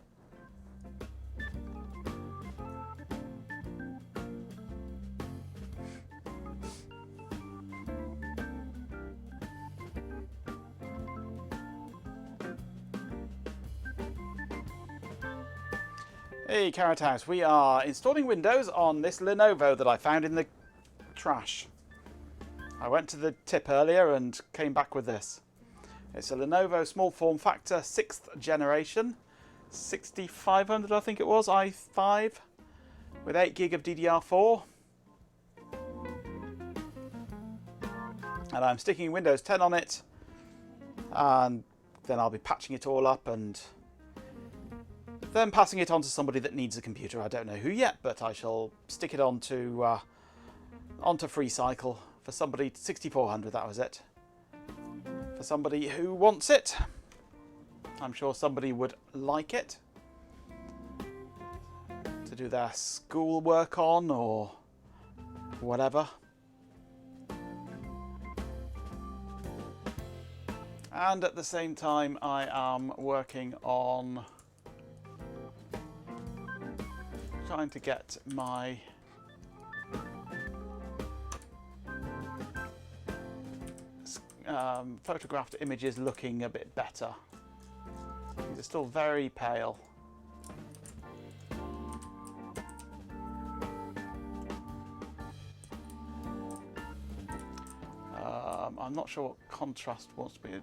Hey Carrot House, we are installing Windows on this Lenovo that I found in the trash. I went to the tip earlier and came back with this. It's a Lenovo small form factor 6th generation, 6500 I think it was, i5, with 8 gig of DDR4. And I'm sticking Windows 10 on it, and then I'll be patching it all up and then passing it on to somebody that needs a computer. I don't know who yet, but I shall stick it onto FreeCycle for somebody. 6400, that was it. For somebody who wants it. I'm sure somebody would like it to do their school work on or whatever. And at the same time I am working on trying to get my photographed images looking a bit better. They're still very pale. I'm not sure what contrast wants to be.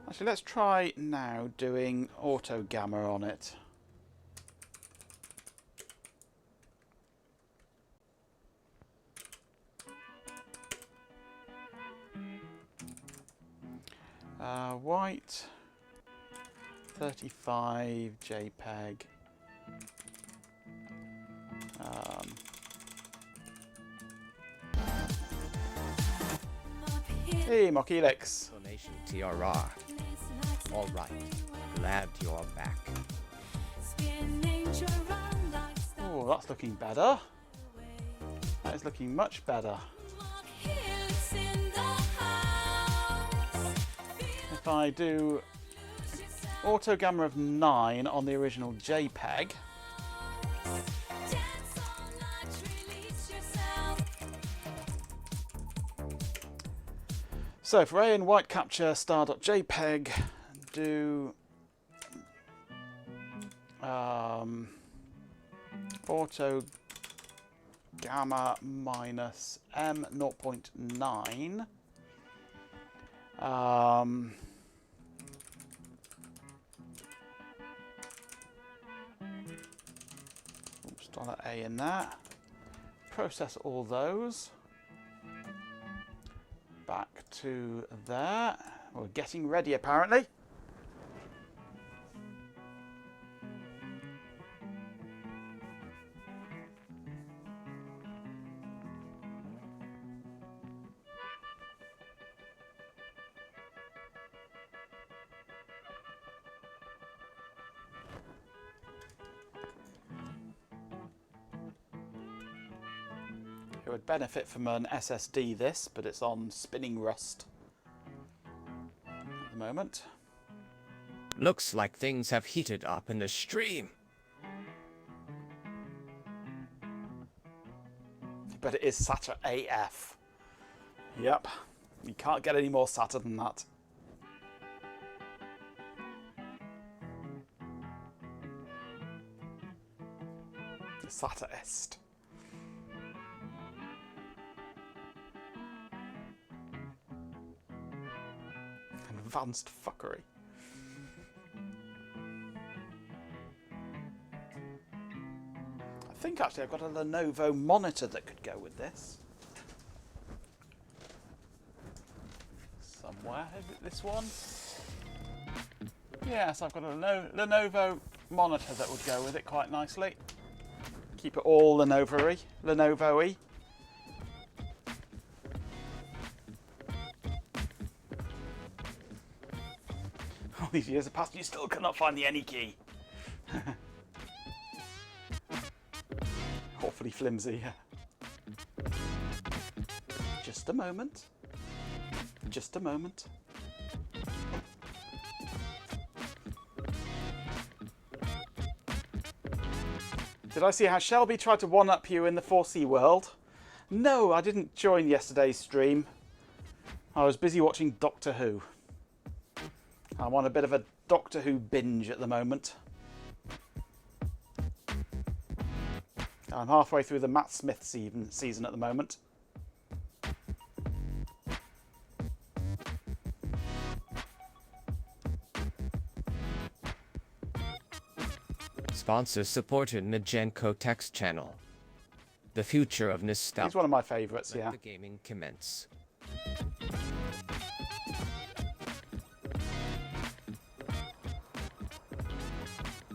Actually, let's try now doing auto gamma on it. White 35 JPEG. Hey, Mockhelix. TRR. All right. Glad you're back. Oh, that's looking better. That is looking much better. If I do auto gamma of 9 on the original JPEG, so for A in white capture star.jpg, do auto gamma minus M 0.9. Start A in that. Process all those. Back to there. We're getting ready apparently. It would benefit from an SSD this, but it's on spinning rust at the moment. Looks like things have heated up in the stream. But it is SATA AF. Yep, you can't get any more SATA than that. The SATA est. Advanced fuckery. I think actually I've got a Lenovo monitor that could go with this. Where is it, this one? Yes, I've got a Lenovo monitor that would go with it quite nicely. Keep it all Lenovo-y. All these years have passed and you still cannot find the any key. Awfully flimsy. Just a moment. Just a moment. Did I see how Shelby tried to one-up you in the 4C world? No, I didn't join yesterday's stream. I was busy watching Doctor Who. I'm on a bit of a Doctor Who binge at the moment. I'm halfway through the Matt Smith season at the moment. Sponsor supported Majenko text channel. The future of nostalgia. He's one of my favourites, Let yeah. the gaming commence.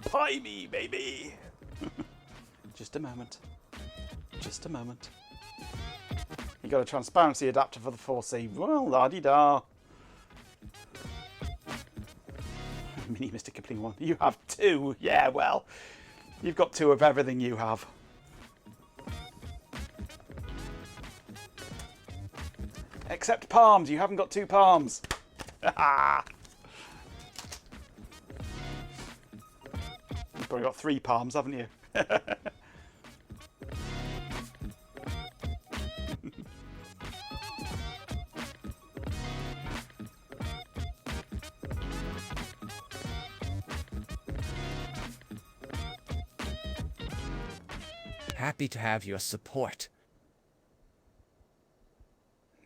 Pie me, baby! Just a moment. Just a moment. You got a transparency adapter for the 4C. Well, la-di-da. Mini Mr. Kipling one. You have two. Yeah, well, you've got two of everything you have. Except palms. You haven't got two palms. You've probably got three palms, haven't you? Happy to have your support.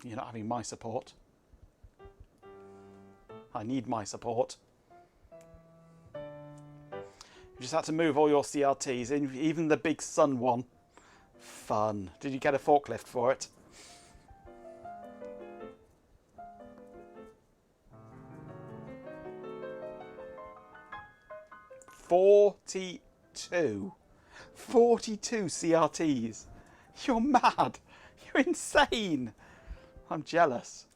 You're not having my support. I need my support. You just had to move all your CRTs, even the big sun one. Fun. Did you get a forklift for it? $42 CRTs. You're mad. You're insane. I'm jealous.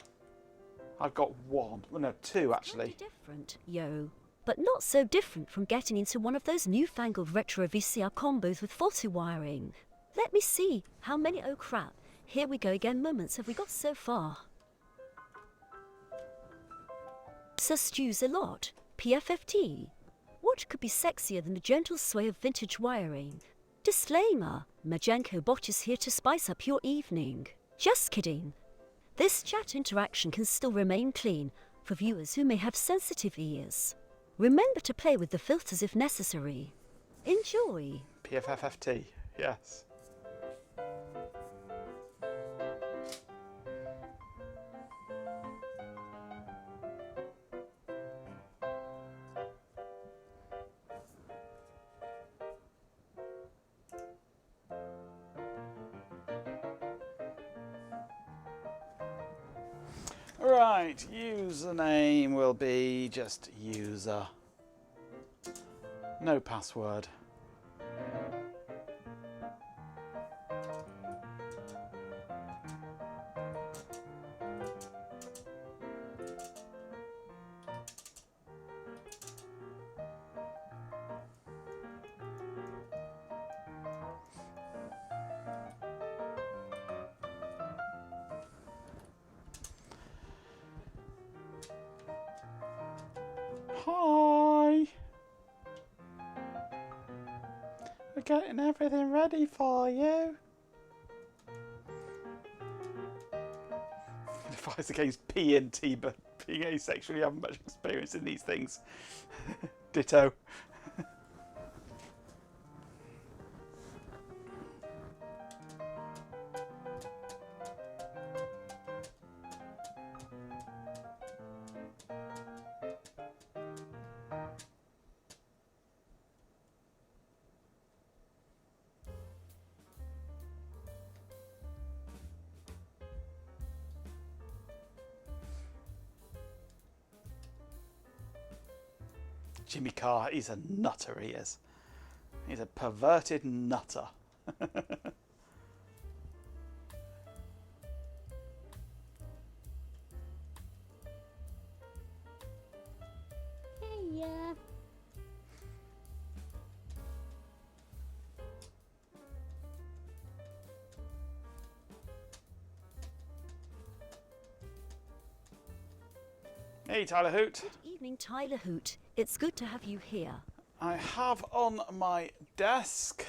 I've got one. Well, no, two actually. Different, yo. But not so different from getting into one of those newfangled retro VCR combos with faulty wiring. Let me see. How many oh crap. Here we go again moments have we got so far? Stews a lot. PFFT. What could be sexier than the gentle sway of vintage wiring? Disclaimer. Majenko Bot is here to spice up your evening. Just kidding. This chat interaction can still remain clean for viewers who may have sensitive ears. Remember to play with the filters if necessary. Enjoy. PFFT, yes. Right, username will be just user. No password. Hi! We're getting everything ready for you. It fights against P and T, but being asexual, you haven't much experience in these things. Ditto. Jimmy Carr, he's a nutter, he is. He's a perverted nutter. Yeah. Hey, Tyler Hoot. Good evening, Tyler Hoot. It's good to have you here. I have on my desk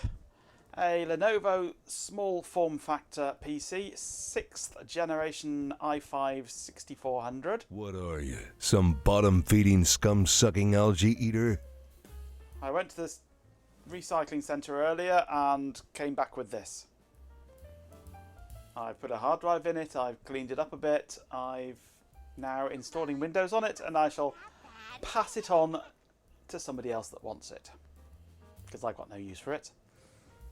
a Lenovo small form factor PC, 6th generation i5 6400. What are you? Some bottom-feeding, scum-sucking algae eater? I went to this recycling centre earlier and came back with this. I've put a hard drive in it, I've cleaned it up a bit, I've now installing Windows on it, and I shall pass it on to somebody else that wants it, because I've got no use for it.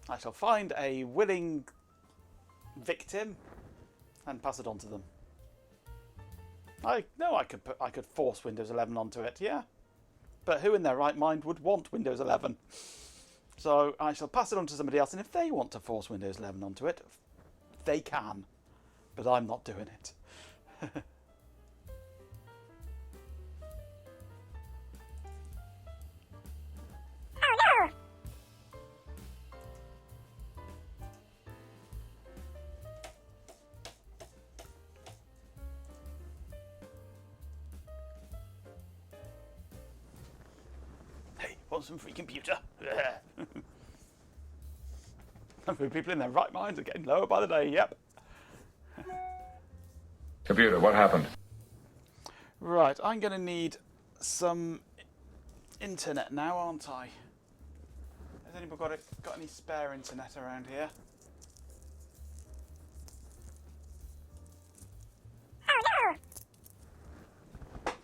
I shall find a willing victim and pass it on to them. I know I could force Windows 11 onto it, yeah, but who in their right mind would want Windows 11? So I shall pass it on to somebody else, and if they want to force Windows 11 onto it, they can, but I'm not doing it. Hey, want some free computer? Number of people in their right minds are getting lower by the day, yep. Computer, what happened? Right, I'm going to need some internet now, aren't I? Has anybody got any spare internet around here?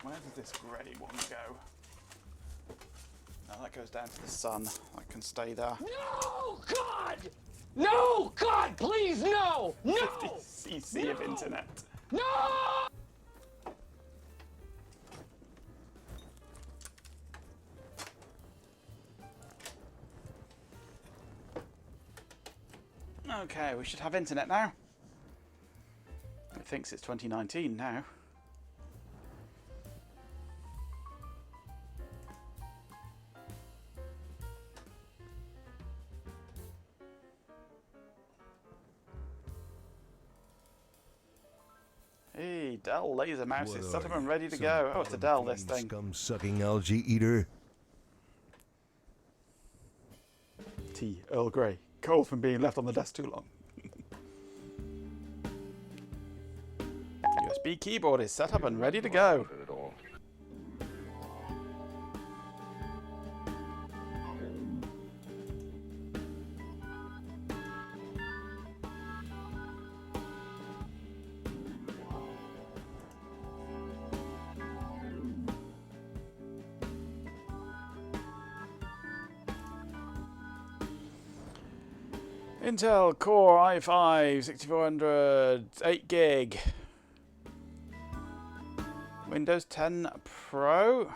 Where does this grey one go? No, that goes down to the sun. That can stay there. No, God! No, God, please, no! No! 50 cc of internet. No! Okay, we should have internet now. It thinks it's 2019 now. Hey, Dell laser mouse is set up and ready to go. Oh, it's a Dell, this thing. Scum-sucking algae eater? Tea, Earl Grey. Cold from being left on the desk too long. USB keyboard is set up and ready to go. Intel Core i5 6400 8 gig. Windows 10 Pro.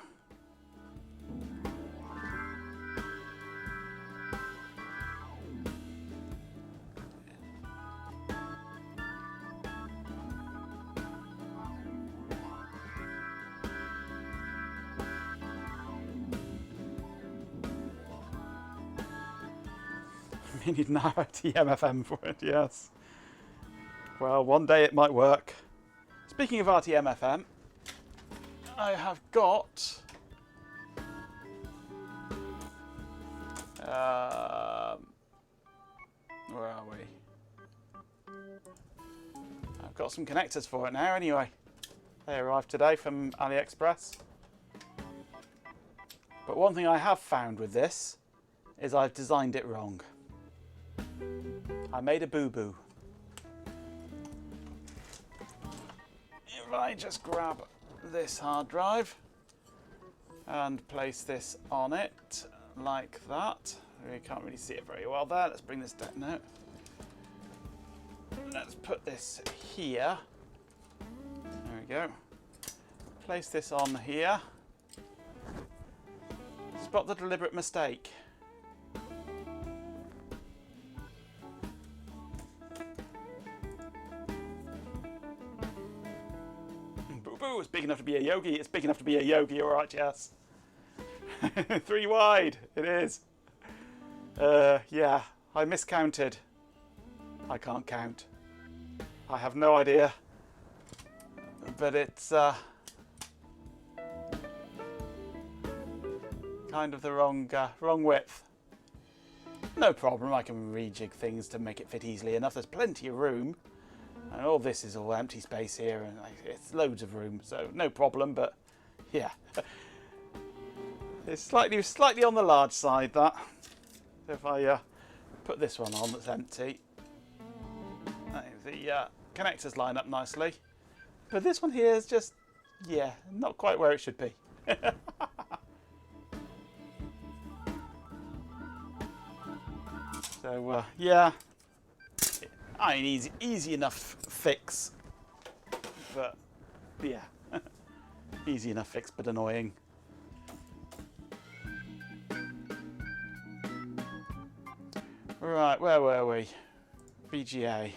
We need an RTMFM for it, yes. Well, one day it might work. Speaking of RTMFM, I have got where are we? I've got some connectors for it now anyway. They arrived today from AliExpress. But one thing I have found with this is I've designed it wrong. I made a boo-boo. If I just grab this hard drive and place this on it like that. We can't really see it very well there. Let's bring this down now. Let's put this here. There we go. Place this on here. spot the deliberate mistake? Boo boo, it's big enough to be a yogi. It's big enough to be a yogi, alright, yes. 3 wide, it is. Yeah, I miscounted. I can't count. I have no idea. But it's kind of the wrong width. No problem, I can rejig things to make it fit easily enough. There's plenty of room. And all this is all empty space here, and it's loads of room, so no problem, but yeah. It's slightly on the large side, that. So if I put this one on that's empty, the connectors line up nicely. But this one here is just, yeah, not quite where it should be. So, yeah, I mean, easy enough fix, but, yeah, easy enough fix, but annoying. Right, where were we? VGA.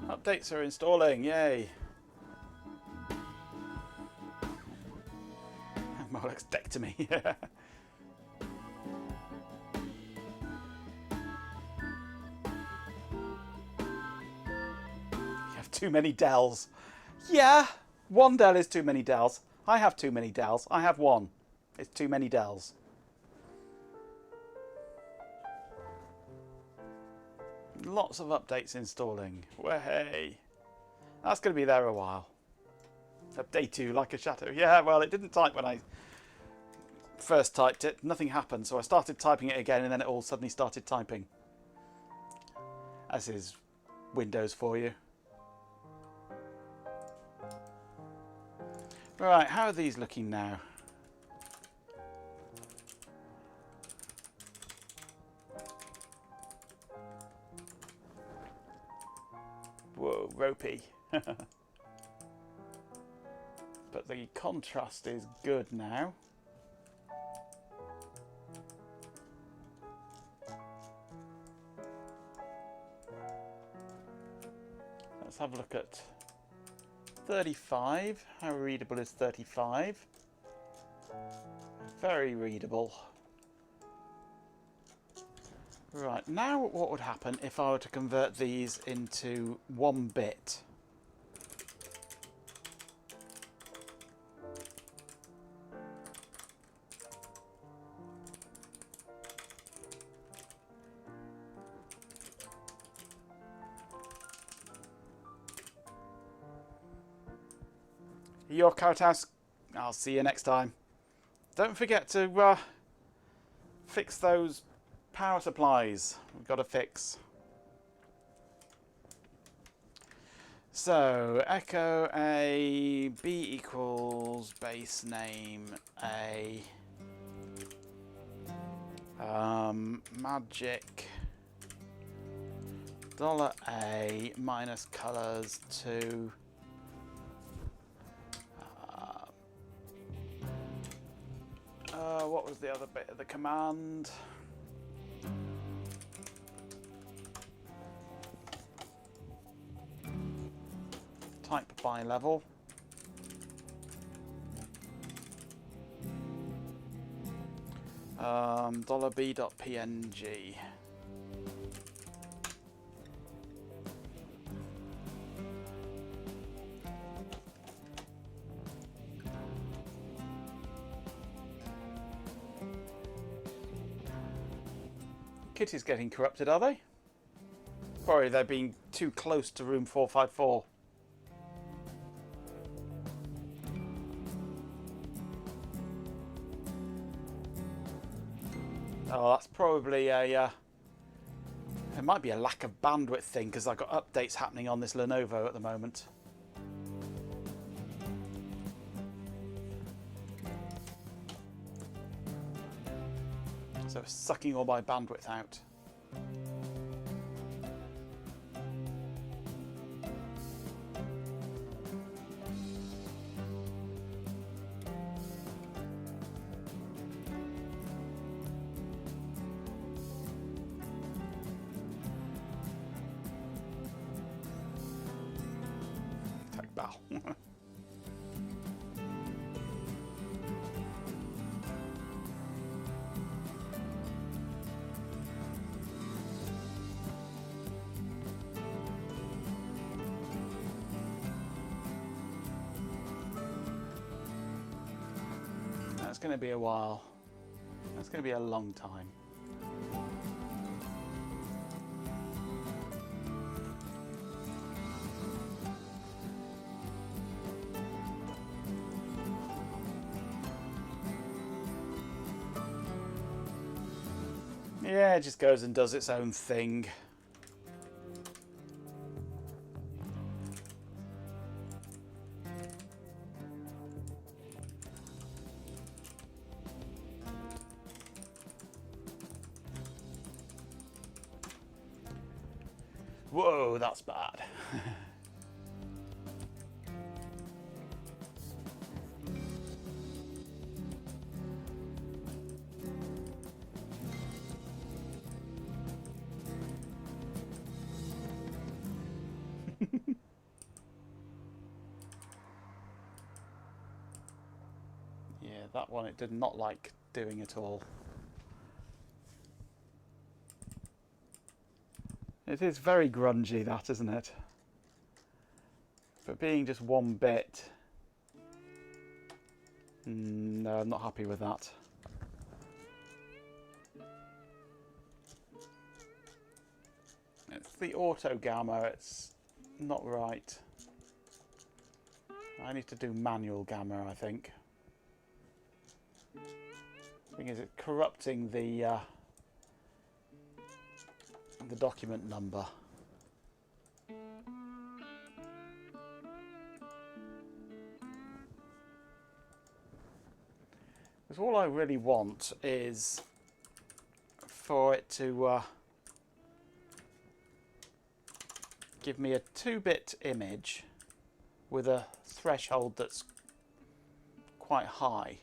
Updates are installing, yay! Molexectomy. You have too many Dells. Yeah, one Dell is too many Dells. I have too many Dells. I have one. It's too many Dells. Lots of updates installing. Way. That's going to be there a while. Update 2 like a shadow. Yeah, well, it didn't type when I first typed it. Nothing happened, so I started typing it again, and then it all suddenly started typing. As is Windows for you. Right, how are these looking now? Whoa, ropey. But the contrast is good now. Let's have a look at 35. How readable is 35? Very readable. Right, now what would happen if I were to convert these into 1 bit? Your Caritas, I'll see you next time. Don't forget to fix those power supplies. We've got to fix. So echo A, B equals base name A, magic $A minus colors 2. What was the other bit of the command? Type by level. $B.png. Kitty's getting corrupted, are they? Sorry, they're being too close to room 454. Oh, that's probably a... it might be a lack of bandwidth thing, because I've got updates happening on this Lenovo at the moment. So it's sucking all my bandwidth out. Attack bow. That's going to be a while. That's going to be a long time. Yeah, it just goes and does its own thing. Whoa, that's bad. Yeah, that one it did not like doing at all. It is very grungy, that, isn't it? But being just one bit... no, I'm not happy with that. It's the auto gamma, it's not right. I need to do manual gamma, I think. The thing is, it's corrupting the document number. Because all I really want is for it to give me a 2-bit image with a threshold that's quite high.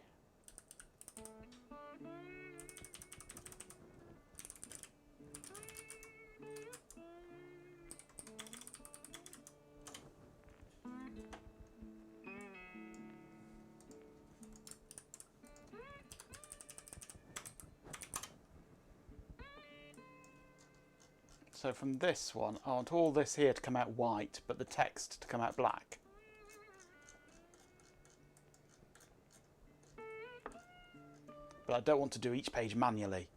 So from this one, I want all this here to come out white, but the text to come out black. But I don't want to do each page manually.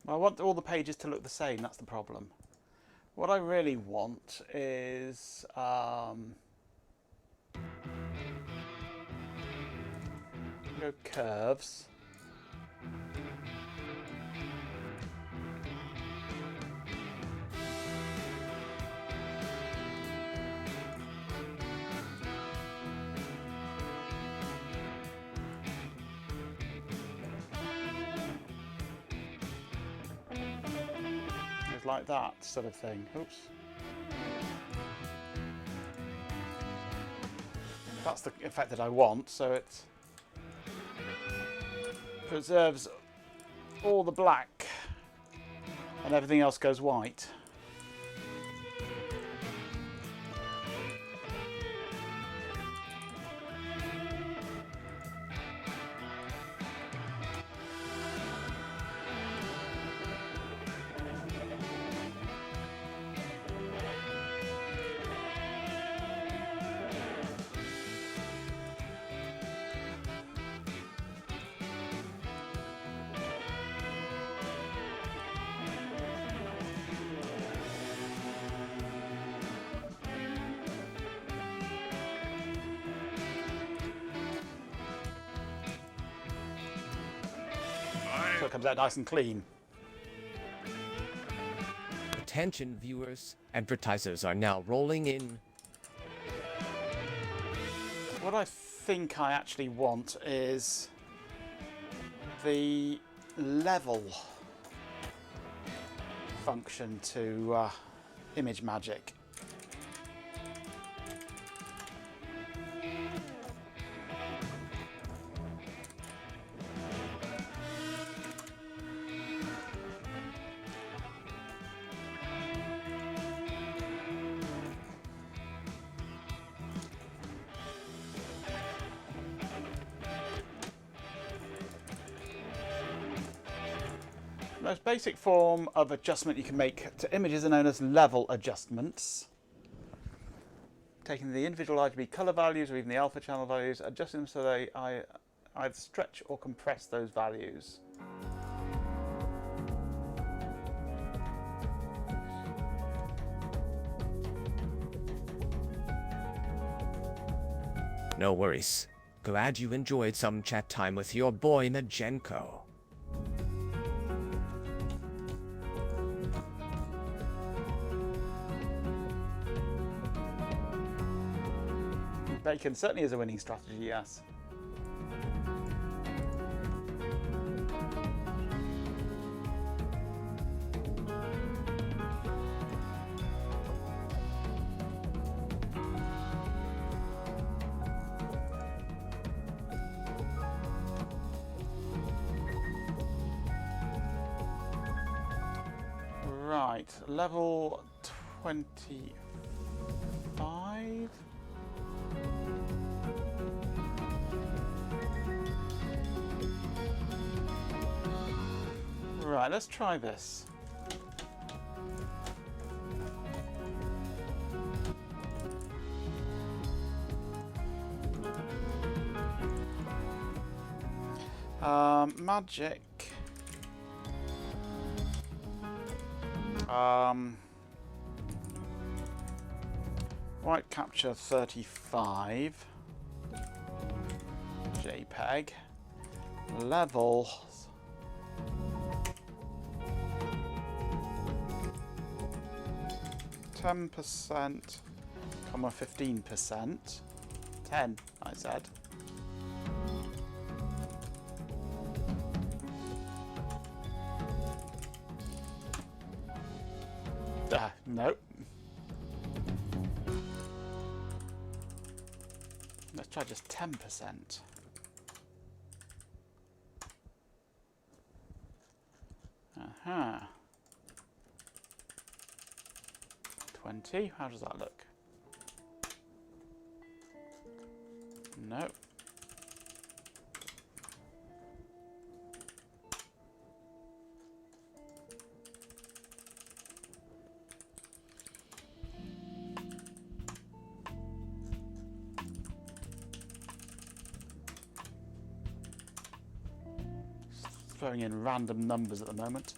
I want all the pages to look the same, that's the problem. What I really want is go curves. Like that sort of thing. Oops. That's the effect that I want, so it preserves all the black and everything else goes white. So it comes out nice and clean. Attention viewers, advertisers are now rolling in. What I think I actually want is the level function to Image Magic. The most basic form of adjustment you can make to images are known as level adjustments. Taking the individual RGB colour values or even the alpha channel values, adjusting them so they either stretch or compress those values. No worries. Glad you enjoyed some chat time with your boy Majenko. Bacon certainly is a winning strategy, yes. Right, level 25. Right, let's try this. Magic. White capture 35. JPEG. Level. 10%, 15%. 10, I said. No. Let's try just 10%. Aha. 20. How does that look? No. Throwing in random numbers at the moment.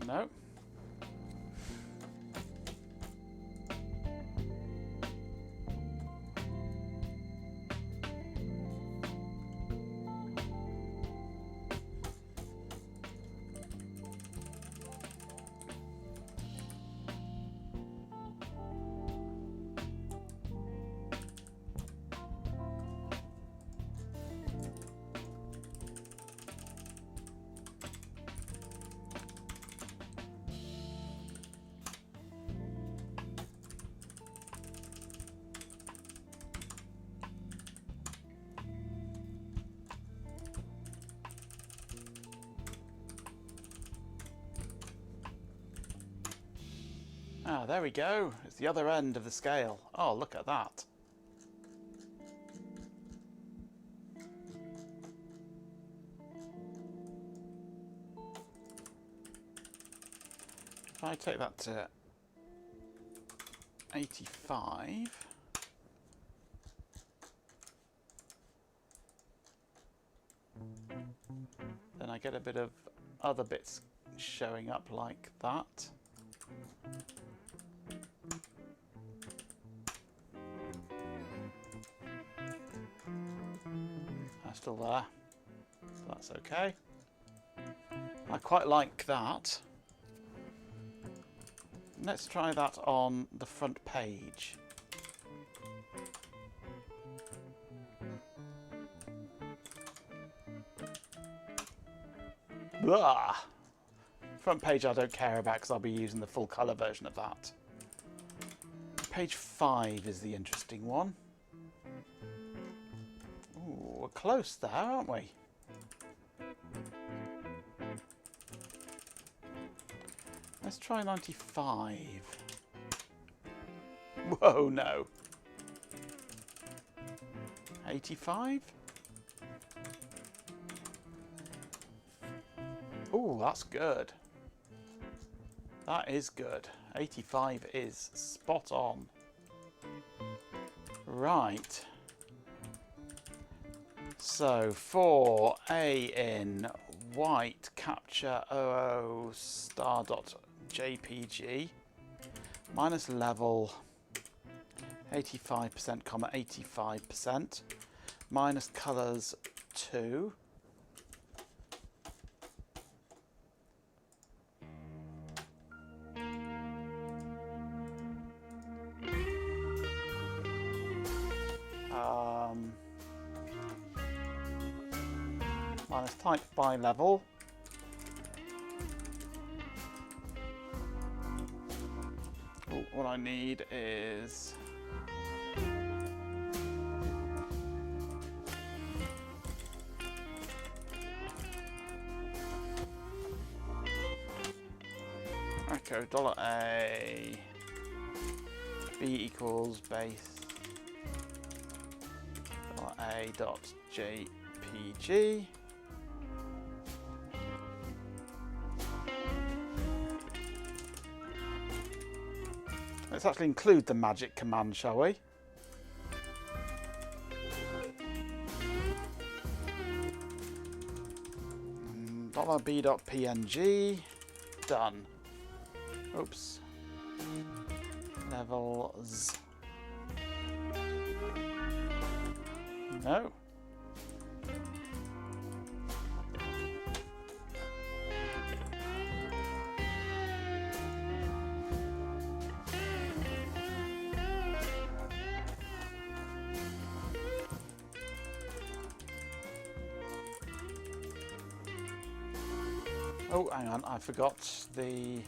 No. Ah, there we go. It's the other end of the scale. Oh, look at that. If I take that to 85, then I get a bit of other bits showing up like that. That's still there, so that's okay. I quite like that. Let's try that on the front page. Blah! Front page I don't care about because I'll be using the full colour version of that. Page 5 is the interesting one. Ooh, we're close there, aren't we? Let's try 95. Whoa, no. 85? Ooh, that's good. That is good. 85 is spot on. Right. So for A in white capture 00 star.jpg minus level 85%, 85% minus colors 2. Minus type by level. Oh, what I need is echo $A B equals base $A dot JPG. Let's actually include the magic command, shall we? $B.png. Done. Oops. Levels. No. Oh, hang on, I forgot the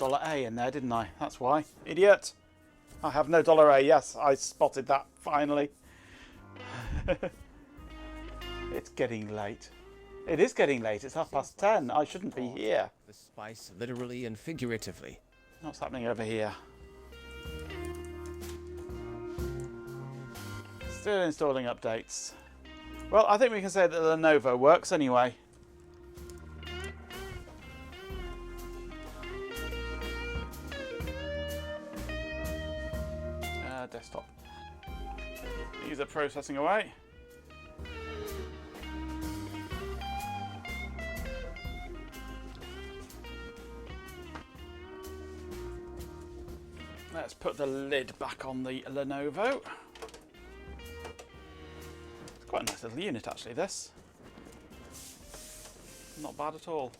$A in there, didn't I? That's why. Idiot! I have no $A. Yes, I spotted that, finally. It's getting late. It is getting late. It's 10:30. I shouldn't be here. The spice literally and figuratively. What's happening over here? Still installing updates. Well, I think we can say that Lenovo works anyway. Desktop. These are processing away. Let's put the lid back on the Lenovo. It's quite a nice little unit actually, this. Not bad at all.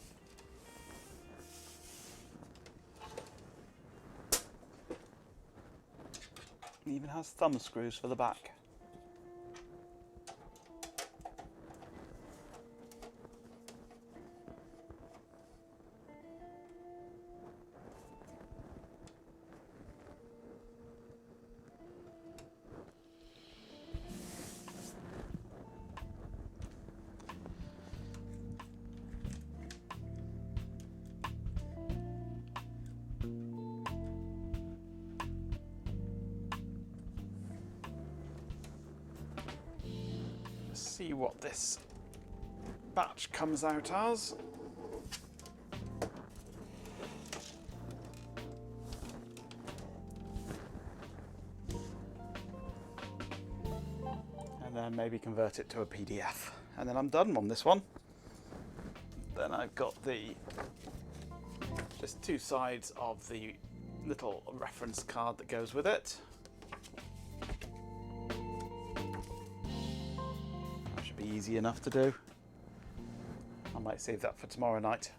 It even has thumb screws for the back. see what this batch comes out as. And then maybe convert it to a PDF. And then I'm done on this one. Then I've got just two sides of the little reference card that goes with it. That should be easy enough to do. I might save that for tomorrow night.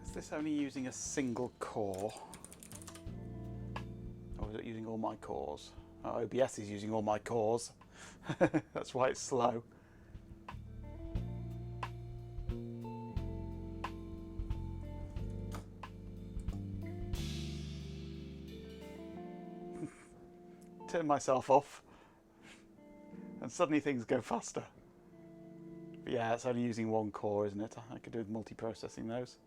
Is this only using a single core? Or is it using all my cores? Oh, OBS is using all my cores. That's why it's slow. Turn myself off and suddenly things go faster. But yeah, it's only using one core, isn't it? I could do with multi-processing those.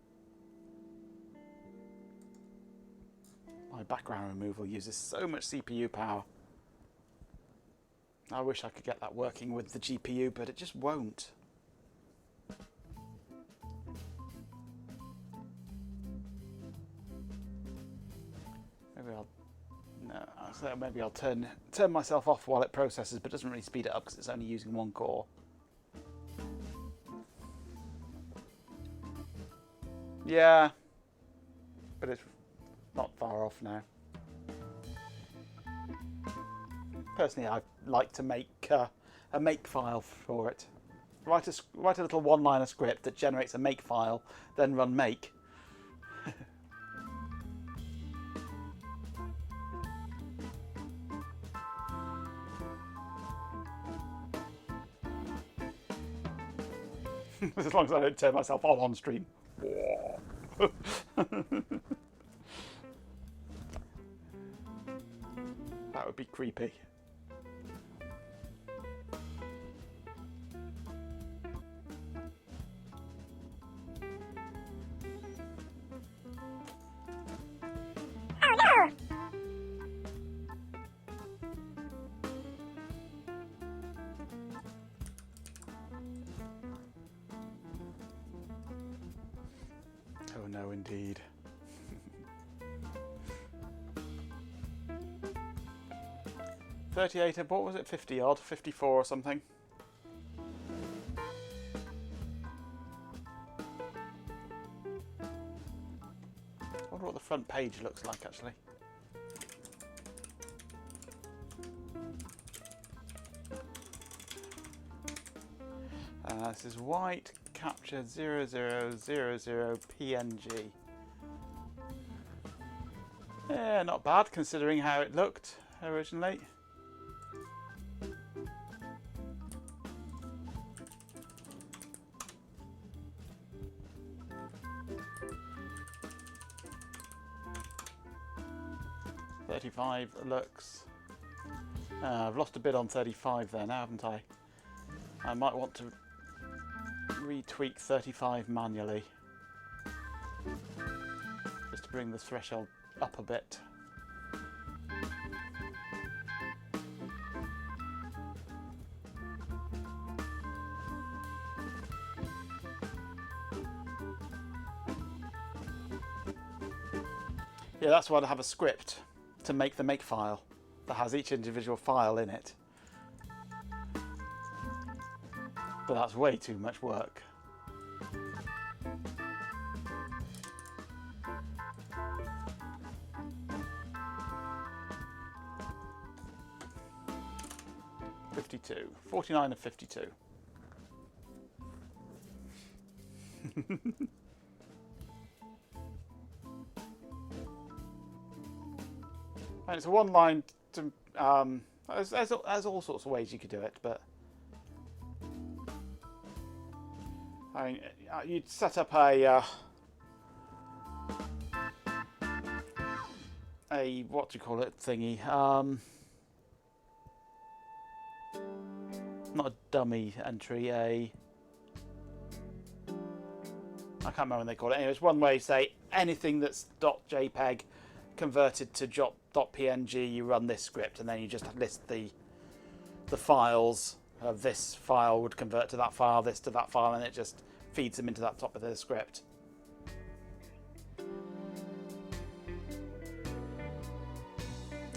My background removal uses so much CPU power. I wish I could get that working with the GPU, but it just won't. Maybe I'll turn myself off while it processes, but it doesn't really speed it up because it's only using one core. Yeah, but it's not far off now. Personally, I'd like to make a make file for it. Write a little one-liner script that generates a make file, then run make. As long as I don't turn myself on stream. That would be creepy. Oh no, indeed. $38, what was it, 50 odd, 54 or something? I wonder what the front page looks like actually. This is white capture 0000 PNG. Yeah, not bad considering how it looked originally. $35 looks. I've lost a bit on 35 there now, haven't I? I might want to retweak 35 manually just to bring the threshold up a bit. Yeah, that's why I have a script to make the make file that has each individual file in it. But that's way too much work. $52, 49 of 52. And it's a one line to there's all sorts of ways you could do it, but I mean, you'd set up a a what do you call it thingy? Not a dummy entry, I can't remember what they call it. Anyway, it's one way to say anything that's .jpeg converted to .png, you run this script, and then you just list the files. This file would convert to that file, this to that file, and it just feeds them into that top of the script.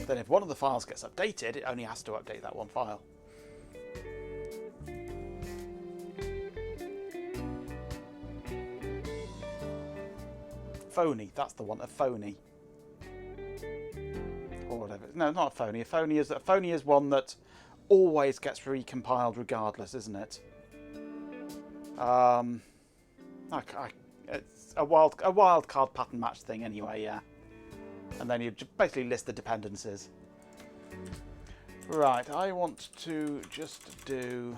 Then if one of the files gets updated, it only has to update that one file. Phony, that's the one, a phony. Or whatever. No, not a phony. A phony is one that always gets recompiled regardless, isn't it? It's a wild card pattern match thing anyway, yeah. And then you basically list the dependencies. Right, I want to just do...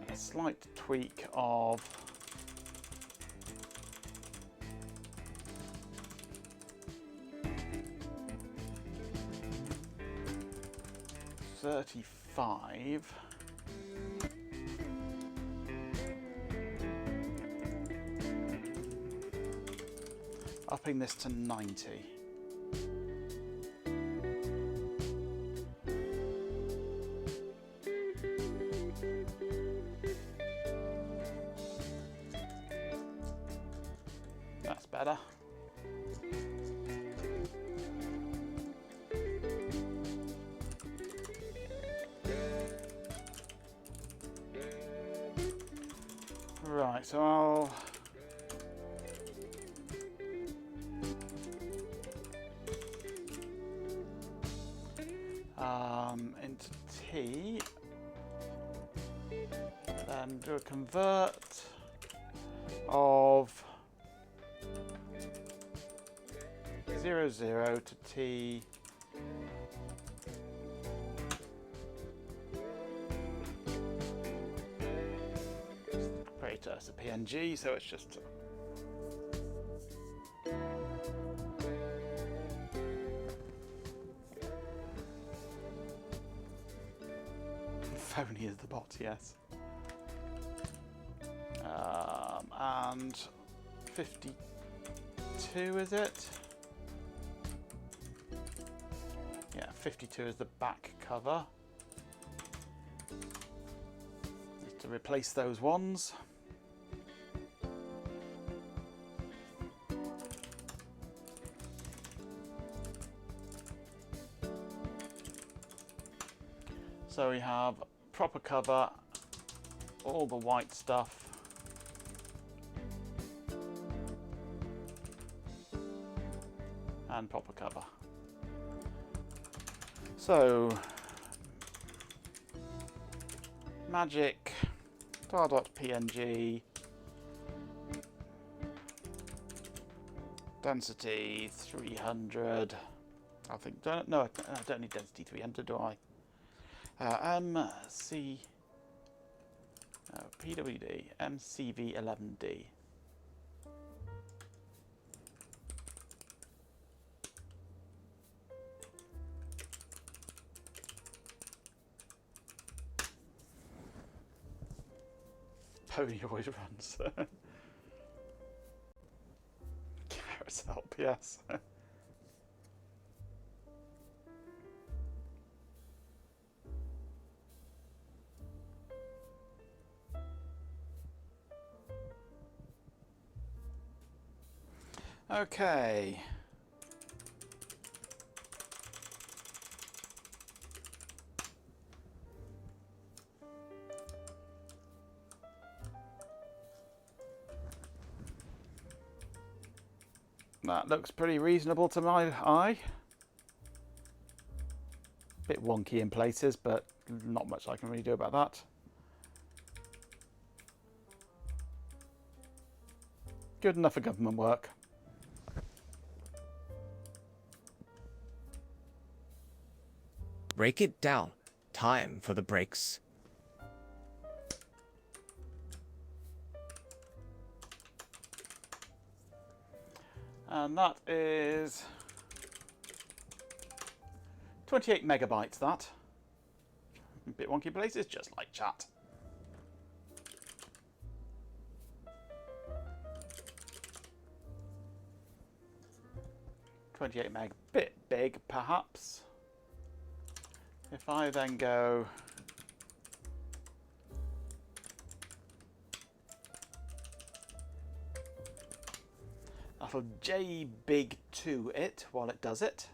a slight tweak of... 35. Upping this to 90. That's better. Right, so I'll into T, then do a convert of 00 to T create as a PNG, so it's just phony is the bot, yes. And 52 is it? Yeah, 52 is the back cover. Need to replace those ones. So we have proper cover, all the white stuff. And proper cover. So magic star.png density 300. I think I don't need density 300, do I? PWD MCV11D. Pony always runs. Carrots help, yes. Okay. That looks pretty reasonable to my eye. Bit wonky in places, but not much I can really do about that. Good enough for government work. Break it down. Time for the breaks. And that is 28 megabytes, that. A bit wonky places, just like chat. .28 meg, bit big perhaps. If I then go that'll JBig to it while it does it.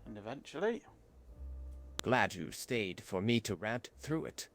And eventually, Glad you stayed for me to rant through it.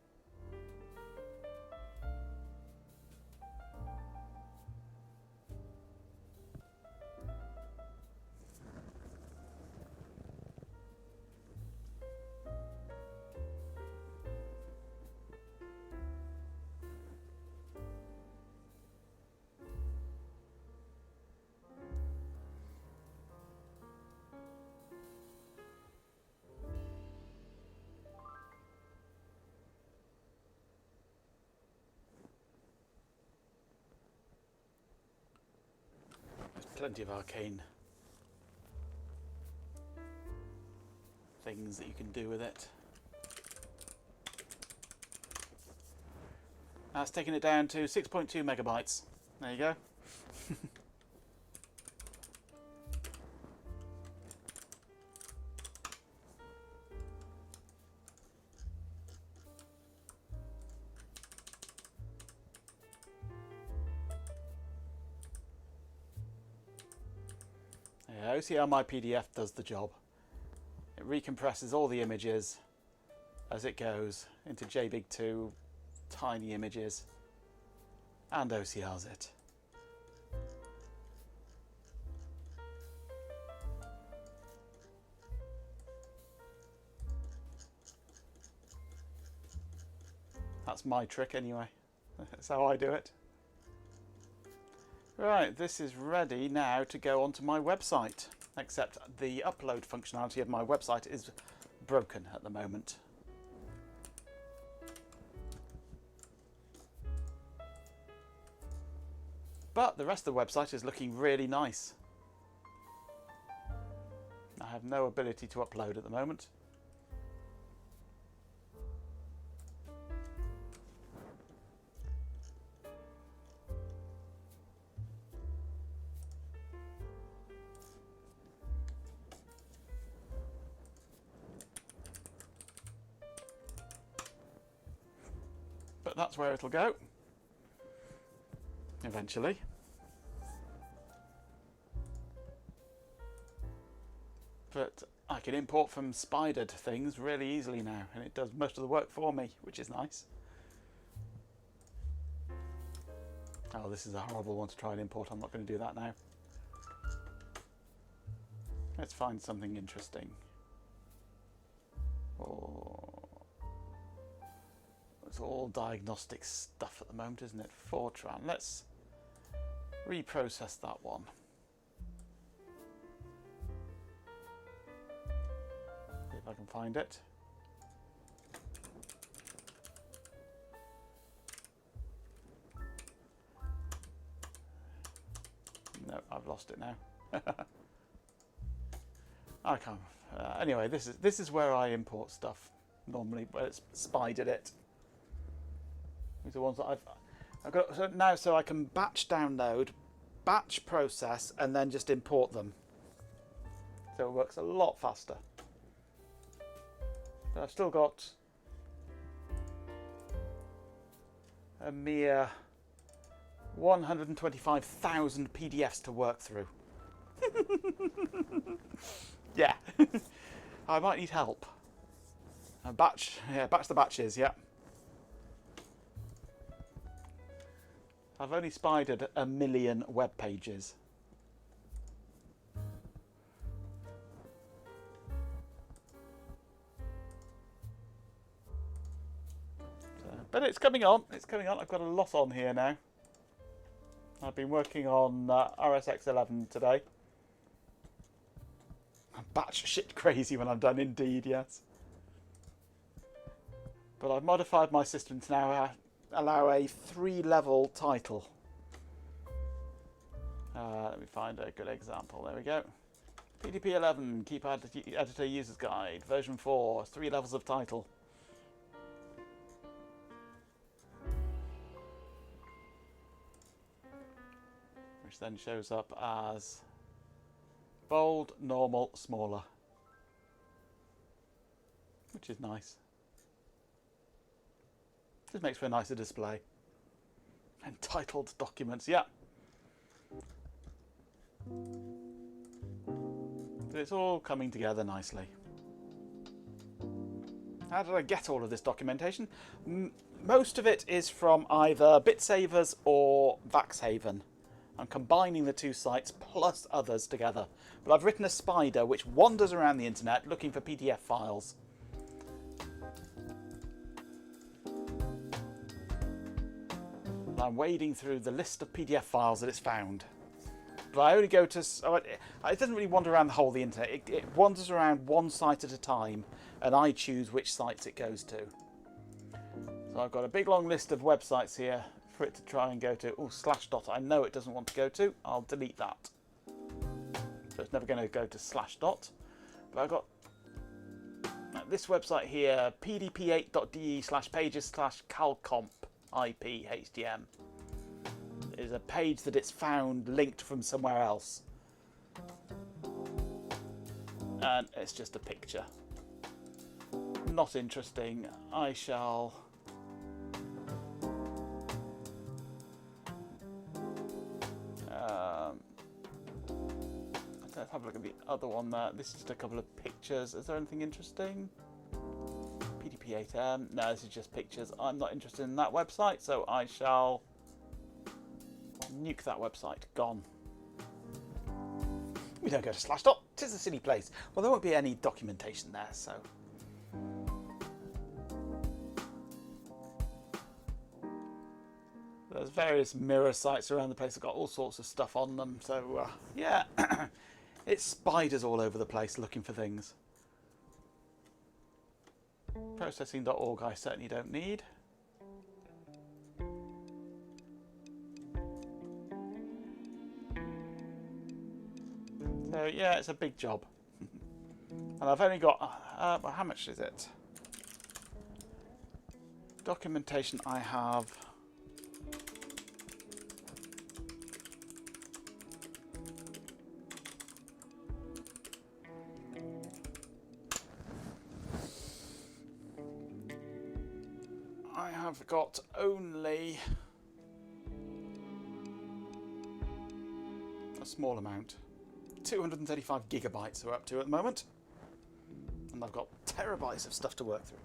plenty of arcane things that you can do with it. That's taking it down to 6.2 megabytes. There you go. Yeah, OCR My PDF does the job. It recompresses all the images as it goes into JBig 2 tiny images and OCRs it. That's my trick anyway. That's how I do it. Right, this is ready now to go onto my website, except the upload functionality of my website is broken at the moment. But the rest of the website is looking really nice. I have no ability to upload at the moment. But that's where it'll go eventually. But I can import from spidered things really easily now, and it does most of the work for me, which is nice. Oh, this is a horrible one to try and import. I'm not going to do that now. Let's find something interesting. Oh, it's all diagnostic stuff at the moment, isn't it? Fortran. Let's reprocess that one. See if I can find it. No, I've lost it now. I can't. Anyway, this is where I import stuff normally, where it's spidered it. These are ones that I've got so now, so I can batch download, batch process, and then just import them. So it works a lot faster. But I've still got a mere 125,000 PDFs to work through. Yeah, I might need help. Batch the batches, yeah. I've only spidered 1 million web pages. So But it's coming on. It's coming on. I've got a lot on here now. I've been working on RSX 11 today. I'm batch shit crazy when I'm done, indeed, yes. But I've modified my system to now allow a 3-level title. Let me find a good example. There we go. PDP 11, Keypad Editor User's Guide, version 4, 3 levels of title. Which then shows up as bold, normal, smaller. Which is nice. This makes for a nicer display. Entitled documents, yeah. But it's all coming together nicely. How did I get all of this documentation? Most of it is from either BitSavers or Vaxhaven. I'm combining the two sites plus others together. But I've written a spider which wanders around the internet looking for PDF files. And I'm wading through the list of PDF files that it's found. But I only go to... it doesn't really wander around the whole of the internet. It wanders around one site at a time, and I choose which sites it goes to. So I've got a big long list of websites here for it to try and go to. Oh, /dot I know it doesn't want to go to. I'll delete that. So it's never going to go to /dot. But I've got this website here, pdp8.de/pages/calcomp IP HDM. Is a page that it's found linked from somewhere else. And it's just a picture. Not interesting. I shall... let's have a look at the other one there. This is just a couple of pictures. Is there anything interesting? PDP8M. No, this is just pictures. I'm not interested in that website, so I shall... nuke that website. Gone. We don't go to /dot. Tis a silly place. Well, there won't be any documentation there, so... There's various mirror sites around the place that got all sorts of stuff on them, so yeah. It's spiders all over the place looking for things. Processing.org I certainly don't need. So yeah, it's a big job. And I've only got, well, how much is it? Documentation I have. I've got only a small amount. 235 gigabytes we're up to at the moment. And I've got terabytes of stuff to work through.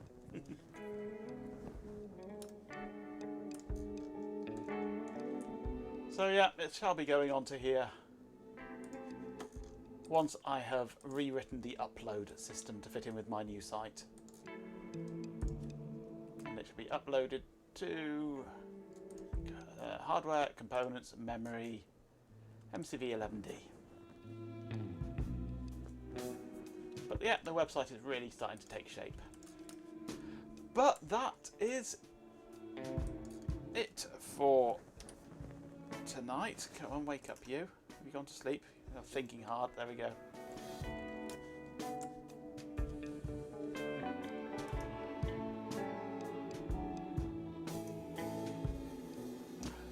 So yeah, it shall be going on to here once I have rewritten the upload system to fit in with my new site. And it should be uploaded to hardware, components, memory, MCV11D. But yeah, the website is really starting to take shape. But that is it for tonight. Come on, wake up you. Have you gone to sleep? You're thinking hard. There we go.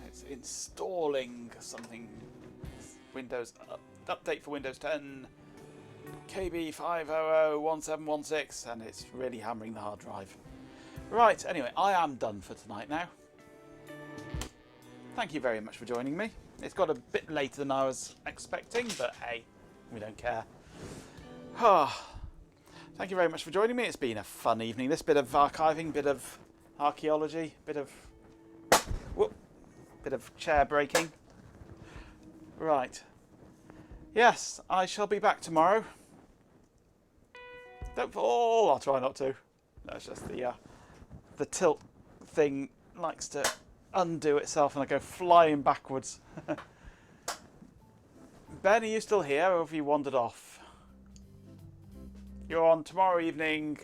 It's installing something. Windows update for Windows 10. KB5001716, and it's really hammering the hard drive. Right, anyway, I am done for tonight now. Thank you very much for joining me. It's got a bit later than I was expecting, but hey, we don't care. Thank you very much for joining me. It's been a fun evening. This bit of archiving, bit of archaeology, bit of chair breaking. Right. Yes, I shall be back tomorrow. Don't fall. I'll try not to. That's just the tilt thing likes to undo itself and I go flying backwards. Ben, are you still here or have you wandered off? You're on tomorrow evening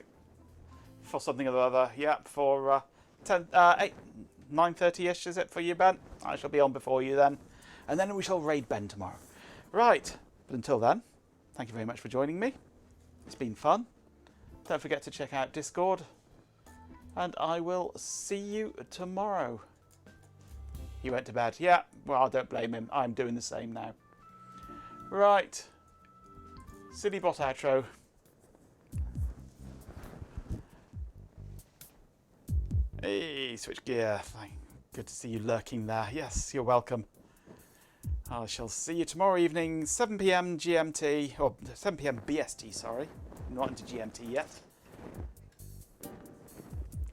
for something or the other. Yep, for 9:30ish is it for you, Ben? I shall be on before you then. And then we shall raid Ben tomorrow. Right, but until then, thank you very much for joining me. It's been fun. Don't forget to check out Discord. And I will see you tomorrow. He went to bed. Yeah, well, I don't blame him. I'm doing the same now. Right. Silly bot outro. Hey, switch gear. Good to see you lurking there. Yes, you're welcome. I shall see you tomorrow evening, 7 PM GMT, or 7 PM BST, sorry. Not into GMT yet.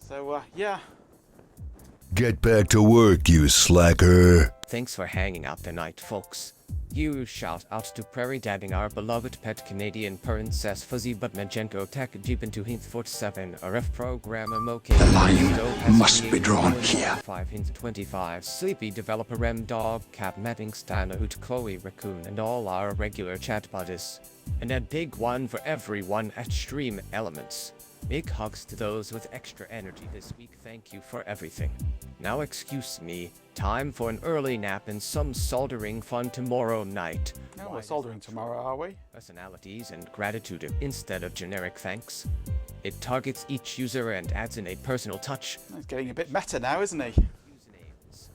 So, yeah. Get back to work, you slacker. Thanks for hanging out tonight, folks. Huge shout out to Prairie Dabbing, our beloved pet Canadian princess Fuzzy But Majenko Tech Jeepin to Hint 47 RF Programmer Moke. The line must be drawn here. 5 Hint 25 Sleepy Developer Rem Dog Cap Mapping Stan Hoot Chloe Raccoon and all our regular chat buddies. And a big one for everyone at Stream Elements. Big hugs to those with extra energy this week. Thank you for everything. Now excuse me, time for an early nap and some soldering fun tomorrow night. No, we're soldering tomorrow, are we? Personalities and gratitude instead of generic thanks. It targets each user and adds in a personal touch. He's getting a bit meta now, isn't he? Usernames,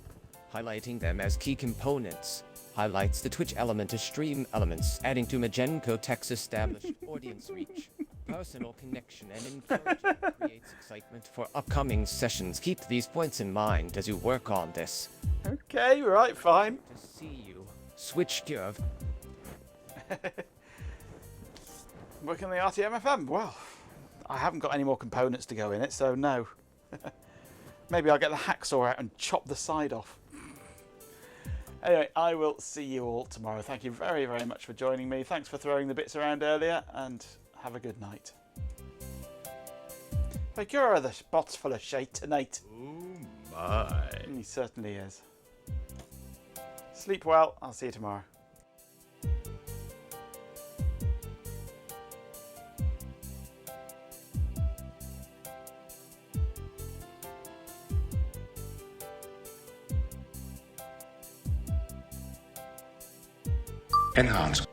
highlighting them as key components. Highlights the Twitch element of Stream Elements, adding to Majenko Tech's established audience reach. Personal connection and encouragement creates excitement for upcoming sessions. Keep these points in mind as you work on this. Okay, right, fine. To see you. Switch gear. Working on the RTMFM? Well, I haven't got any more components to go in it, so no. Maybe I'll get the hacksaw out and chop the side off. Anyway, I will see you all tomorrow. Thank you very, very much for joining me. Thanks for throwing the bits around earlier, and have a good night. Like, you're the bot's full of shite tonight. Oh my. He certainly is. Sleep well. I'll see you tomorrow. Enhance.